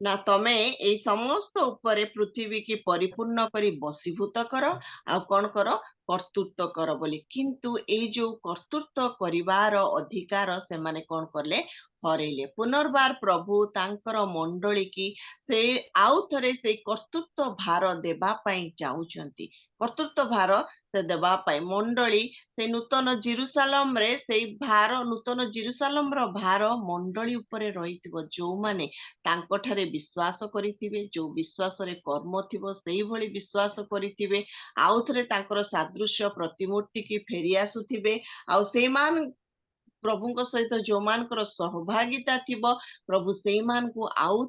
ना तमे ए समस्त उपरे पृथ्वी की परिपूर्ण करी बसीभूत कर आ कौन कर कर्तृत्व कर बोली। किंतु ए जो कर्तृत्व करिवार अधिकार से माने कौन करले हरैले। पुनर्बार प्रभु तांकर मंडली की से आउ थरे से कर्तृत्व भार देबा पाई चाहुचंती। कर्तृत्व भार से देबा पाई मंडली से नूतन जेरुसालेम रे से भार नूतन जेरुसालेम रो भार मंडली उपरे रहिथिबो जो माने तांको ठारे विश्वास करिथिबे जो विश्वास रे कर्म थिबो सेही भली विश्वास करिथिबे आउ थरे तांकर सादृश्य प्रतिमूर्ति की फेरी आसुथिबे आउ से मान प्रभु सहित जो मानकर सहभागिता थिबो प्रभु से मान को आउ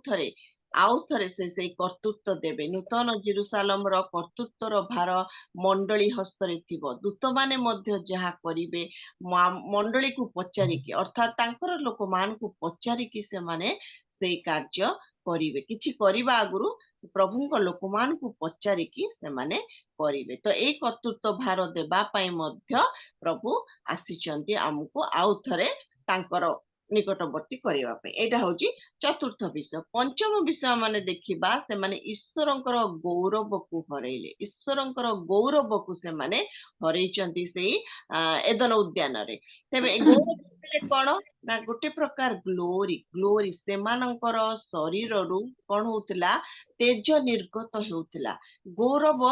थरे से कर्तृत्व देबे। नूतन जेरुसालेम रो कर्तृत्व रो भार मंडली हस्तरे थिबो दूत माने मध्य जहा करिवे मंडली को पचारिकी अर्थात तांकर लोक मान को पचारिकी से माने से कार्य करिवे किछि करिबा आगुरु प्रभु को लोक मान को पचारिकी से माने करिवे। तो ए कर्तृत्व भार देबा पाई मध्य प्रभु आसीचंती हमको आउ थरे तांकर निकटवर्ती करबा पे। एटा होची चतुर्थ विषय। पंचम विषय माने देखिबा से माने ईश्वरंकर गौरव को हरैले ईश्वरंकर गौरव को से माने हरैचंती सेई एदन उद्यान रे। तबे गौरव कोन ना गोटे प्रकार ग्लोरी से मानकर शरीर रु कोन होतला तेज निर्गत होतला गौरव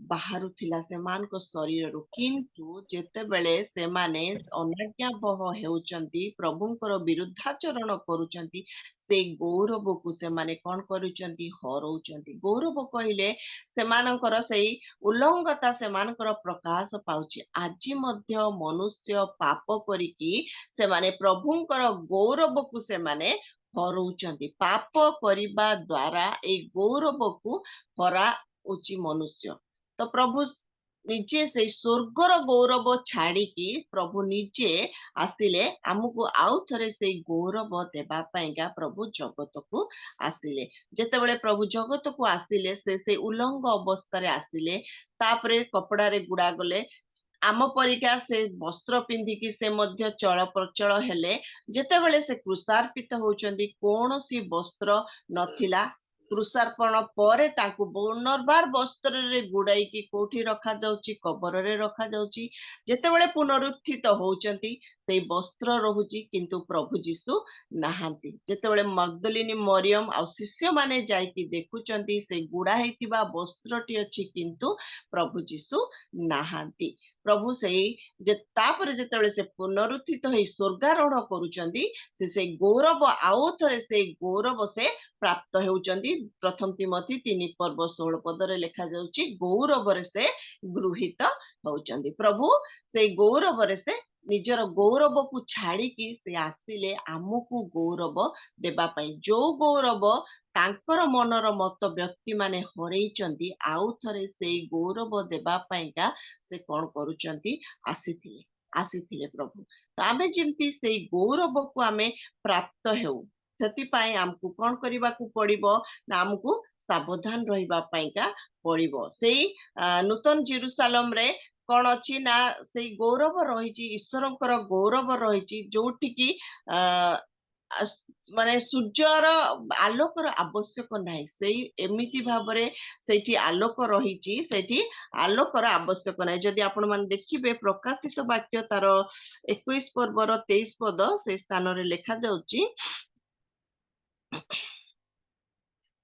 बाहरुथिला से मान को शरीर रु। किंतु जेते बेले से माने अनाज्ञाबह हेउचंती प्रभुंकर विरुद्धाचरण करूचंती से गौरव को से माने कोन करूचंती हरौचंती। गौरव कहिले से मानकर सेई उल्लंघता से मानकर प्रकाश पाउची। आजि मध्य मनुष्य पाप करिकी से माने प्रभुंकर गौरव को से माने हरौचंती। पाप करिबा द्वारा ए गौरव को हरा उची मनुष्य। तो प्रभु निजे से स्वर्गर गौरव छाड़ी की प्रभु निजे आसिले आमको आउ थरे से गौरव देबा पाइका प्रभु जगत को आसिले। जेतेबेले प्रभु जगत को आसिले से उल्लंघ अवस्था रे आसिले तापरे कपड़ा रे गुड़ा गले आम परिका से वस्त्र पिंधिकी से मध्य चल प्रचल हेले जेतेबेले से क्रूसार्पित होचंदी कोनोसी वस्त्र नथिला। क्रूसार्पण परे ताकू पुनर्बार वस्त्र रे गुड़ाई की कोठी रखा जाउची कबर रे रखा जाउची। जेतेबेले पुनरुत्थित होचंती से वस्त्र रहुची किंतु प्रभु जीसु नाहांती। जेतेबेले मगदलिनी मरियम आ शिष्य माने जाईकी देखुचंती से गुड़ा हेतिबा वस्त्रटी अछि किंतु प्रभु जीसु नाहांती। प्रभु सेई जे तापर जेतेबेले से पुनरुत्थित होई स्वर्गारोहण करूचंती से गौरव आउ थरे से गौरव से प्राप्त हेउचंती। प्रथम तिमोथी 3 पर्व 16 पद रे लिखा जाउची गौरव रे से गृहीत होउचंती। प्रभु से गौरव रे से ନିଜର ଗୌରବକୁ ଛାଡିକି ସେ ଆସିଲେ ଆମକୁ ଗୌରବ ଦେବା ପାଇଁ। ଯୋଉ ଗୌରବ ତାଙ୍କର ମନର ମତ ବ୍ୟକ୍ତି ମାନେ ହରେଇଛନ୍ତି, ଆଉ ଥରେ ସେଇ ଗୌରବ ଦେବା ପାଇଁକା ସେ କଣ କରୁଛନ୍ତି, ଆସିଥିଲେ ପ୍ରଭୁ। ତ ଆମେ ଯେମିତି ସେଇ ଗୌରବକୁ ଆମେ ପ୍ରାପ୍ତ ହେଉ, ସେଥିପାଇଁ ଆମକୁ କଣ କରିବାକୁ ପଡିବ ନା ଆମକୁ ସାବଧାନ ରହିବା ପାଇଁକା ପଡିବ। ସେଇ ନୂତନ ଜେରୁସାଲେମରେ କଣ ଅଛି ନା ସେଇ ଗୌରବ ରହିଛି, ଈଶ୍ୱରଙ୍କର ଗୌରବ ରହିଛି, ଯୋଉଠିକି ମାନେ ସୂର୍ଯ୍ୟର ଆଲୋକର ଆବଶ୍ୟକ ନାହିଁ। ସେଇ ଏମିତି ଭାବରେ ସେଇଠି ଆଲୋକ ରହିଛି, ସେଇଠି ଆଲୋକର ଆବଶ୍ୟକ ନାହିଁ। ଯଦି ଆପଣ ମାନେ ଦେଖିବେ ପ୍ରକାଶିତ ବାକ୍ୟ ତାର 21 ପର୍ବର 23 ପଦ, ସେ ସ୍ଥାନରେ ଲେଖା ଯାଉଛି,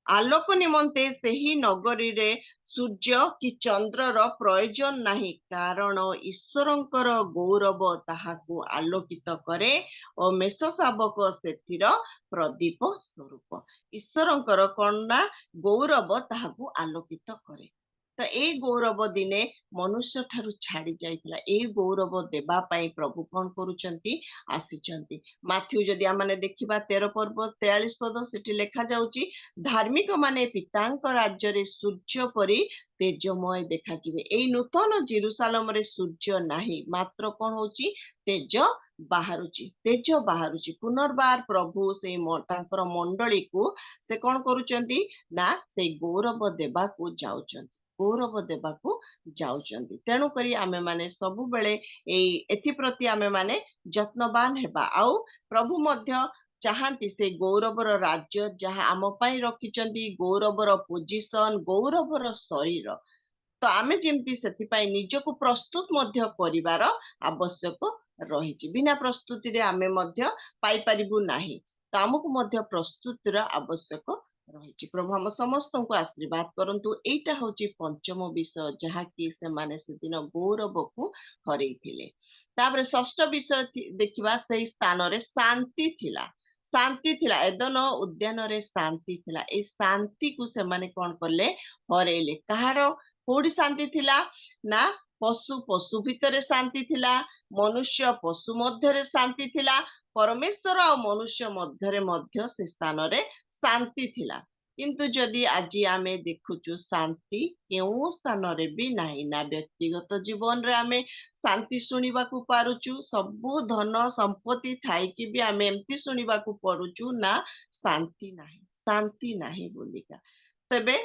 ଆଲୋକ ନିମନ୍ତେ ସେହି ନଗରୀରେ ସୂର୍ଯ୍ୟ କି ଚନ୍ଦ୍ରର ପ୍ରୟୋଜନ ନାହିଁ, କାରଣ ଈଶ୍ୱରଙ୍କର ଗୌରବ ତାହାକୁ ଆଲୋକିତ କରେ ଓ ମେଷ ଶାବକ ସେଥିର ପ୍ରଦୀପ ସ୍ୱରୂପ। ଈଶ୍ୱରଙ୍କର କଣ ନା ଗୌରବ ତାହାକୁ ଆଲୋକିତ କରେ। ତ ଏଇ ଗୌରବ ଦିନେ ମନୁଷ୍ୟ ଠାରୁ ଛାଡି ଯାଇଥିଲା। ଏଇ ଗୌରବ ଦେବା ପାଇଁ ପ୍ରଭୁ କଣ କରୁଛନ୍ତି, ଆସିଛନ୍ତି। ମାଥ୍ୟୁ ଯଦି ଆମେ ଦେଖିବା 13 ପର୍ବ 43 ପଦ, ସେଠି ଲେଖା ଯାଉଛି, ଧାର୍ମିକ ମାନେ ପିତାଙ୍କ ରାଜ୍ୟରେ ସୂର୍ଯ୍ୟ ପରି ତେଜମୟ ଦେଖାଯିବେ। ଏଇ ନୂତନ ଜେରୁସାଲେମରେ ସୂର୍ଯ୍ୟ ନାହିଁ, ମାତ୍ର କଣ ହଉଛି, ତେଜ ବାହାରୁଛି। ପୁନର୍ବାର ପ୍ରଭୁ ସେଇ ତାଙ୍କର ମଣ୍ଡଳୀକୁ ସେ କଣ କରୁଛନ୍ତି ନା ସେଇ ଗୌରବ ଦେବାକୁ ଯାଉଛନ୍ତି। ତେଣୁକରି ଆମେ ମାନେ ସବୁବେଳେ ଏଥିପ୍ରତି ଆମେ ମାନେ ଯତ୍ନବାନ ହେବା। ଆଉ ପ୍ରଭୁ ମଧ୍ୟ ଚାହାନ୍ତି ସେ ଗୌରବର ରାଜ୍ୟ ଯାହା ଆମ ପାଇଁ ରଖିଛନ୍ତି, ଗୌରବର ପୋଜିସନ, ଗୌରବର ଶରୀର। ତ ଆମେ ଯେମିତି ସେଥିପାଇଁ ନିଜକୁ ପ୍ରସ୍ତୁତ ମଧ୍ୟ କରିବାର ଆବଶ୍ୟକ ରହିଛି। ବିନା ପ୍ରସ୍ତୁତିରେ ଆମେ ମଧ୍ୟ ପାଇପାରିବୁ ନାହିଁ। ତ ଆମକୁ ମଧ୍ୟ ପ୍ରସ୍ତୁତିର ଆବଶ୍ୟକ ରହିଛି। ପ୍ରଭୁ ଆମ ସମସ୍ତଙ୍କୁ ଆଶୀର୍ବାଦ କରନ୍ତୁ। ଏଇଟା ହଉଛି ପଞ୍ଚମ ବିଷୟ, ଯାହାକି ସେମାନେ ସେଦିନ ଗୌରବକୁ ହରେଇଥିଲେ। ତାପରେ ଷଷ୍ଠ ବିଷୟ ଦେଖିବା, ସେଇ ସ୍ଥାନରେ ଶାନ୍ତି ଥିଲା। ଏଦନ ଉଦ୍ୟାନରେ ଶାନ୍ତି ଥିଲା। ଏଇ ଶାନ୍ତିକୁ ସେମାନେ କଣ କଲେ, ହରେଇଲେ। କୋଉଠି ଶାନ୍ତି ଥିଲା ନା ପଶୁ ଭିତରେ ଶାନ୍ତି ଥିଲା, ମନୁଷ୍ୟ ପଶୁ ମଧ୍ୟରେ ଶାନ୍ତି ଥିଲା, ପରମେଶ୍ୱର ଆଉ ମନୁଷ୍ୟ ମଧ୍ୟରେ ମଧ୍ୟ ସେ ସ୍ଥାନରେ ଶାନ୍ତି ଥିଲା। କିନ୍ତୁ ଯଦି ଆଜି ଆମେ ଦେଖୁଛୁ, ଶାନ୍ତି କେଉଁ ସ୍ଥାନରେ ବି ନାହିଁ। ନା ବ୍ୟକ୍ତିଗତ ଜୀବନରେ ଆମେ ଶାନ୍ତି ଶୁଣିବାକୁ ପାରୁଛୁ, ସବୁ ଧନ ସମ୍ପତ୍ତି ଥାଇକି ବି ଆମେ ଏମିତି ଶୁଣିବାକୁ ପଡୁଛୁ ନା ଶାନ୍ତି ନାହିଁ ବୋଲିକା। ତେବେ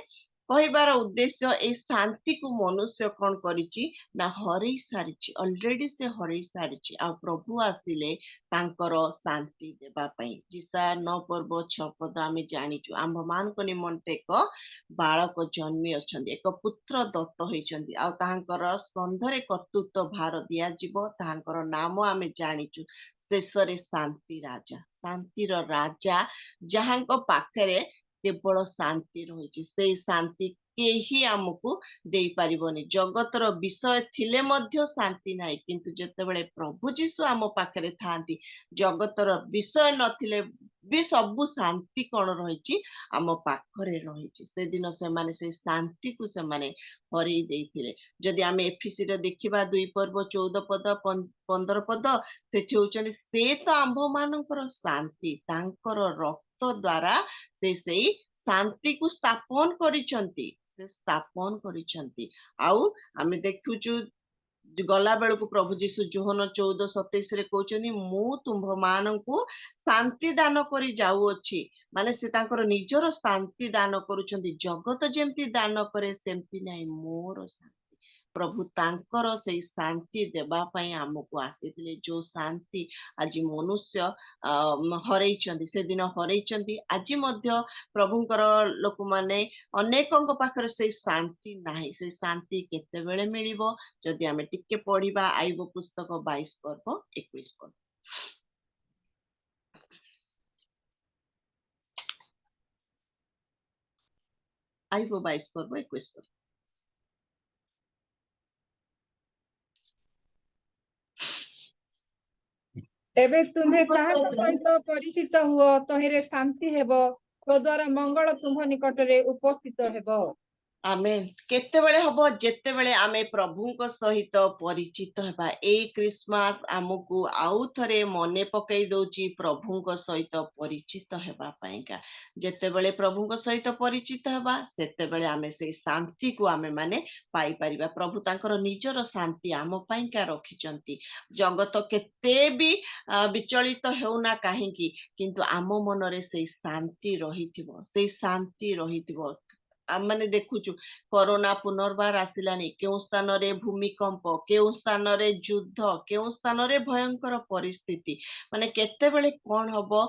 କହିବାର ଉଦ୍ଦେଶ୍ୟ, ଏଇ ଶାନ୍ତିକୁ ମନୁଷ୍ୟ କଣ କରିଛି ନା ହରେଇ ସାରିଛି। ଅଲରେଡି ସେ ହରେଇ ସାରିଛି। ଆଉ ପ୍ରଭୁ ଆସିଲେ ତାଙ୍କର ଶାନ୍ତି ଦେବା ପାଇଁ। ଯିଶାୟା 9 ପର୍ବ 6 ପଦ ଆମେ ଜାଣିଛୁ, ଆମ୍ଭମାନଙ୍କ ନିମନ୍ତେ ଏକ ବାଳକ ଜନ୍ମି ଅଛନ୍ତି, ଏକ ପୁତ୍ର ଦତ୍ତ ହୋଇଛନ୍ତି, ଆଉ ତାହାଙ୍କର ସ୍କନ୍ଧରେ କର୍ତ୍ତୃତ୍ୱ ଭାର ଦିଆଯିବ। ତାହାଙ୍କର ନାମ ଆମେ ଜାଣିଛୁ, ଶେଷରେ ଶାନ୍ତିର ରାଜା, ଯାହାଙ୍କ ପାଖରେ କେବଳ ଶାନ୍ତି ରହିଛି। ସେଇ ଶାନ୍ତି କେହି ଆମକୁ ଦେଇପାରିବନି। ଜଗତର ବିଷୟ ଥିଲେ ମଧ୍ୟ ଶାନ୍ତି ନାହିଁ, କିନ୍ତୁ ଯେତେବେଳେ ପ୍ରଭୁ ଯୀଶୁ ଆମ ପାଖରେ ଥାଆନ୍ତି, ଜଗତର ବିଷୟ ନଥିଲେ ବି ସବୁ ଶାନ୍ତି କଣ ରହିଛି, ଆମ ପାଖରେ ରହିଛି। ସେଦିନ ସେମାନେ ସେଇ ଶାନ୍ତିକୁ ସେମାନେ ହରେଇ ଦେଇଥିଲେ। ଯଦି ଆମେ ଏଫିସିରେ ଦେଖିବା 2 ପର୍ବ 14 ପଦ 15 ପଦ, ସେଠି ହଉଛନ୍ତି, ସେ ତ ଆମ୍ଭମାନଙ୍କର ଶାନ୍ତି, ତାଙ୍କର ରକ୍ତ ଦ୍ଵାରା ସେ ସେଇ ଶାନ୍ତିକୁ ସ୍ଥାପନ କରିଛନ୍ତି। ଆଉ ଆମେ ଦେଖୁଛୁ ଗଲା ବେଳକୁ ପ୍ରଭୁ ଯୀଶୁ ଯୋହନ 14:27 କହୁଛନ୍ତି, ମୁଁ ତୁମ୍ଭମାନଙ୍କୁ ଶାନ୍ତି ଦାନ କରି ଯାଉଅଛି। ମାନେ ସେ ତାଙ୍କର ନିଜର ଶାନ୍ତି ଦାନ କରୁଛନ୍ତି। ଜଗତ ଯେମିତି ଦାନ କରେ ସେମିତି ନାହିଁ, ମୋର ଶାନ୍ତି। ପ୍ରଭୁ ତାଙ୍କର ସେଇ ଶାନ୍ତି ଦେବା ପାଇଁ ଆମକୁ ଆସିଥିଲେ। ଯୋଉ ଶାନ୍ତି ଆଜି ମନୁଷ୍ୟ ହରେଇଛନ୍ତି, ସେଦିନ ହରେଇଛନ୍ତି। ଆଜି ମଧ୍ୟ ପ୍ରଭୁଙ୍କର ଲୋକମାନେ ଅନେକଙ୍କ ପାଖରେ ସେଇ ଶାନ୍ତି ନାହିଁ। ସେଇ ଶାନ୍ତି କେତେବେଳେ ମିଳିବ? ଯଦି ଆମେ ଟିକେ ପଢିବା ଆଇବ ପୁସ୍ତକ 22 ପର୍ବ 21 ପଦ। ଆଇବ 22 ପର୍ବ 21 ପଦ। ଏବେ ତୁମ୍ଭେ ତାହାଙ୍କ ସହିତ ପରିଚିତ ହୁଅ, ତହିଁରେ ଶାନ୍ତି ହେବ, ତଦ୍ୱାରା ମଙ୍ଗଳ ତୁମ୍ଭ ନିକଟରେ ଉପସ୍ଥିତ ହେବ। आमेन केतेबेले हबो जेतेबेले आमे प्रभुଙ୍କ सहित परिचित हेबा एई क्रिसमस आमको आउ थरे मने पकई दउची प्रभुଙ୍କ सहित परिचित हेबा पाइका जेतेबेले प्रभुଙ୍କ सहित परिचित हेबा सेतेबेले आमे से शांति को आमे माने पाई परिबा प्रभु तांकर निजर शांति आम पाइका रखिचंती जगत केते भी विचलित हेउना काहेकी किंतु आम मनरे से शांति रहिथिबो से शांति रहिथिबो आमने देखुचु कोरोना पुनर्बार आसिलानी केउ स्थान रे भूमिकंप केउ स्थान रे युद्ध केउ स्थान रे भयंकर परिस्थिति माने केते बेले कोन हबो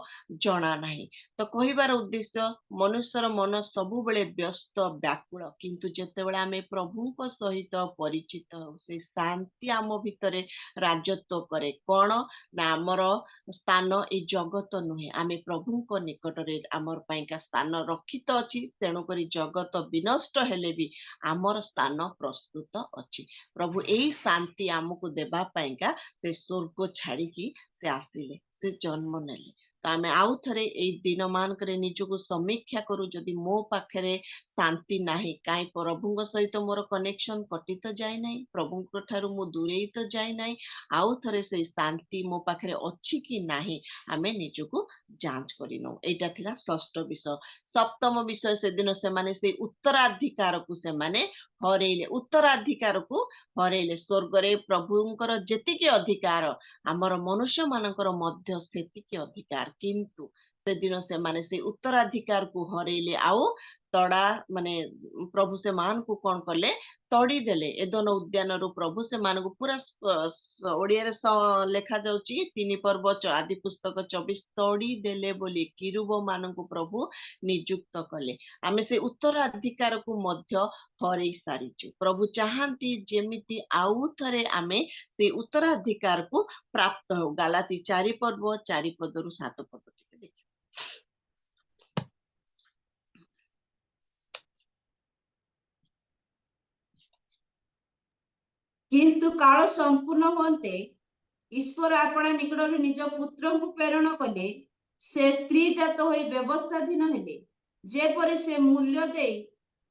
जणा नाही तो कहिबार उद्देश्य मनुष्यर मन सबु बेले व्यस्त व्याकुल किंतु जेते बेले आमे प्रभुଙ୍କ सहित परिचित हो से शांति आम भितरे राजत्व करे कोन ना हमर स्थान ए जगत नुहे आमे प्रभुଙ୍କ निकटरे हमर पाइका स्थान रखित अछि तेनु करी जगत विनष्ट हेले भी आमर स्थान प्रस्तुत अछि प्रभु एई शांति आमको देबा पाइका से स्वर्ग छाड़ी की से आसिले से जन्म नेले तो आमे आउ थरे एई दिन मानकरे निजको समीक्षा करू जदि मो पाखरे शांति नाही काई प्रभुଙ୍କ सहित मोर कनेक्शन कटि तो जाय नाही प्रभुଙ୍କ ठारू मो दूरेई तो जाय नाही आउ थरे से शांति मो पाखरे अछि कि नाही आमे निजको जांच करिनो एटा थिला षष्ठ विषय सप्तम विषय से दिन से माने से उत्तराधिकार को से माने हरेले उत्तराधिकार को हरेले स्वर्ग रे प्रभुंकर जेतिके अधिकार आमर मनुष्य मानकर मध्य सेतिके अधिकार किंतु से दिन से माने से उत्तराधिकार को हरेले आउ तड़ा माने प्रभु से मान को कौन कले तड़ी देले एदन उद्यान रु प्रभु से मान को पूरा ओडिया रे लेखा जाउची 3 पर्व आदि पुस्तक 24 तड़ी देले बोली किरुब मान को प्रभु नियुक्त कले आमे से उत्तराधिकार को मध्य हरई सारिचु प्रभु चाहती जेमिति आउ थरे आमे से उत्तराधिकार को प्राप्त हो गालाती 4 पर्व 4 पदरु 7 पद टिके देखि किंतु काल संपूर्ण होते ईश्वर आपण निकटरे निज पुत्र को प्रेरण कले से स्त्री जात होई व्यवस्थाधीन हेले जेपरि से मूल्य दे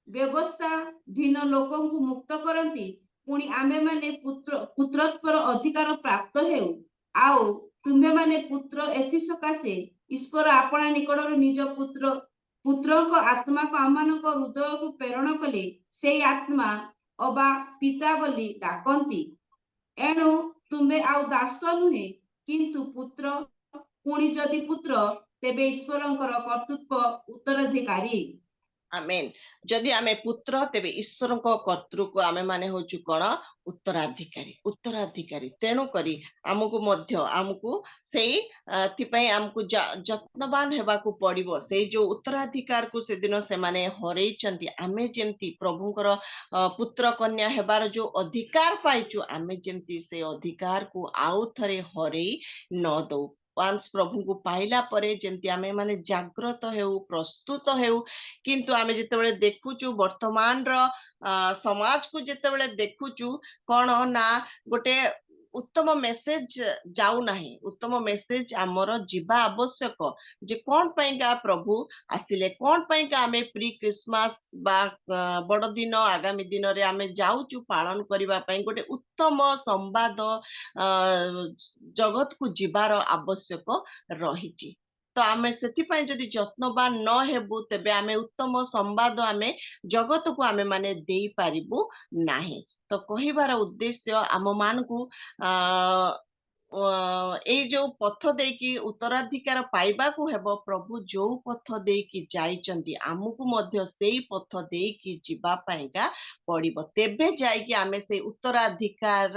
व्यवस्थाधीन लोकों को मुक्त करती पुणी आमे माने पुत्रत्वर अधिकार प्राप्त हेउ आउ तुम्हे माने पुत्र एथि सकाशे ईश्वर आपण निकटरे निज पुत्र को आत्मा को आमानक हृदय को प्रेरण कले से आत्मा अबा पिता बोली डाकंती एणु तुम्हे आउ दास नुहे किंतु पुत्र पुणी जदि पुत्र तेबे ईश्वरंकर कर्तृत्व उत्तराधिकारी आमेन जदि आमे पुत्र तेबे ईश्वर को कर्तृ को आमे माने होचु कोन उत्तराधिकारी तेणु करी आमको मध्य आमको सेई थिपई आमको जत्नवान हेबा को पड़िबो सेई जो उत्तराधिकार को से दिन से माने हरई चंती आमे जेमती प्रभुंकर पुत्र कन्या हेबार जो अधिकार पाइचु आमे जेमती से अधिकार को आउ थरे हरई न दो वांस प्रभु को पाइला परे जेमती आमे माने जागृत हेउ प्रस्तुत हेउ किंतु आमे जेतेबेले देखुचु वर्तमान रो समाज को जेतेबेले देखुचु कोन ना गोटे उत्तम मेसेज जाऊ नाही उत्तम मेसेज आमर जीवा आवश्यक जे कोन पइका प्रभु आसिले कोन पइका आमे प्री क्रिसमस बा बड़ दिन आगामी दिन रे आमे जाउचु पालन करिबा पई गोटे उत्तम संवाद जगत को जीवार आवश्यक रहिची तो आमे सेथिपाई जदि जत्नवान न हेबु तेबे आमे उत्तम संवाद आमे जगत को आमे माने देई पारिबु नाही तो कहिबार उद्देश्य आम मान को एई जो पथ देकी उत्तराधिकार पाइबा को हेबो प्रभु जो पथ देकी जाइचंती आमको मध्य सेई पथ देकी जीवा पाइका पड़िबो तेबे जाइकी आमे से उत्तराधिकार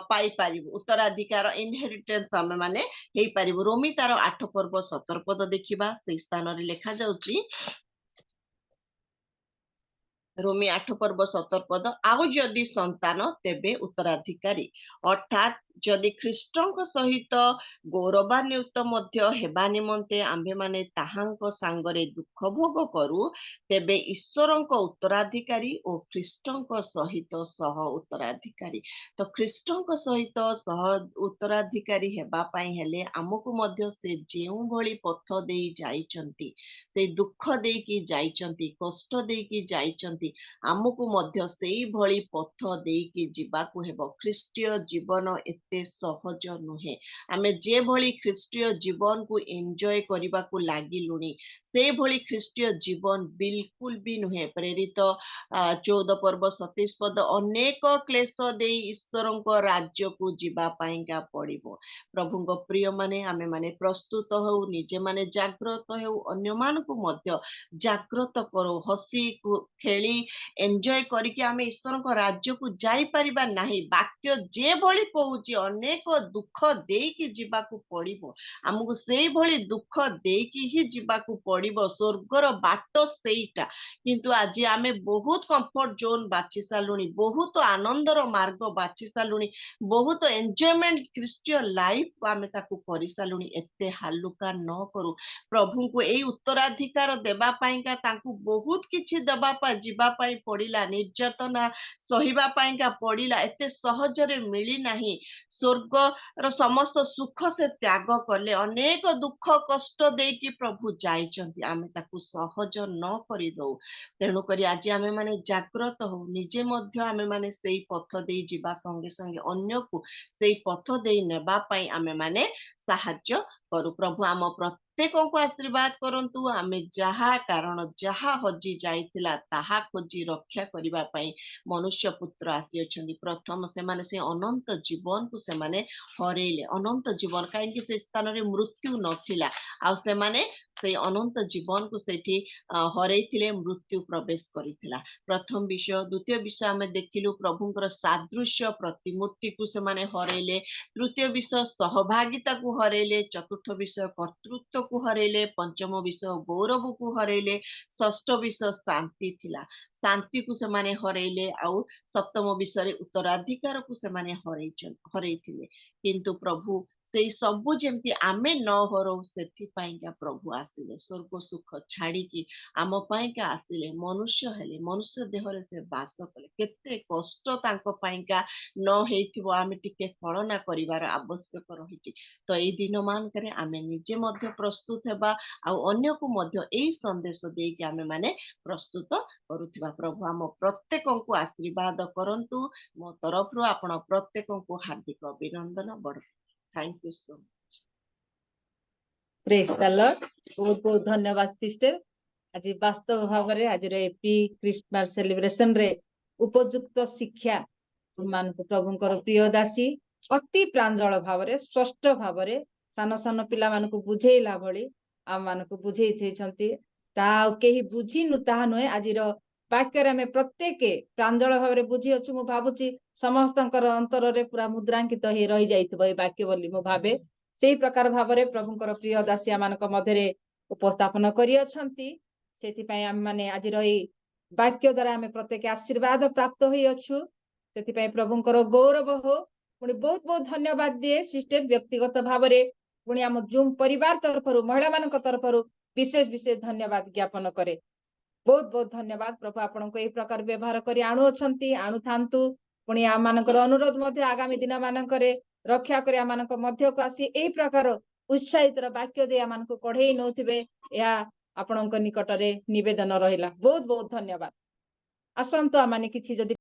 पाई पारिबो उत्तराधिकार इनहेरिटेंस आमे माने हेई पारिबो रोमी तार 8 पर्व 17 पद देखिबा से स्थान रे लेखा जाउची रोमी 8 पर्व 17 पद आउ जदि संतान तेबे उत्तराधिकारी अर्थात जदि ख्रीष्टଙ୍କ ସହିତ ଗୌରବାନ୍ୱିତ ମଧ୍ୟ ହେବା ନିମନ୍ତେ ଆମ୍ଭେମାନେ ତାହାଙ୍କ ସାଙ୍ଗରେ ଦୁଃଖ ଭୋଗ କରୁ, ତେବେ ଈଶ୍ୱରଙ୍କ ଉତ୍ତରାଧିକାରୀ ଓ ଖ୍ରୀଷ୍ଟଙ୍କ ସହିତ ସହ ଉତ୍ତରାଧିକାରୀ। ତ ଖ୍ରୀଷ୍ଟଙ୍କ ସହିତ ସହ ଉତ୍ତରାଧିକାରୀ ହେବା ପାଇଁ ହେଲେ ଆମକୁ ମଧ୍ୟ ସେ ଯେଉଁଭଳି ପଥ ଦେଇ ଯାଇଛନ୍ତି, ସେ ଦୁଃଖ ଦେଇକି ଯାଇଛନ୍ତି, କଷ୍ଟ ଦେଇକି ଯାଇଛନ୍ତି, ଆମକୁ ମଧ୍ୟ ସେଇଭଳି ପଥ ଦେଇକି ଯିବାକୁ ହେବ। ଖ୍ରୀଷ୍ଟୀୟ ଜୀବନ ଏତେ ସହଜ ନୁହେଁ। ଆମେ ଯେଭଳି ଖ୍ରୀଷ୍ଟୀୟ ଜୀବନକୁ ଏନ୍ଜୟ କରିବାକୁ ଲାଗିଲୁଣି, ସେଇଭଳି ଖ୍ରୀଷ୍ଟୀୟ ଜୀବନ ବିଲକୁଲ ବି ନୁହେଁ। ପ୍ରେରିତ 14 ପର୍ବ 27 ପଦ, ଅନେକ କ୍ଲେଶ ଦେଇ ଈଶ୍ୱରଙ୍କ ରାଜ୍ୟକୁ ଯିବା ପାଇଁକା ପଡ଼ିବ। ପ୍ରଭୁଙ୍କ ପ୍ରିୟମାନେ, ଆମେମାନେ ପ୍ରସ୍ତୁତ ହଉ, ନିଜେ ମାନେ ଜାଗ୍ରତ ହେଉ, ଅନ୍ୟମାନଙ୍କୁ ମଧ୍ୟ ଜାଗ୍ରତ କରୁ। ହସି ଖେଳି ଏନ୍ଜୟ କରିକି ଆମେ ଈଶ୍ୱରଙ୍କ ରାଜ୍ୟକୁ ଯାଇପାରିବା ନାହିଁ। ବାକ୍ୟ ଯେଭଳି କହୁଛି ଅନେକ ଦୁଃଖ ଦେଇକି ଯିବାକୁ ପଡ଼ିବ। ଆମକୁ ସେଇଭଳି ଦୁଃଖ ଦେଇକି ହିଁ ଯିବାକୁ ପଡ଼ିବ। ସ୍ୱର୍ଗର ବାଟ ସେଇଟା। କିନ୍ତୁ ଆଜି ଆମେ ବହୁତ କମ୍ଫର୍ଟ ଜୋନ୍ ବାଛି ସାରିଲୁଣି, ବହୁତ ଆନନ୍ଦର ମାର୍ଗ ବାଛି ସାରିଲୁଣି, ବହୁତ ଏନ୍ଜୟମେଣ୍ଟ ଖ୍ରୀଷ୍ଟୀୟ ଲାଇଫ୍ ଆମେ ତାକୁ କରିସାରିଲୁଣି। ଏତେ ହାଲୁକା ନ କରୁ। ପ୍ରଭୁଙ୍କୁ ଏଇ ଉତ୍ତରାଧିକାର ଦେବା ପାଇଁକା ତାଙ୍କୁ ବହୁତ କିଛି ଦେବା ଯିବା ପାଇଁ ପଡ଼ିଲା, ନିର୍ଯାତନା ସହିବା ପାଇଁକା ପଡ଼ିଲା। ଏତେ ସହଜରେ ମିଳିନାହିଁ। ସ୍ୱର୍ଗର ସମସ୍ତ ସୁଖ ସେ ତ୍ୟାଗ କଲେ, ଅନେକ ଦୁଃଖ କଷ୍ଟ ଦେଇକି ପ୍ରଭୁ ଯାଇଛନ୍ତି। ଆମେ ତାକୁ ସହଜ ନ କରିଦଉ। ତେଣୁକରି ଆଜି ଆମେମାନେ ଜାଗ୍ରତ ହଉ, ନିଜେ ମଧ୍ୟ ଆମେମାନେ ସେଇ ପଥ ଦେଇ ଯିବା ସଙ୍ଗେ ସଙ୍ଗେ ଅନ୍ୟକୁ ସେଇ ପଥ ଦେଇ ନେବା ପାଇଁ ଆମେମାନେ ସାହାଯ୍ୟ କରୁ। ପ୍ରଭୁ ଆମ ପ୍ରତ୍ୟେକଙ୍କୁ ଆଶୀର୍ବାଦ କରନ୍ତୁ। ଆମେ କାରଣ ଯାହା ହଜି ଯାଇଥିଲା ତାହା ଖୋଜି ରକ୍ଷା କରିବା ପାଇଁ ମନୁଷ୍ୟ ପୁତ୍ର ଆସିଅଛନ୍ତି। ପ୍ରଥମ ସେମାନେ ସେ ଅନନ୍ତ ଜୀବନକୁ ସେମାନେ ହରେଇଲେ। ଅନନ୍ତ ଜୀବନ, କାହିଁକି ସେ ସ୍ଥାନରେ ମୃତ୍ୟୁ ନଥିଲା, ଆଉ ସେମାନେ ସେଇ ଅନନ୍ତ ଜୀବନକୁ ସେଠି ହରେଇଥିଲେ, ମୃତ୍ୟୁ ପ୍ରବେଶ କରିଥିଲା। ପ୍ରଥମ ବିଷୟ। ଦ୍ୱିତୀୟ ବିଷୟ ଆମେ ଦେଖିଲୁ ପ୍ରଭୁଙ୍କର ସାଦୃଶ୍ୟ ପ୍ରତିମୂର୍ତ୍ତିକୁ ସେମାନେ ହରେଇଲେ। ତୃତୀୟ ବିଷୟ ସହଭାଗିତାକୁ ହରେଇଲେ। ଚତୁର୍ଥ ବିଷୟ କର୍ତ୍ତୃତ୍ୱକୁ ହରେଇଲେ। ପଞ୍ଚମ ବିଷୟ ଗୌରବକୁ ହରେଇଲେ। ଷଷ୍ଠ ବିଷୟ ଶାନ୍ତି ଥିଲା, ଶାନ୍ତିକୁ ସେମାନେ ହରେଇଲେ। ଆଉ ସପ୍ତମ ବିଷୟରେ ଉତ୍ତରାଧିକାରକୁ ସେମାନେ ହରେଇଥିଲେ। କିନ୍ତୁ ପ୍ରଭୁ ସେଇ ସବୁ ଯେମିତି ଆମେ ନ ହରଉ, ସେଥିପାଇଁକା ପ୍ରଭୁ ଆସିଲେ। ସ୍ୱର୍ଗ ସୁଖ ଛାଡ଼ିକି ଆମ ପାଇଁକା ଆସିଲେ, ମନୁଷ୍ୟ ହେଲେ, ମନୁଷ୍ୟ ଦେହରେ ସେ ବାସ କଲେ। କେତେ କଷ୍ଟ ତାଙ୍କ ପାଇଁକା ନ ହେଇଥିବ, ଆମେ ଟିକେ କଳନା କରିବାର ଆବଶ୍ୟକ ରହିଛି। ତ ଏଇ ଦିନ ମାନଙ୍କରେ ଆମେ ନିଜେ ମଧ୍ୟ ପ୍ରସ୍ତୁତ ହେବା, ଆଉ ଅନ୍ୟକୁ ମଧ୍ୟ ଏଇ ସନ୍ଦେଶ ଦେଇକି ଆମେମାନେ ପ୍ରସ୍ତୁତ କରୁଥିବା। ପ୍ରଭୁ ଆମ ପ୍ରତ୍ୟେକଙ୍କୁ ଆଶୀର୍ବାଦ କରନ୍ତୁ। ମୋ ତରଫରୁ ଆପଣ ପ୍ରତ୍ୟେକଙ୍କୁ ହାର୍ଦ୍ଦିକ ଅଭିନନ୍ଦନ। Thank you so much. Praise the Lord. ବହୁତ ବହୁତ ଧନ୍ୟବାଦ ସିଷ୍ଟର। ଆଜି ବାସ୍ତବ ଭାବରେ ଆଜିର ଏପି ଖ୍ରୀଷ୍ଟମାସ ସେଲିବ୍ରେସନ ରେ ଉପଯୁକ୍ତ ଶିକ୍ଷା ମାନଙ୍କୁ ପ୍ରଭୁଙ୍କର ପ୍ରିୟ ଦାସୀ ଅତି ପ୍ରାଞ୍ଜଳ ଭାବରେ, ସ୍ପଷ୍ଟ ଭାବରେ ସାନ ସାନ ପିଲାମାନଙ୍କୁ ବୁଝେଇଲା ଭଳି ଆମ ମାନଙ୍କୁ ବୁଝେଇଛନ୍ତି। ତାହା ଆଉ କେହି ବୁଝିନୁ ତାହା ନୁହେଁ। ଆଜିର ବାକ୍ୟରେ ଆମେ ପ୍ରତ୍ୟେକ ପ୍ରାଞ୍ଜଳ ଭାବରେ ବୁଝିଅଛୁ। ମୁଁ ଭାବୁଛି ସମସ୍ତଙ୍କର ଅନ୍ତରରେ ପୁରା ମୁଦ୍ରାଙ୍କିତ ହେଇ ରହିଯାଇଥିବ ଏଇ ବାକ୍ୟ ବୋଲି ମୁଁ ଭାବେ। ସେଇ ପ୍ରକାର ଭାବରେ ପ୍ରଭୁଙ୍କର ପ୍ରିୟ ଦାସିଆ ମାନଙ୍କ ମଧ୍ୟରେ ଉପସ୍ଥାପନ କରିଅଛନ୍ତି। ସେଥିପାଇଁ ଆମେ ମାନେ ଆଜିର ଏଇ ବାକ୍ୟ ଦ୍ୱାରା ଆମେ ପ୍ରତ୍ୟେକ ଆଶୀର୍ବାଦ ପ୍ରାପ୍ତ ହୋଇଅଛୁ। ସେଥିପାଇଁ ପ୍ରଭୁଙ୍କର ଗୌରବ ହଉ। ପୁଣି ବହୁତ ବହୁତ ଧନ୍ୟବାଦ ଦିଏ ସିଷ୍ଟର ବ୍ୟକ୍ତିଗତ ଭାବରେ, ପୁଣି ଆମ ଜୁମ୍ ପରିବାର ତରଫରୁ, ମହିଳା ମାନଙ୍କ ତରଫରୁ ବିଶେଷ ବିଶେଷ ଧନ୍ୟବାଦ ଜ୍ଞାପନ କରେ। ବହୁତ ବହୁତ ଧନ୍ୟବାଦ। ପ୍ରଭୁ ଆପଣଙ୍କୁ ଏଇ ପ୍ରକାର ବ୍ୟବହାର କରି ଆଣୁଅଛନ୍ତି, ଆଣୁଥାନ୍ତୁ। ପୁଣି ଆମ ମାନଙ୍କର ଅନୁରୋଧ ମଧ୍ୟ ଆଗାମୀ ଦିନ ମାନଙ୍କରେ ରକ୍ଷା କରି ଆମମାନଙ୍କ ମଧ୍ୟକୁ ଆସି ଏଇ ପ୍ରକାର ଉତ୍ସାହିତର ବାକ୍ୟ ଦେଇ ଆମମାନଙ୍କୁ କଢେଇ ନଉଥିବେ, ଏହା ଆପଣଙ୍କ ନିକଟରେ ନିବେଦନ ରହିଲା। ବହୁତ ବହୁତ ଧନ୍ୟବାଦ। ଆସନ୍ତୁ ଆମମାନେ କିଛି ଯଦି